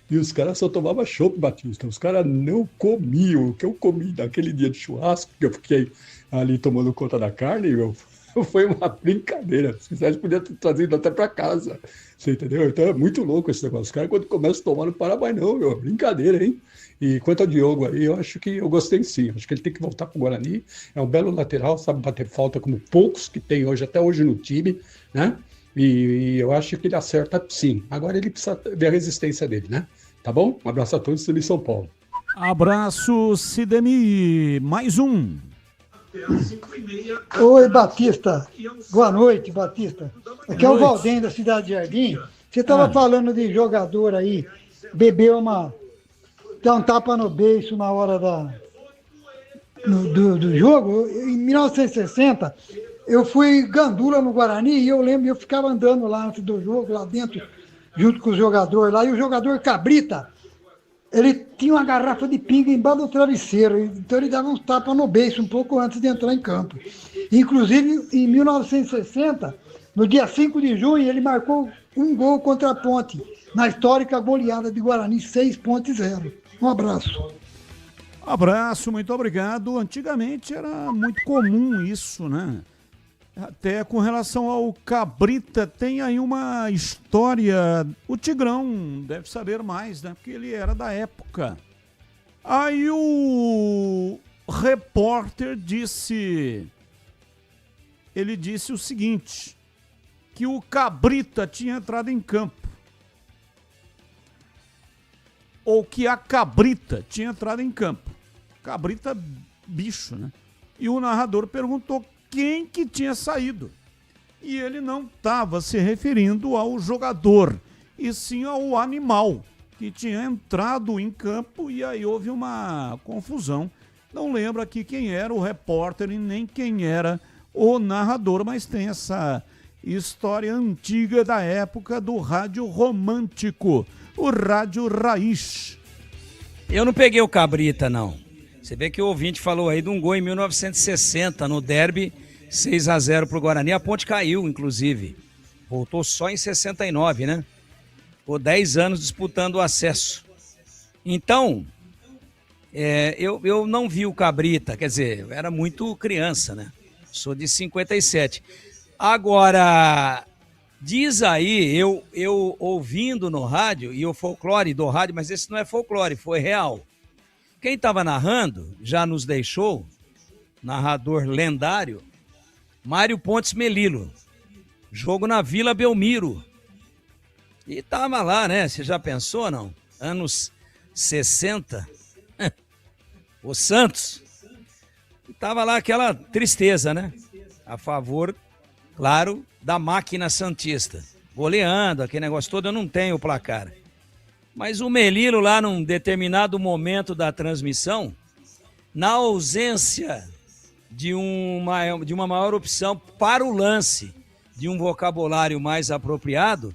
e os caras só tomavam chopp, Batista. Os caras não comiam. O que eu comi naquele dia de churrasco, que eu fiquei ali tomando conta da carne, meu, foi uma brincadeira. Se quisesse, podia ter trazido até para casa. Você entendeu? Então é muito louco esse negócio. Os caras, quando começam a tomar, não para mais não, meu. Brincadeira, hein? E quanto ao Diogo aí, eu acho que eu gostei sim. Acho que ele tem que voltar pro Guarani. É um belo lateral, sabe bater falta como poucos que tem hoje, até hoje no time, né? E eu acho que ele acerta sim. Agora ele precisa ver a resistência dele, né? Tá bom? Um abraço a todos de São Paulo. Abraço, Sidemi. Mais um. Oi, Batista. Boa noite, Batista. Aqui é o Valdem da Cidade de Jardim. Você estava falando de jogador aí, bebeu dá um tapa no beiço na hora do jogo. Em 1960, eu fui gandula no Guarani e eu lembro, eu ficava andando lá antes do jogo, lá dentro, junto com os jogadores lá, e o jogador Cabrita, ele tinha uma garrafa de pinga embaixo do travesseiro, então ele dava uns tapas no beiço um pouco antes de entrar em campo. Inclusive, em 1960, no dia 5 de junho, ele marcou um gol contra a Ponte, na histórica goleada de Guarani 6.0. Um abraço. Abraço, muito obrigado. Antigamente era muito comum isso, né? Até com relação ao Cabrita, tem aí uma história. O Tigrão deve saber mais, né? Porque ele era da época. Aí o repórter disse... Ele disse o seguinte, que o Cabrita tinha entrado em campo. Ou que a Cabrita tinha entrado em campo. Cabrita, bicho, né? E o narrador perguntou quem que tinha saído. E ele não estava se referindo ao jogador, e sim ao animal que tinha entrado em campo, e aí houve uma confusão. Não lembro aqui quem era o repórter e nem quem era o narrador, mas tem essa história antiga da época do rádio romântico, o rádio raiz. Eu não peguei o Cabrita, não. Você vê que o ouvinte falou aí de um gol em 1960 no derby, 6-0 pro Guarani. A Ponte caiu, inclusive. Voltou só em 69, né? Ficou 10 anos disputando o acesso. Então, eu não vi o Cabrita, quer dizer, eu era muito criança, né? Sou de 57. Agora, diz aí, eu ouvindo no rádio, e o folclore do rádio, mas esse não é folclore, foi real. Quem estava narrando, já nos deixou, narrador lendário, Mário Pontes Melilo. Jogo na Vila Belmiro. E tava lá, né? Você já pensou, não? Anos 60. O Santos. E tava lá aquela tristeza, né? A favor, claro, da máquina santista. Goleando, aquele negócio todo, eu não tenho o placar. Mas o Melilo lá, num determinado momento da transmissão, na ausência de uma maior opção para o lance, de um vocabulário mais apropriado,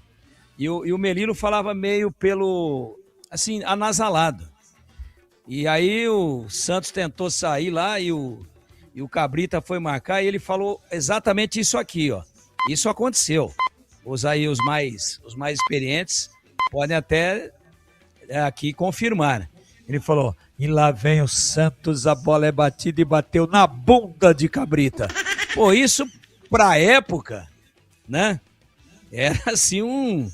e o Melilo falava meio assim, anasalado. E aí o Santos tentou sair lá e o Cabrita foi marcar e ele falou exatamente isso aqui, ó. Isso aconteceu. Os mais experientes podem até aqui confirmar. Ele falou, e lá vem o Santos, a bola é batida e bateu na bunda de Cabrita. Pô, isso pra época, né? Era assim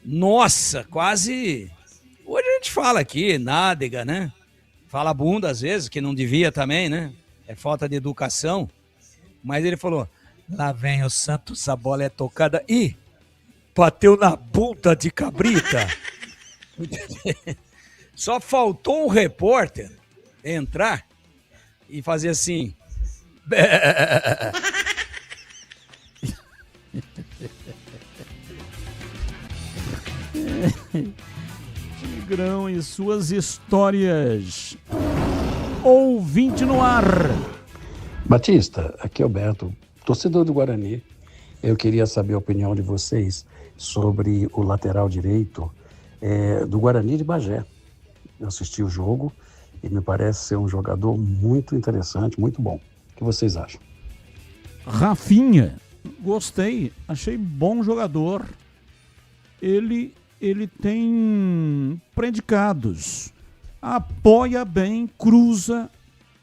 nossa, quase... Hoje a gente fala aqui, nádega, né? Fala bunda às vezes, que não devia também, né? É falta de educação. Mas ele falou, lá vem o Santos, a bola é tocada e bateu na bunda de Cabrita. Só faltou um repórter entrar e fazer assim. Tigrão e suas histórias. Ouvinte no ar. Batista, aqui é o Beto, torcedor do Guarani. Eu queria saber a opinião de vocês sobre o lateral direito do Guarani de Bagé. Eu assisti o jogo e me parece ser um jogador muito interessante, muito bom. O que vocês acham? Rafinha, gostei, achei bom jogador. Ele tem predicados, apoia bem, cruza,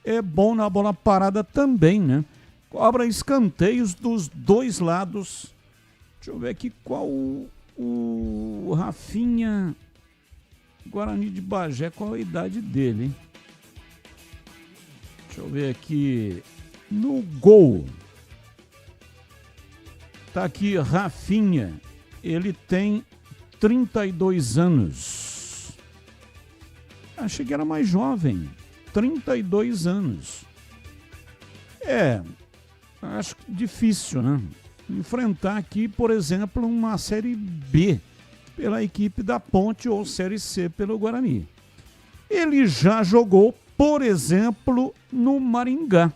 é bom na bola parada também, né? Cobra escanteios dos dois lados. Deixa eu ver aqui qual o Rafinha, Guarani de Bagé, qual a idade dele, hein? Deixa eu ver aqui no gol. Tá aqui Rafinha, ele tem 32 anos. Achei que era mais jovem, 32 anos. Acho difícil, né? Enfrentar aqui, por exemplo, uma Série B pela equipe da Ponte ou Série C pelo Guarani. Ele já jogou, por exemplo, no Maringá.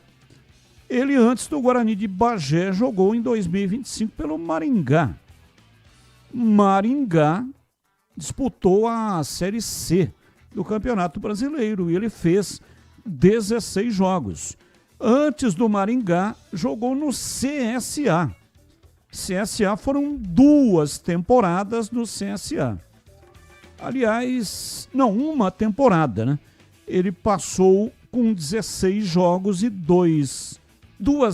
Ele, antes do Guarani de Bagé, jogou em 2025 pelo Maringá. Maringá disputou a Série C do Campeonato Brasileiro e ele fez 16 jogos. Antes do Maringá, jogou no CSA. CSA foram 2 temporadas no CSA. Aliás, não, uma temporada, né? Ele passou com 16 jogos e 2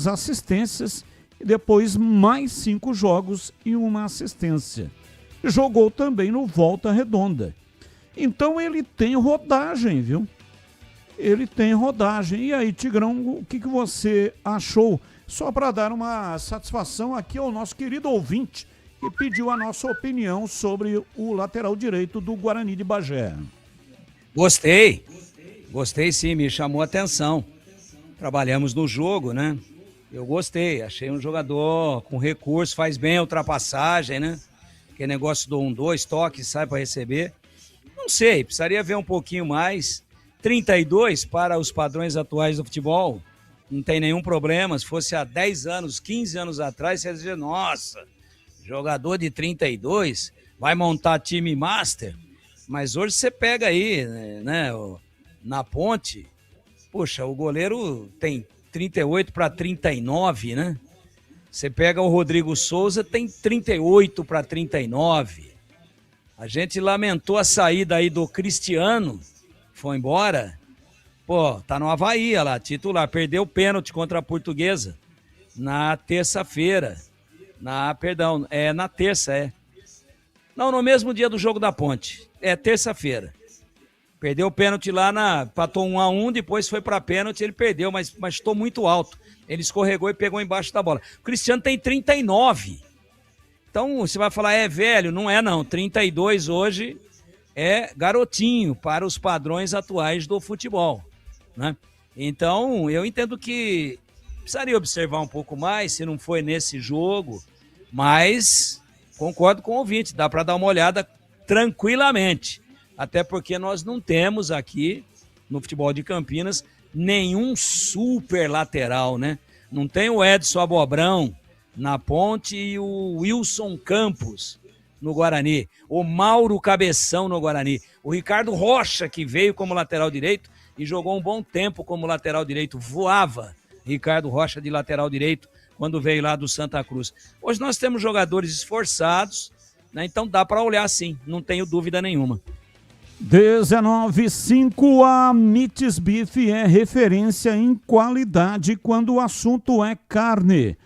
assistências, e depois mais 5 jogos e 1 assistência. Jogou também no Volta Redonda. Então ele tem rodagem, viu? Ele tem rodagem. E aí, Tigrão, o que você achou? Só para dar uma satisfação aqui ao nosso querido ouvinte, que pediu a nossa opinião sobre o lateral direito do Guarani de Bagé. Gostei sim, me chamou a atenção. Trabalhamos no jogo, né? Eu gostei, achei um jogador com recurso, faz bem a ultrapassagem, né? Que negócio do 1-2, toque, sai para receber. Não sei, precisaria ver um pouquinho mais. 32 para os padrões atuais do futebol, não tem nenhum problema. Se fosse há 10 anos, 15 anos atrás, você ia dizer, nossa, jogador de 32 vai montar time master. Mas hoje você pega aí, né, na Ponte, poxa, o goleiro tem 38 para 39, né? Você pega o Rodrigo Souza, tem 38 para 39. A gente lamentou a saída aí do Cristiano, foi embora. Pô, tá no Avaí lá, titular, perdeu o pênalti contra a Portuguesa na terça-feira. Na terça. Não, no mesmo dia do jogo da Ponte. Terça-feira. Perdeu o pênalti lá, empatou 1-1, depois foi pra pênalti, ele perdeu, mas estou muito alto. Ele escorregou e pegou embaixo da bola. O Cristiano tem 39. Então, você vai falar, é velho? Não é não, 32 hoje é garotinho para os padrões atuais do futebol, né? Então, eu entendo que precisaria observar um pouco mais, se não foi nesse jogo, mas concordo com o ouvinte, dá para dar uma olhada tranquilamente, até porque nós não temos aqui, no futebol de Campinas, nenhum super lateral, né? Não tem o Edson Abobrão na Ponte e o Wilson Campos no Guarani, o Mauro Cabeção no Guarani, o Ricardo Rocha, que veio como lateral direito e jogou um bom tempo como lateral direito, voava Ricardo Rocha de lateral direito quando veio lá do Santa Cruz. Hoje nós temos jogadores esforçados, né? Então dá para olhar sim, não tenho dúvida nenhuma. 19:05, a Mites Beef é referência em qualidade quando o assunto é carne.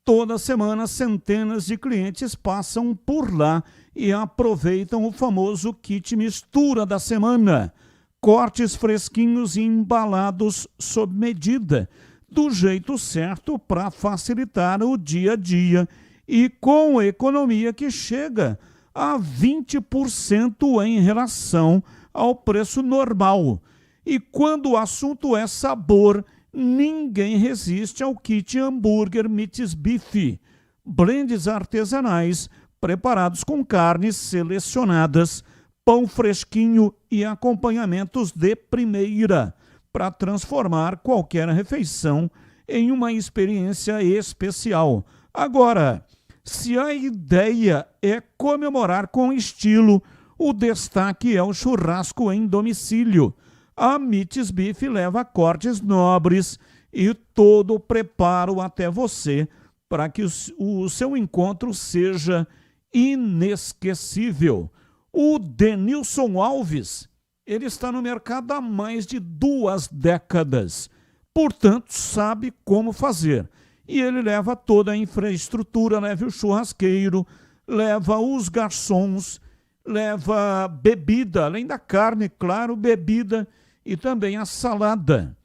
Toda semana, centenas de clientes passam por lá e aproveitam o famoso kit mistura da semana. Cortes fresquinhos e embalados sob medida, do jeito certo para facilitar o dia a dia e com economia que chega a 20% em relação ao preço normal. E quando o assunto é sabor, ninguém resiste ao kit hambúrguer Mites Beef. Blends artesanais preparados com carnes selecionadas, pão fresquinho e acompanhamentos de primeira, para transformar qualquer refeição em uma experiência especial. Agora, se a ideia é comemorar com estilo, o destaque é o churrasco em domicílio. A Mites Beef leva cortes nobres e todo o preparo até você para que o seu encontro seja inesquecível. O Denilson Alves, ele está no mercado há mais de 2 décadas, portanto sabe como fazer. E ele leva toda a infraestrutura, leva o churrasqueiro, leva os garçons, leva bebida, além da carne, claro, bebida e também a salada.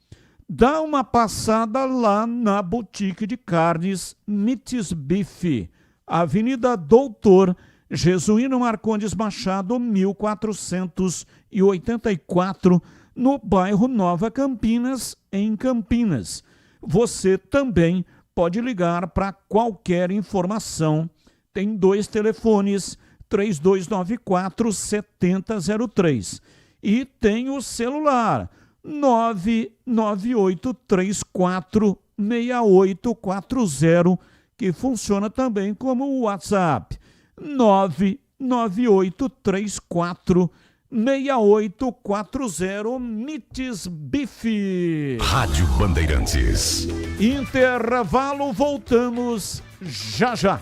Dá uma passada lá na boutique de carnes Mites Beef, Avenida Doutor Jesuíno Marcondes Machado, 1484, no bairro Nova Campinas, em Campinas. Você também pode ligar para qualquer informação. Tem 2 telefones, 3294-7003. E tem o celular, 998346840, que funciona também como o WhatsApp. 998346840 Mites Bife. Rádio Bandeirantes. Intervalo, voltamos já já.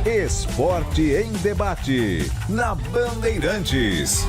Esporte em debate na Bandeirantes.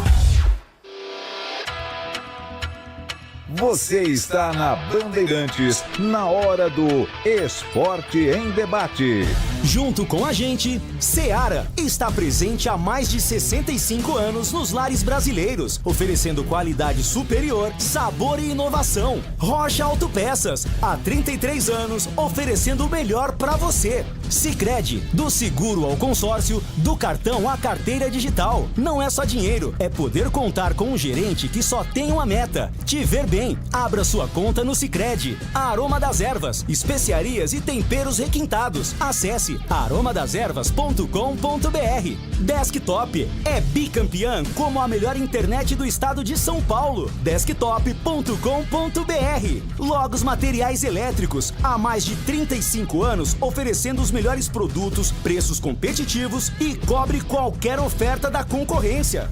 Você está na Bandeirantes, na hora do Esporte em Debate. Junto com a gente, Seara está presente há mais de 65 anos nos lares brasileiros, oferecendo qualidade superior, sabor e inovação. Rocha Autopeças, há 33 anos, oferecendo o melhor para você. Sicredi, do seguro ao consórcio, do cartão à carteira digital. Não é só dinheiro, é poder contar com um gerente que só tem uma meta: te ver bem. Abra sua conta no Sicredi. Aroma das Ervas, especiarias e temperos requintados. Acesse aromadeservas.com.br. Desktop é bicampeã como a melhor internet do estado de São Paulo. Desktop.com.br. Logos Materiais Elétricos, há mais de 35 anos oferecendo os melhores produtos, preços competitivos e cobre qualquer oferta da concorrência.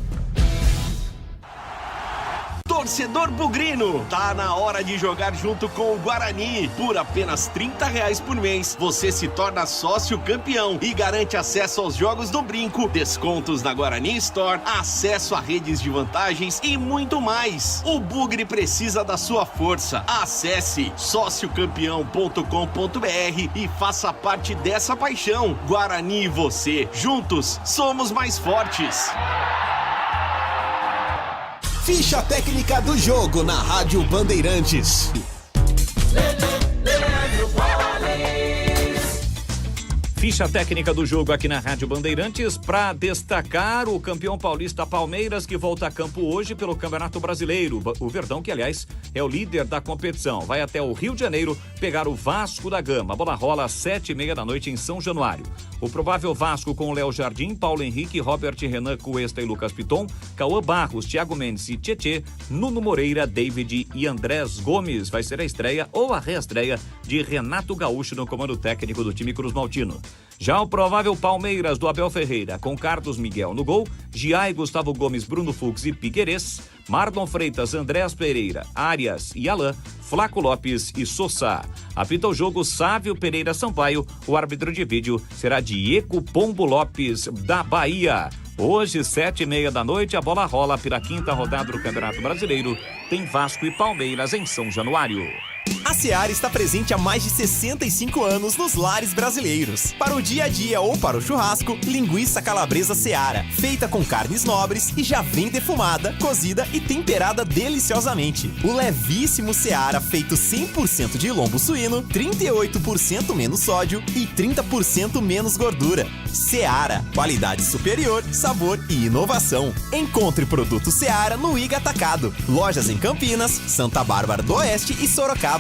Torcedor bugrino, tá na hora de jogar junto com o Guarani. Por apenas R$30 por mês, você se torna sócio campeão e garante acesso aos jogos do Brinco, descontos na Guarani Store, acesso a redes de vantagens e muito mais. O Bugre precisa da sua força. Acesse sociocampeão.com.br e faça parte dessa paixão. Guarani e você, juntos, somos mais fortes. Ficha técnica do jogo na Rádio Bandeirantes. Ficha técnica do jogo aqui na Rádio Bandeirantes para destacar o campeão paulista Palmeiras, que volta a campo hoje pelo Campeonato Brasileiro. O Verdão, que aliás é o líder da competição, vai até o Rio de Janeiro pegar o Vasco da Gama. A bola rola às 7h30 da noite em São Januário. O provável Vasco com Léo Jardim, Paulo Henrique, Robert Renan, Cuesta e Lucas Piton, Cauã Barros, Thiago Mendes e Tietê, Nuno Moreira, David e Andrés Gomes. Vai ser a estreia ou a reestreia de Renato Gaúcho no comando técnico do time Cruz Maltino. Já o provável Palmeiras do Abel Ferreira, com Carlos Miguel no gol, Giai, Gustavo Gomes, Bruno Fux e Piquerez, Marlon Freitas, Andrés Pereira, Arias e Alain, Flaco Lopes e Sossá. Apita o jogo Sávio Pereira Sampaio, o árbitro de vídeo será Diego Pombo Lopes, da Bahia. Hoje, 7h30 da noite, a bola rola pela 5ª rodada do Campeonato Brasileiro. Tem Vasco e Palmeiras em São Januário. A Seara está presente há mais de 65 anos nos lares brasileiros. Para o dia a dia ou para o churrasco, linguiça calabresa Seara, feita com carnes nobres e já vem defumada, cozida e temperada deliciosamente. O levíssimo Seara, feito 100% de lombo suíno, 38% menos sódio e 30% menos gordura. Seara, qualidade superior, sabor e inovação. Encontre produto Seara no Iga Atacado. Lojas em Campinas, Santa Bárbara do Oeste e Sorocaba.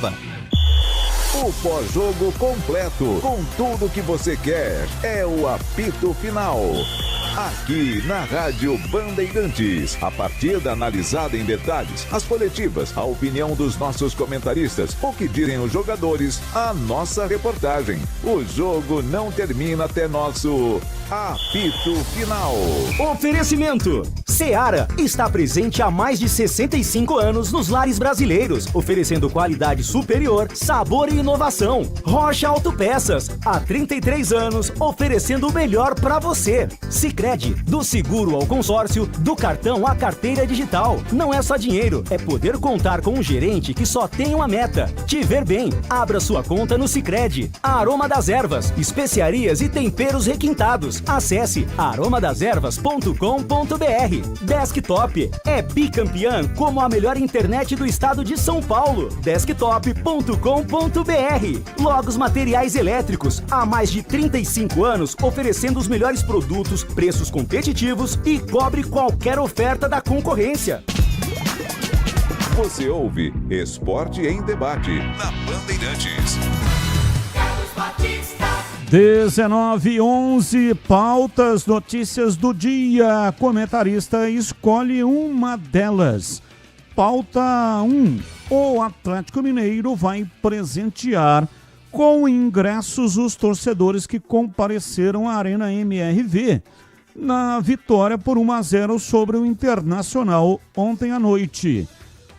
O pós-jogo completo, com tudo que você quer, é o apito final. Aqui na Rádio Bandeirantes, a partida analisada em detalhes, as coletivas, a opinião dos nossos comentaristas, o que dizem os jogadores, a nossa reportagem. O jogo não termina até nosso apito final. Oferecimento: Seara está presente há mais de 65 anos nos lares brasileiros, oferecendo qualidade superior, sabor e inovação. Rocha Autopeças, há 33 anos, oferecendo o melhor para você. Sicredi, do seguro ao consórcio, do cartão à carteira digital. Não é só dinheiro, é poder contar com um gerente que só tem uma meta: te ver bem. Abra sua conta no Sicredi. Aroma das Ervas, especiarias e temperos requintados. Acesse aromadeservas.com.br. Desktop é bicampeã como a melhor internet do estado de São Paulo. Desktop.com.br. Logos Materiais Elétricos, há mais de 35 anos oferecendo os melhores produtos, preços competitivos e cobre qualquer oferta da concorrência. Você ouve Esporte em Debate na Bandeirantes. 19h11, pautas, notícias do dia. Comentarista escolhe uma delas. Pauta 1. O Atlético Mineiro vai presentear com ingressos os torcedores que compareceram à Arena MRV na vitória por 1-0 sobre o Internacional ontem à noite.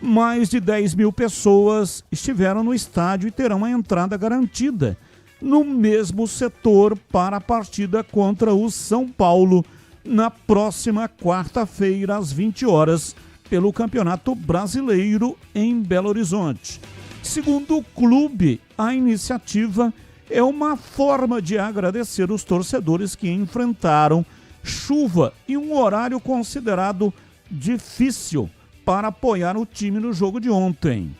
Mais de 10 mil pessoas estiveram no estádio e terão a entrada garantida no mesmo setor para a partida contra o São Paulo na próxima quarta-feira às 20 horas pelo Campeonato Brasileiro em Belo Horizonte. Segundo o clube, a iniciativa é uma forma de agradecer os torcedores que enfrentaram chuva e um horário considerado difícil para apoiar o time no jogo de ontem.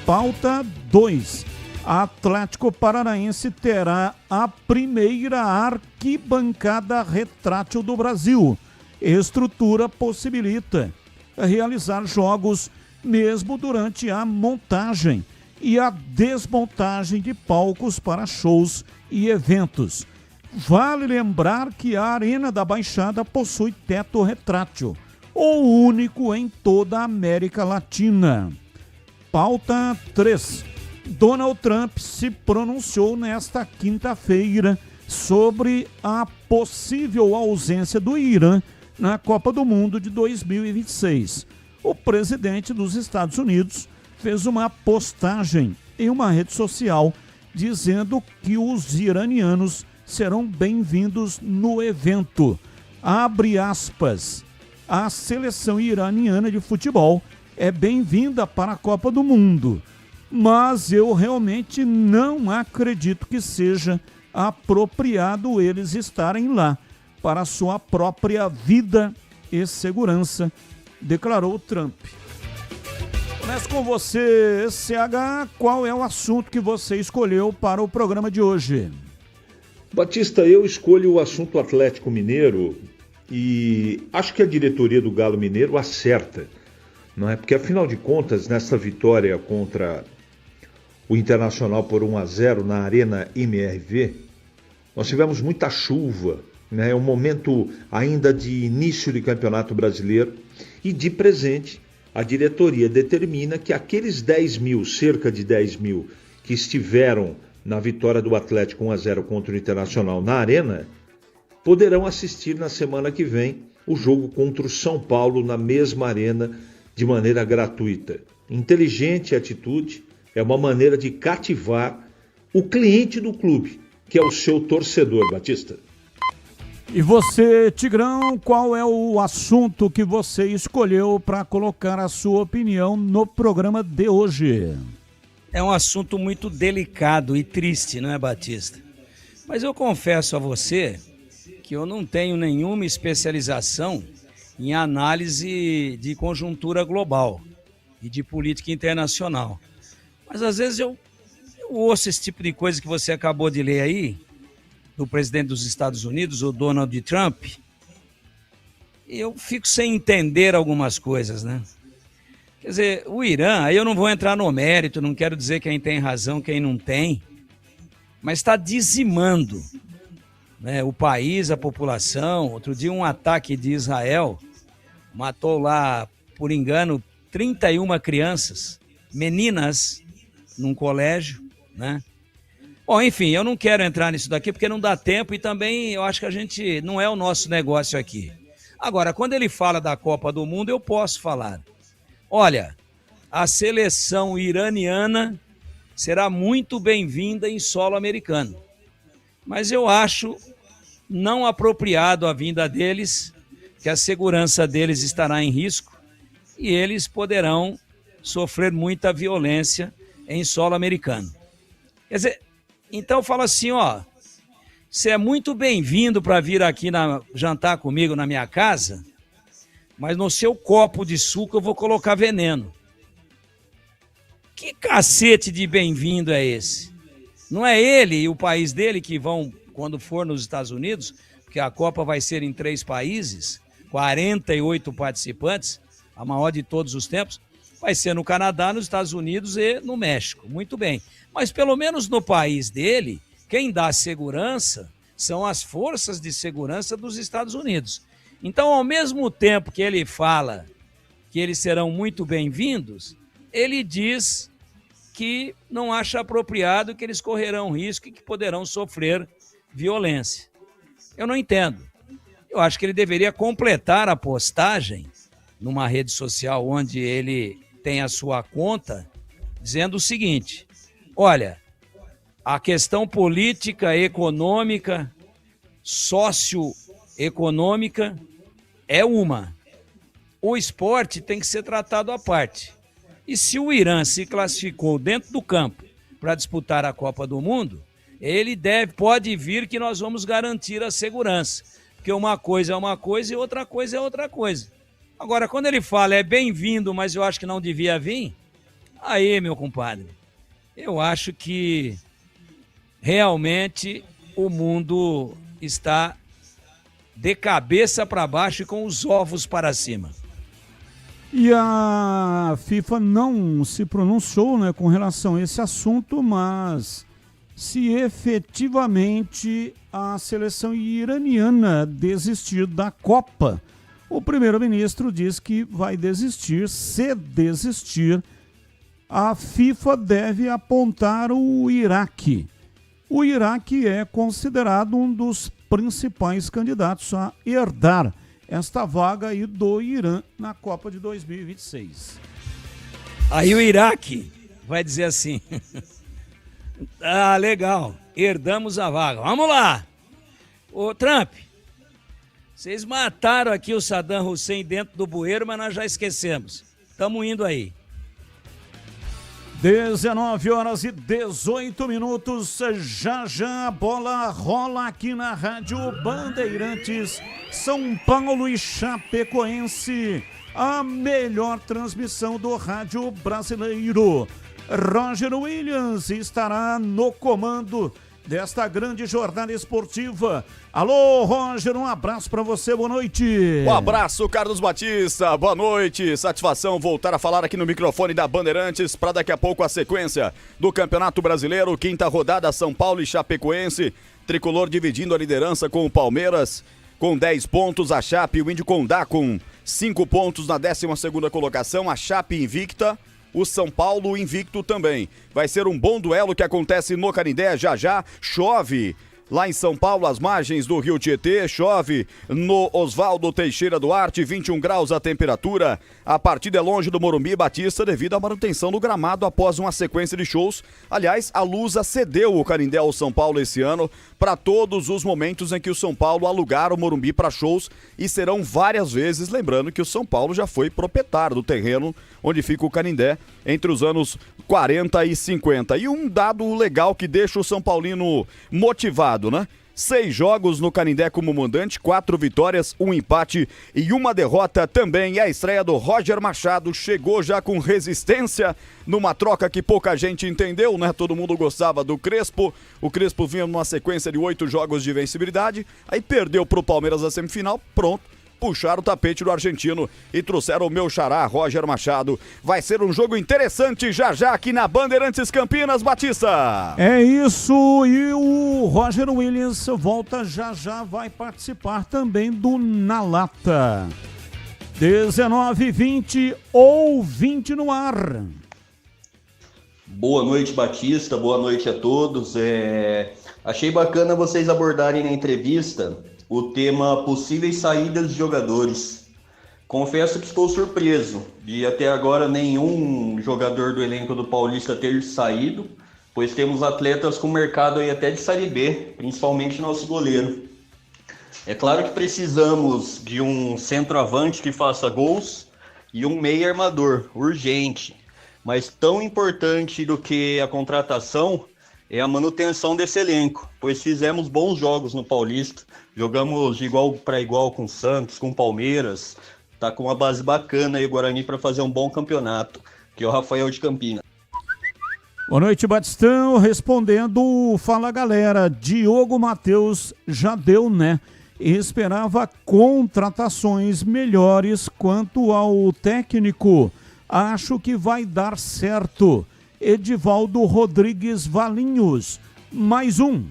Pauta 2. Atlético Paranaense terá a primeira arquibancada retrátil do Brasil. Estrutura possibilita realizar jogos mesmo durante a montagem e a desmontagem de palcos para shows e eventos. Vale lembrar que a Arena da Baixada possui teto retrátil, o único em toda a América Latina. Pauta 3. Donald Trump se pronunciou nesta quinta-feira sobre a possível ausência do Irã na Copa do Mundo de 2026. O presidente dos Estados Unidos fez uma postagem em uma rede social dizendo que os iranianos serão bem-vindos no evento. Abre aspas. A seleção iraniana de futebol é bem-vinda para a Copa do Mundo, mas eu realmente não acredito que seja apropriado eles estarem lá para sua própria vida e segurança, declarou Trump. Começo com você, CH, qual é o assunto que você escolheu para o programa de hoje? Batista, eu escolho o assunto Atlético Mineiro e acho que a diretoria do Galo Mineiro acerta, não é? Porque afinal de contas, nessa vitória contra o Internacional por 1-0 na Arena MRV, nós tivemos muita chuva, né? É um momento ainda de início de Campeonato Brasileiro e de presente a diretoria determina que aqueles 10 mil, cerca de 10 mil, que estiveram na vitória do Atlético 1-0 contra o Internacional na Arena, poderão assistir na semana que vem o jogo contra o São Paulo na mesma arena de maneira gratuita. Inteligente atitude, é uma maneira de cativar o cliente do clube, que é o seu torcedor, Batista. E você, Tigrão, qual é o assunto que você escolheu para colocar a sua opinião no programa de hoje? É um assunto muito delicado e triste, não é, Batista? Mas eu confesso a você que eu não tenho nenhuma especialização em análise de conjuntura global e de política internacional. Mas às vezes eu ouço esse tipo de coisa que você acabou de ler aí, do presidente dos Estados Unidos, o Donald Trump, e eu fico sem entender algumas coisas, né? Quer dizer, o Irã, aí eu não vou entrar no mérito, não quero dizer quem tem razão, quem não tem, mas está dizimando, né, o país, a população. Outro dia um ataque de Israel matou lá, por engano, 31 crianças, meninas, num colégio, né? Bom, enfim, eu não quero entrar nisso daqui porque não dá tempo e também eu acho que a gente não é o nosso negócio aqui. Agora, quando ele fala da Copa do Mundo, eu posso falar. Olha, a seleção iraniana será muito bem-vinda em solo americano. Mas eu acho não apropriado a vinda deles, que a segurança deles estará em risco e eles poderão sofrer muita violência em solo americano. Quer dizer, então eu falo assim, ó, você é muito bem-vindo para vir aqui jantar comigo na minha casa, mas no seu copo de suco eu vou colocar veneno. Que cacete de bem-vindo é esse? Não é ele e o país dele que vão, quando for nos Estados Unidos, porque a Copa vai ser em 3 países, 48 participantes, a maior de todos os tempos, vai ser no Canadá, nos Estados Unidos e no México. Muito bem. Mas pelo menos no país dele, quem dá segurança são as forças de segurança dos Estados Unidos. Então, ao mesmo tempo que ele fala que eles serão muito bem-vindos, ele diz que não acha apropriado, que eles correrão risco e que poderão sofrer violência. Eu não entendo. Eu acho que ele deveria completar a postagem numa rede social onde ele tem a sua conta, dizendo o seguinte: olha, a questão política, econômica, socioeconômica é uma. O esporte tem que ser tratado à parte. E se o Irã se classificou dentro do campo para disputar a Copa do Mundo, ele pode vir que nós vamos garantir a segurança. Porque uma coisa é uma coisa e outra coisa é outra coisa. Agora, quando ele fala é bem-vindo, mas eu acho que não devia vir, aí, meu compadre, eu acho que realmente o mundo está de cabeça para baixo e com os ovos para cima. E a FIFA não se pronunciou, né, com relação a esse assunto, mas se efetivamente a seleção iraniana desistir da Copa, o primeiro-ministro diz que vai desistir. Se desistir, a FIFA deve apontar o Iraque. O Iraque é considerado um dos principais candidatos a herdar esta vaga aí do Irã na Copa de 2026. Aí o Iraque vai dizer assim: ah, legal, herdamos a vaga, vamos lá. Ô Trump, vocês mataram aqui o Saddam Hussein dentro do bueiro, mas nós já esquecemos. Estamos indo aí. 19h18, já a bola rola aqui na Rádio Bandeirantes, São Paulo e Chapecoense, a melhor transmissão do rádio brasileiro. Roger Williams estará no comando desta grande jornada esportiva. Alô, Roger, um abraço para você, boa noite. Um abraço, Carlos Batista, boa noite. Satisfação voltar a falar aqui no microfone da Bandeirantes para daqui a pouco a sequência do Campeonato Brasileiro, quinta rodada, São Paulo e Chapecoense, tricolor dividindo a liderança com o Palmeiras com 10 pontos, a Chape e o Índio Condá com 5 pontos na 12ª colocação, a Chape invicta, o São Paulo invicto também. Vai ser um bom duelo que acontece no Canindé, já chove lá em São Paulo, às margens do Rio Tietê, chove no Oswaldo Teixeira Duarte, 21 graus a temperatura. A partida é longe do Morumbi, Batista, devido à manutenção do gramado após uma sequência de shows. Aliás, a Lusa cedeu o Canindé ao São Paulo esse ano para todos os momentos em que o São Paulo alugar o Morumbi para shows, e serão várias vezes, lembrando que o São Paulo já foi proprietário do terreno onde fica o Canindé entre os anos 40 e 50. E um dado legal que deixa o São Paulino motivado, né? 6 jogos no Canindé como mandante, 4 vitórias, 1 empate e 1 derrota também. E a estreia do Roger Machado chegou já com resistência numa troca que pouca gente entendeu, né? Todo mundo gostava do Crespo. O Crespo vinha numa sequência de 8 jogos de vencibilidade, aí perdeu pro Palmeiras na semifinal, pronto. Puxaram o tapete do argentino e trouxeram o meu xará, Roger Machado. Vai ser um jogo interessante já aqui na Bandeirantes Campinas, Batista. É isso, e o Roger Williams volta já, vai participar também do Na Lata. 19h20, ouvinte no ar. Boa noite, Batista, boa noite a todos. Achei bacana vocês abordarem na entrevista o tema possíveis saídas de jogadores. Confesso que estou surpreso de até agora nenhum jogador do elenco do Paulista ter saído, pois temos atletas com mercado aí até de Série B, principalmente nosso goleiro. É claro que precisamos de um centroavante que faça gols e um meia armador, urgente. Mas tão importante do que a contratação é a manutenção desse elenco, pois fizemos bons jogos no Paulista, jogamos de igual para igual com o Santos, com o Palmeiras, Tá com uma base bacana aí o Guarani para fazer um bom campeonato, que é o Rafael de Campinas. Boa noite, Batistão. Respondendo, fala galera, Diogo Matheus já deu, né? Esperava contratações melhores quanto ao técnico. Acho que vai dar certo. Edivaldo Rodrigues Valinhos, mais um.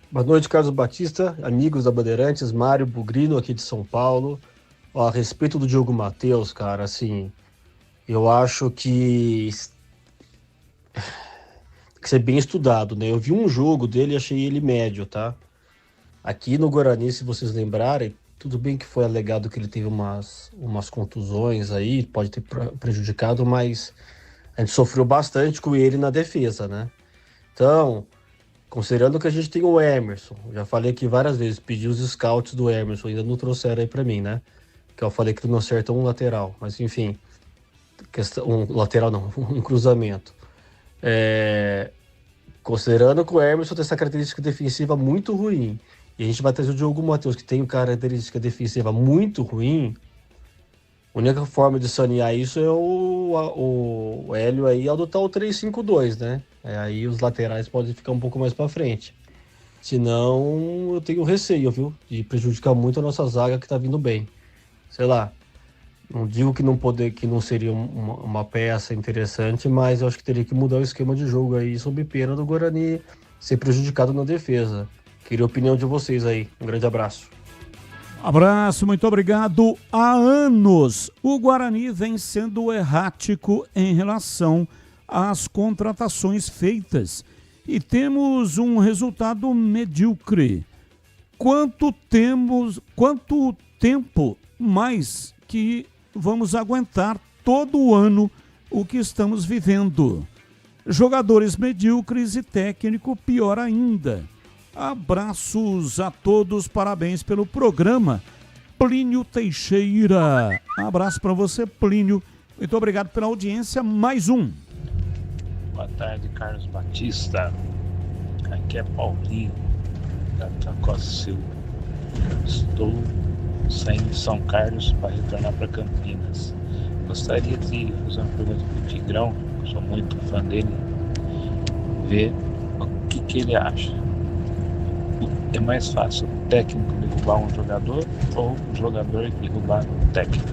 Boa noite, Carlos Batista, amigos da Bandeirantes, Mário Bugrino aqui de São Paulo. Ó, a respeito do Diogo Matheus, cara, assim, eu acho que tem que ser bem estudado, né? Eu vi um jogo dele e achei ele médio, tá? Aqui no Guarani, se vocês lembrarem, tudo bem que foi alegado que ele teve umas contusões aí, pode ter prejudicado, mas a gente sofreu bastante com ele na defesa, né? Então, considerando que a gente tem o Emerson, já falei aqui várias vezes, pedi os scouts do Emerson, ainda não trouxeram aí pra mim, né? Que eu falei que não acerta um lateral, mas enfim, um lateral não, um cruzamento. Considerando que o Emerson tem essa característica defensiva muito ruim, e a gente vai trazer o Diogo Matheus, que tem uma característica defensiva muito ruim, a única forma de sanear isso é o Hélio aí adotar o 3-5-2, né? Aí os laterais podem ficar um pouco mais para frente. Senão, eu tenho receio, viu? De prejudicar muito a nossa zaga que tá vindo bem. Sei lá, não digo que não seria uma peça interessante, mas eu acho que teria que mudar o esquema de jogo aí, sob pena do Guarani ser prejudicado na defesa. Queria a opinião de vocês aí. Um grande abraço. Abraço, muito obrigado. Há anos, o Guarani vem sendo errático em relação às contratações feitas e temos um resultado medíocre. Quanto tempo mais que vamos aguentar todo ano o que estamos vivendo? Jogadores medíocres e técnico pior ainda. Abraços a todos, parabéns pelo programa. Plínio Teixeira. Abraço para você, Plínio. Muito obrigado pela audiência. Mais um. Boa tarde, Carlos Batista. Aqui é Paulinho, da Costa Silva. Estou saindo de São Carlos para retornar para Campinas. Gostaria de fazer uma pergunta para o Tigrão, eu sou muito fã dele, ver o que ele acha. É mais fácil o técnico derrubar um jogador ou o jogador derrubar o técnico?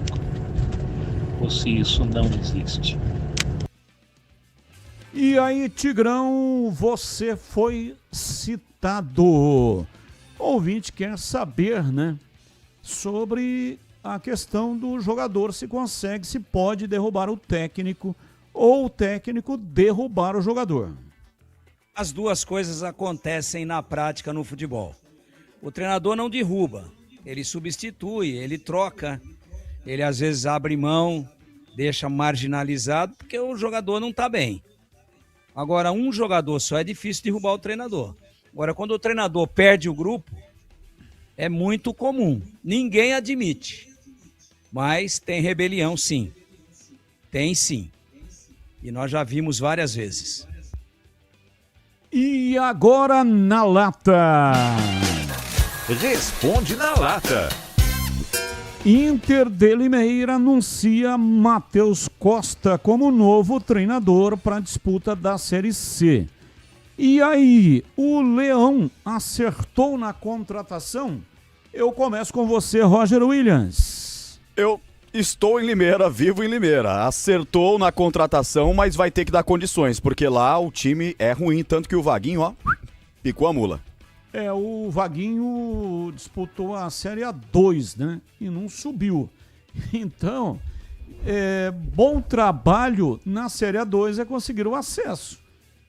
Ou se isso não existe? E aí, Tigrão, você foi citado. O ouvinte quer saber, né, sobre a questão do jogador, se consegue, se pode derrubar o técnico ou o técnico derrubar o jogador. As duas coisas acontecem na prática no futebol. O treinador não derruba, ele substitui, ele troca, ele às vezes abre mão, deixa marginalizado, porque o jogador não está bem. Agora, um jogador só é difícil derrubar o treinador. Agora, quando o treinador perde o grupo, é muito comum. Ninguém admite, mas tem rebelião sim. Tem sim. E nós já vimos várias vezes. E agora na lata. Responde na lata. Inter de Limeira anuncia Matheus Costa como novo treinador para a disputa da Série C. E aí, o Leão acertou na contratação? Eu começo com você, Roger Williams. Eu estou em Limeira, vivo em Limeira. Acertou na contratação, mas vai ter que dar condições, porque lá o time é ruim, tanto que o Vaguinho, ó, picou a mula. O Vaguinho disputou a Série A2, né? E não subiu. Então, bom trabalho na Série A2 é conseguir o acesso.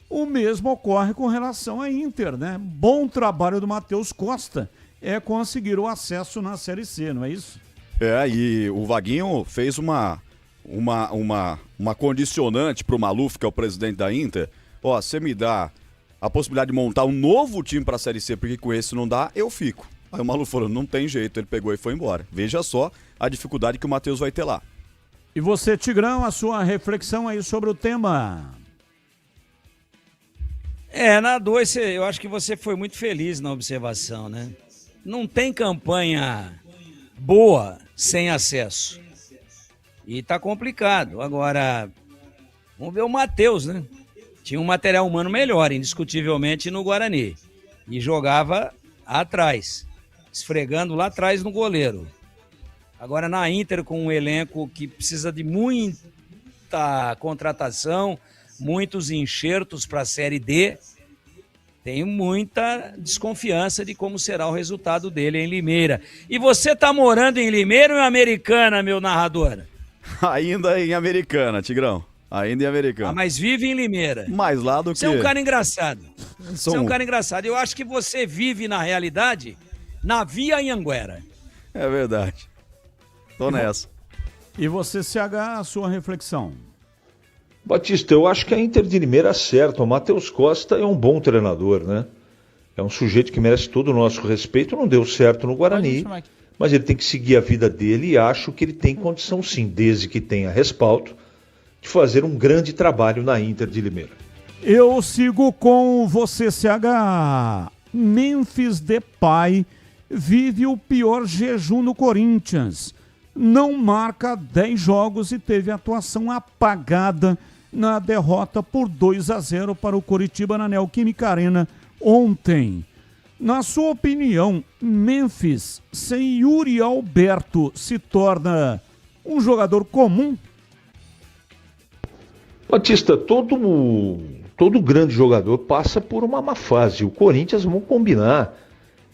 O mesmo ocorre com relação à Inter, né? Bom trabalho do Matheus Costa é conseguir o acesso na Série C, não é isso? E o Vaguinho fez uma condicionante pro Maluf, que é o presidente da Inter. Ó, você me dá a possibilidade de montar um novo time para a Série C, porque com esse não dá, eu fico. Aí o Maluf falou, não tem jeito, ele pegou e foi embora. Veja só a dificuldade que o Matheus vai ter lá. E você, Tigrão, a sua reflexão aí sobre o tema? Na 2, eu acho que você foi muito feliz na observação, né? Não tem campanha boa sem acesso. E tá complicado. Agora, vamos ver o Matheus, né? Tinha um material humano melhor, indiscutivelmente, no Guarani. E jogava atrás, esfregando lá atrás no goleiro. Agora na Inter, com um elenco que precisa de muita contratação, muitos enxertos para a Série D, tenho muita desconfiança de como será o resultado dele em Limeira. E você tá morando em Limeira ou em Americana, meu narrador? Ainda em Americana, Tigrão. Ainda em Americana. Ah, mas vive em Limeira. Mais lá do que... Você é um cara engraçado. Você é um cara engraçado. Eu acho que você vive, na realidade, na Via Anhanguera. É verdade. Tô nessa. E você, CH, a sua reflexão? Batista, eu acho que a Inter de Limeira acerta. O Matheus Costa é um bom treinador, né? É um sujeito que merece todo o nosso respeito. Não deu certo no Guarani, mas ele tem que seguir a vida dele e acho que ele tem condição sim, desde que tenha respaldo, de fazer um grande trabalho na Inter de Limeira. Eu sigo com você, CH. Memphis Depay vive o pior jejum no Corinthians. Não marca 10 jogos e teve atuação apagada na derrota por 2-0 para o Coritiba na Neoquímica Arena ontem. Na sua opinião, Memphis sem Yuri Alberto se torna um jogador comum? Batista, todo grande jogador passa por uma má fase. O Corinthians, vamos combinar,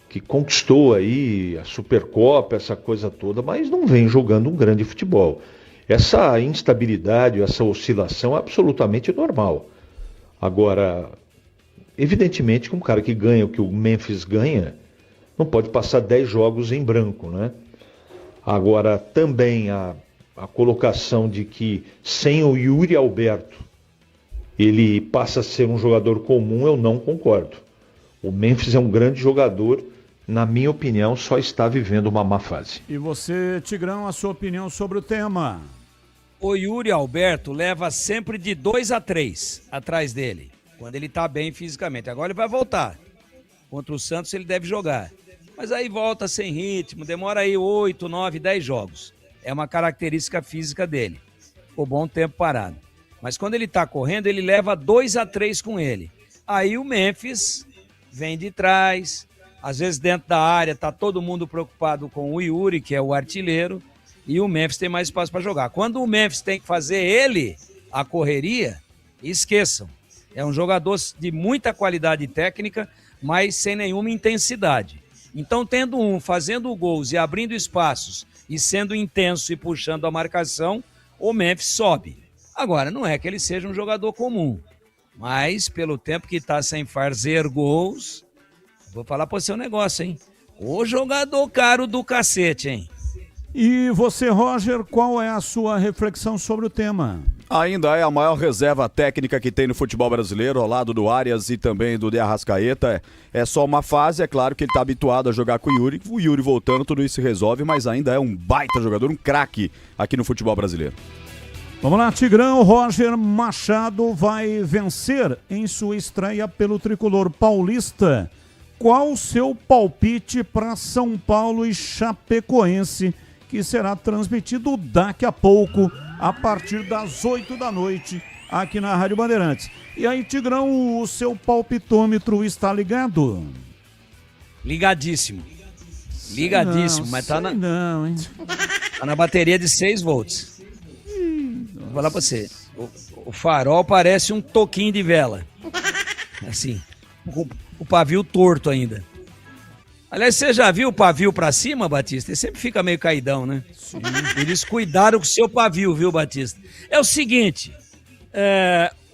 que conquistou aí a Supercopa, essa coisa toda, mas não vem jogando um grande futebol. Essa instabilidade, essa oscilação é absolutamente normal. Agora, evidentemente que um cara que ganha o que o Memphis ganha, não pode passar 10 jogos em branco, né? Agora, também a colocação de que sem o Yuri Alberto ele passa a ser um jogador comum, eu não concordo. O Memphis é um grande jogador, na minha opinião, só está vivendo uma má fase. E você, Tigrão, a sua opinião sobre o tema? O Yuri Alberto leva sempre de 2-3 atrás dele, quando ele tá bem fisicamente. Agora ele vai voltar. Contra o Santos ele deve jogar. Mas aí volta sem ritmo, demora aí 8, 9, 10 jogos. É uma característica física dele. Ficou bom tempo parado. Mas quando ele tá correndo, ele leva 2-3 com ele. Aí o Memphis vem de trás. Às vezes dentro da área tá todo mundo preocupado com o Yuri, que é o artilheiro, e o Memphis tem mais espaço para jogar. Quando o Memphis tem que fazer ele a correria, esqueçam. É um jogador de muita qualidade técnica, mas sem nenhuma intensidade. Então, tendo um fazendo gols e abrindo espaços e sendo intenso e puxando a marcação, o Memphis sobe. Agora, não é que ele seja um jogador comum, mas pelo tempo que está sem fazer gols, vou falar para você um negócio, hein? O jogador caro do cacete, hein? E você, Roger, qual é a sua reflexão sobre o tema? Ainda é a maior reserva técnica que tem no futebol brasileiro, ao lado do Arias e também do De Arrascaeta. É só uma fase, é claro que ele está habituado a jogar com o Yuri. O Yuri voltando, tudo isso se resolve, mas ainda é um baita jogador, um craque aqui no futebol brasileiro. Vamos lá, Tigrão. Roger Machado vai vencer em sua estreia pelo tricolor paulista. Qual o seu palpite para São Paulo e Chapecoense, que será transmitido daqui a pouco, a partir das 8 da noite, aqui na Rádio Bandeirantes? E aí, Tigrão, o seu palpitômetro está ligado? Ligadíssimo. Ligadíssimo, mas tá na... Não, hein? Tá na bateria de 6 volts. Vou falar pra você. O farol parece um toquinho de vela. Assim, o pavio torto ainda. Aliás, você já viu o pavio pra cima, Batista? Ele sempre fica meio caidão, né? Sim. Eles cuidaram com o seu pavio, viu, Batista? É o seguinte,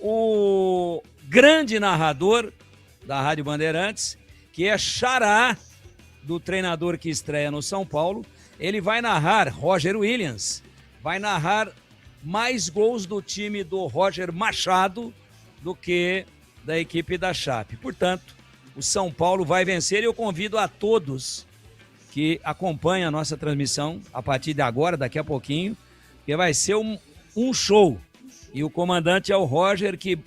o grande narrador da Rádio Bandeirantes, que é xará do treinador que estreia no São Paulo, ele vai narrar, Roger Williams, vai narrar mais gols do time do Roger Machado do que da equipe da Chape. Portanto, o São Paulo vai vencer e eu convido a todos que acompanham a nossa transmissão a partir de agora, daqui a pouquinho, que vai ser um show. E o comandante é o Roger, que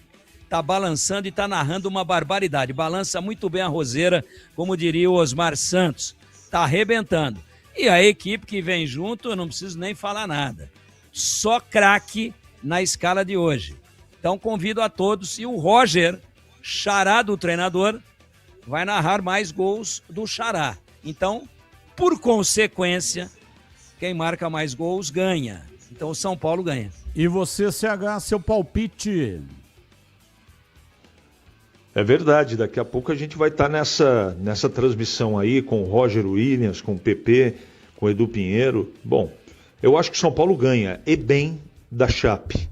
está balançando e está narrando uma barbaridade. Balança muito bem a roseira, como diria o Osmar Santos. Está arrebentando. E a equipe que vem junto, eu não preciso nem falar nada. só craque na escala de hoje. Então convido a todos, e o Roger, xará do treinador, vai narrar mais gols do xará. Então, por consequência, quem marca mais gols ganha. Então o São Paulo ganha. E você, CH, seu palpite? É verdade, daqui a pouco a gente vai estar nessa transmissão aí com o Roger Williams, com o PP, com o Edu Pinheiro. Bom, eu acho que o São Paulo ganha, e bem, da Chape.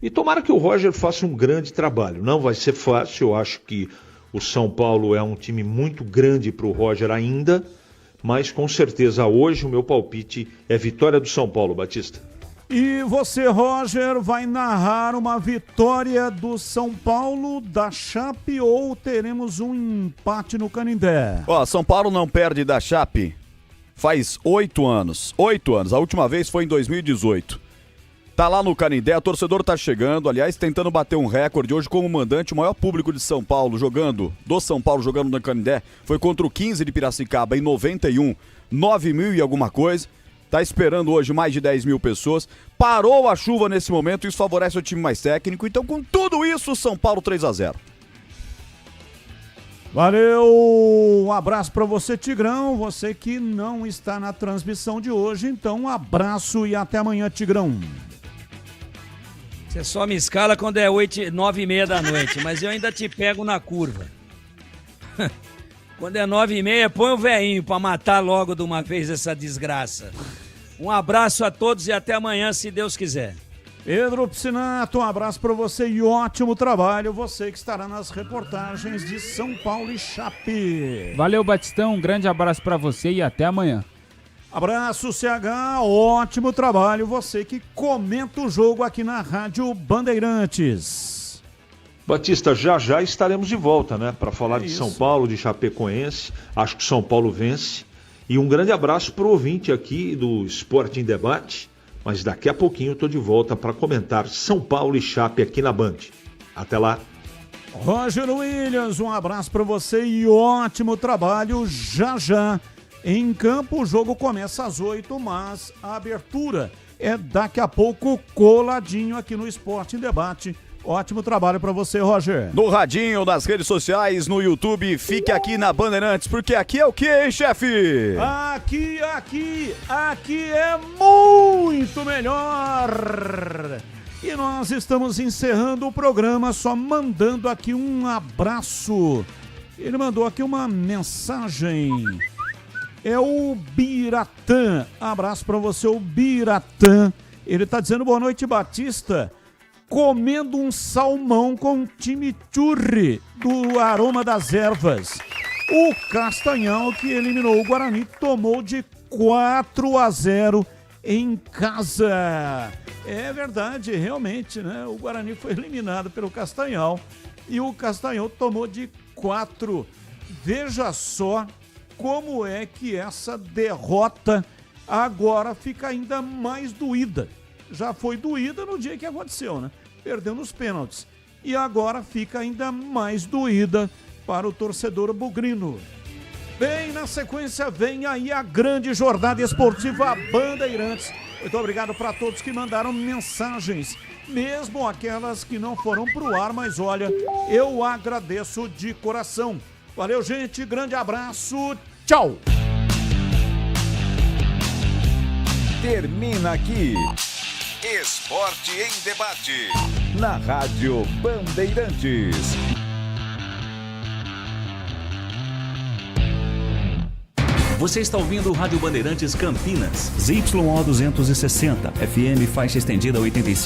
E tomara que o Roger faça um grande trabalho. Não vai ser fácil, eu acho que o São Paulo é um time muito grande para o Roger ainda, mas com certeza hoje o meu palpite é vitória do São Paulo, Batista. E você, Roger, vai narrar uma vitória do São Paulo, da Chape, ou teremos um empate no Canindé? São Paulo não perde da Chape faz 8 anos. 8 anos. A última vez foi em 2018. Tá lá no Canindé, o torcedor tá chegando, aliás, tentando bater um recorde. Hoje, como mandante, o maior público de São Paulo jogando no Canindé foi contra o 15 de Piracicaba em 91, 9 mil e alguma coisa. Tá esperando hoje mais de 10 mil pessoas. Parou a chuva nesse momento, isso favorece o time mais técnico. Então, com tudo isso, São Paulo 3-0. Valeu, um abraço pra você, Tigrão, você que não está na transmissão de hoje. Então, um abraço e até amanhã, Tigrão. Você só me escala quando é 9h30 da noite, mas eu ainda te pego na curva. Quando é 9h30, põe o velhinho pra matar logo de uma vez essa desgraça. Um abraço a todos e até amanhã, se Deus quiser. Pedro Piscinato, um abraço pra você e ótimo trabalho. Você que estará nas reportagens de São Paulo e Chape. Valeu, Batistão, um grande abraço pra você e até amanhã. Abraço, CH, ótimo trabalho. Você que comenta o jogo aqui na Rádio Bandeirantes. Batista, já estaremos de volta, né? Para falar de São Paulo, de Chapecoense. Acho que São Paulo vence. E um grande abraço para o ouvinte aqui do Esporte em Debate. Mas daqui a pouquinho eu estou de volta para comentar São Paulo e Chape aqui na Band. Até lá. Roger Williams, um abraço para você e ótimo trabalho. Já. Em campo, o jogo começa às 8, mas a abertura é daqui a pouco coladinho aqui no Esporte em Debate. Ótimo trabalho pra você, Roger. No radinho, nas redes sociais, no YouTube, fique aqui na Bandeirantes, porque aqui é o quê, hein, chefe? Aqui é muito melhor. E nós estamos encerrando o programa só mandando aqui um abraço. Ele mandou aqui uma mensagem. É o Biratã. Abraço pra você, o Biratã. Ele tá dizendo boa noite, Batista. Comendo um salmão com chimichurri do Aroma das Ervas. O Castanhal, que eliminou o Guarani, tomou de 4-0 em casa. É verdade, realmente, né? O Guarani foi eliminado pelo Castanhal e o Castanhal tomou de 4. Veja só como é que essa derrota agora fica ainda mais doída. Já foi doída no dia que aconteceu, né? Perdeu nos pênaltis. E agora fica ainda mais doída para o torcedor bugrino. Bem, na sequência vem aí a grande jornada esportiva Bandeirantes. Muito obrigado para todos que mandaram mensagens, mesmo aquelas que não foram pro ar, mas olha, eu agradeço de coração. Valeu, gente, grande abraço, tchau! Termina aqui Esporte em Debate, na Rádio Bandeirantes. Você está ouvindo o Rádio Bandeirantes Campinas, ZYO 260, FM faixa estendida 85.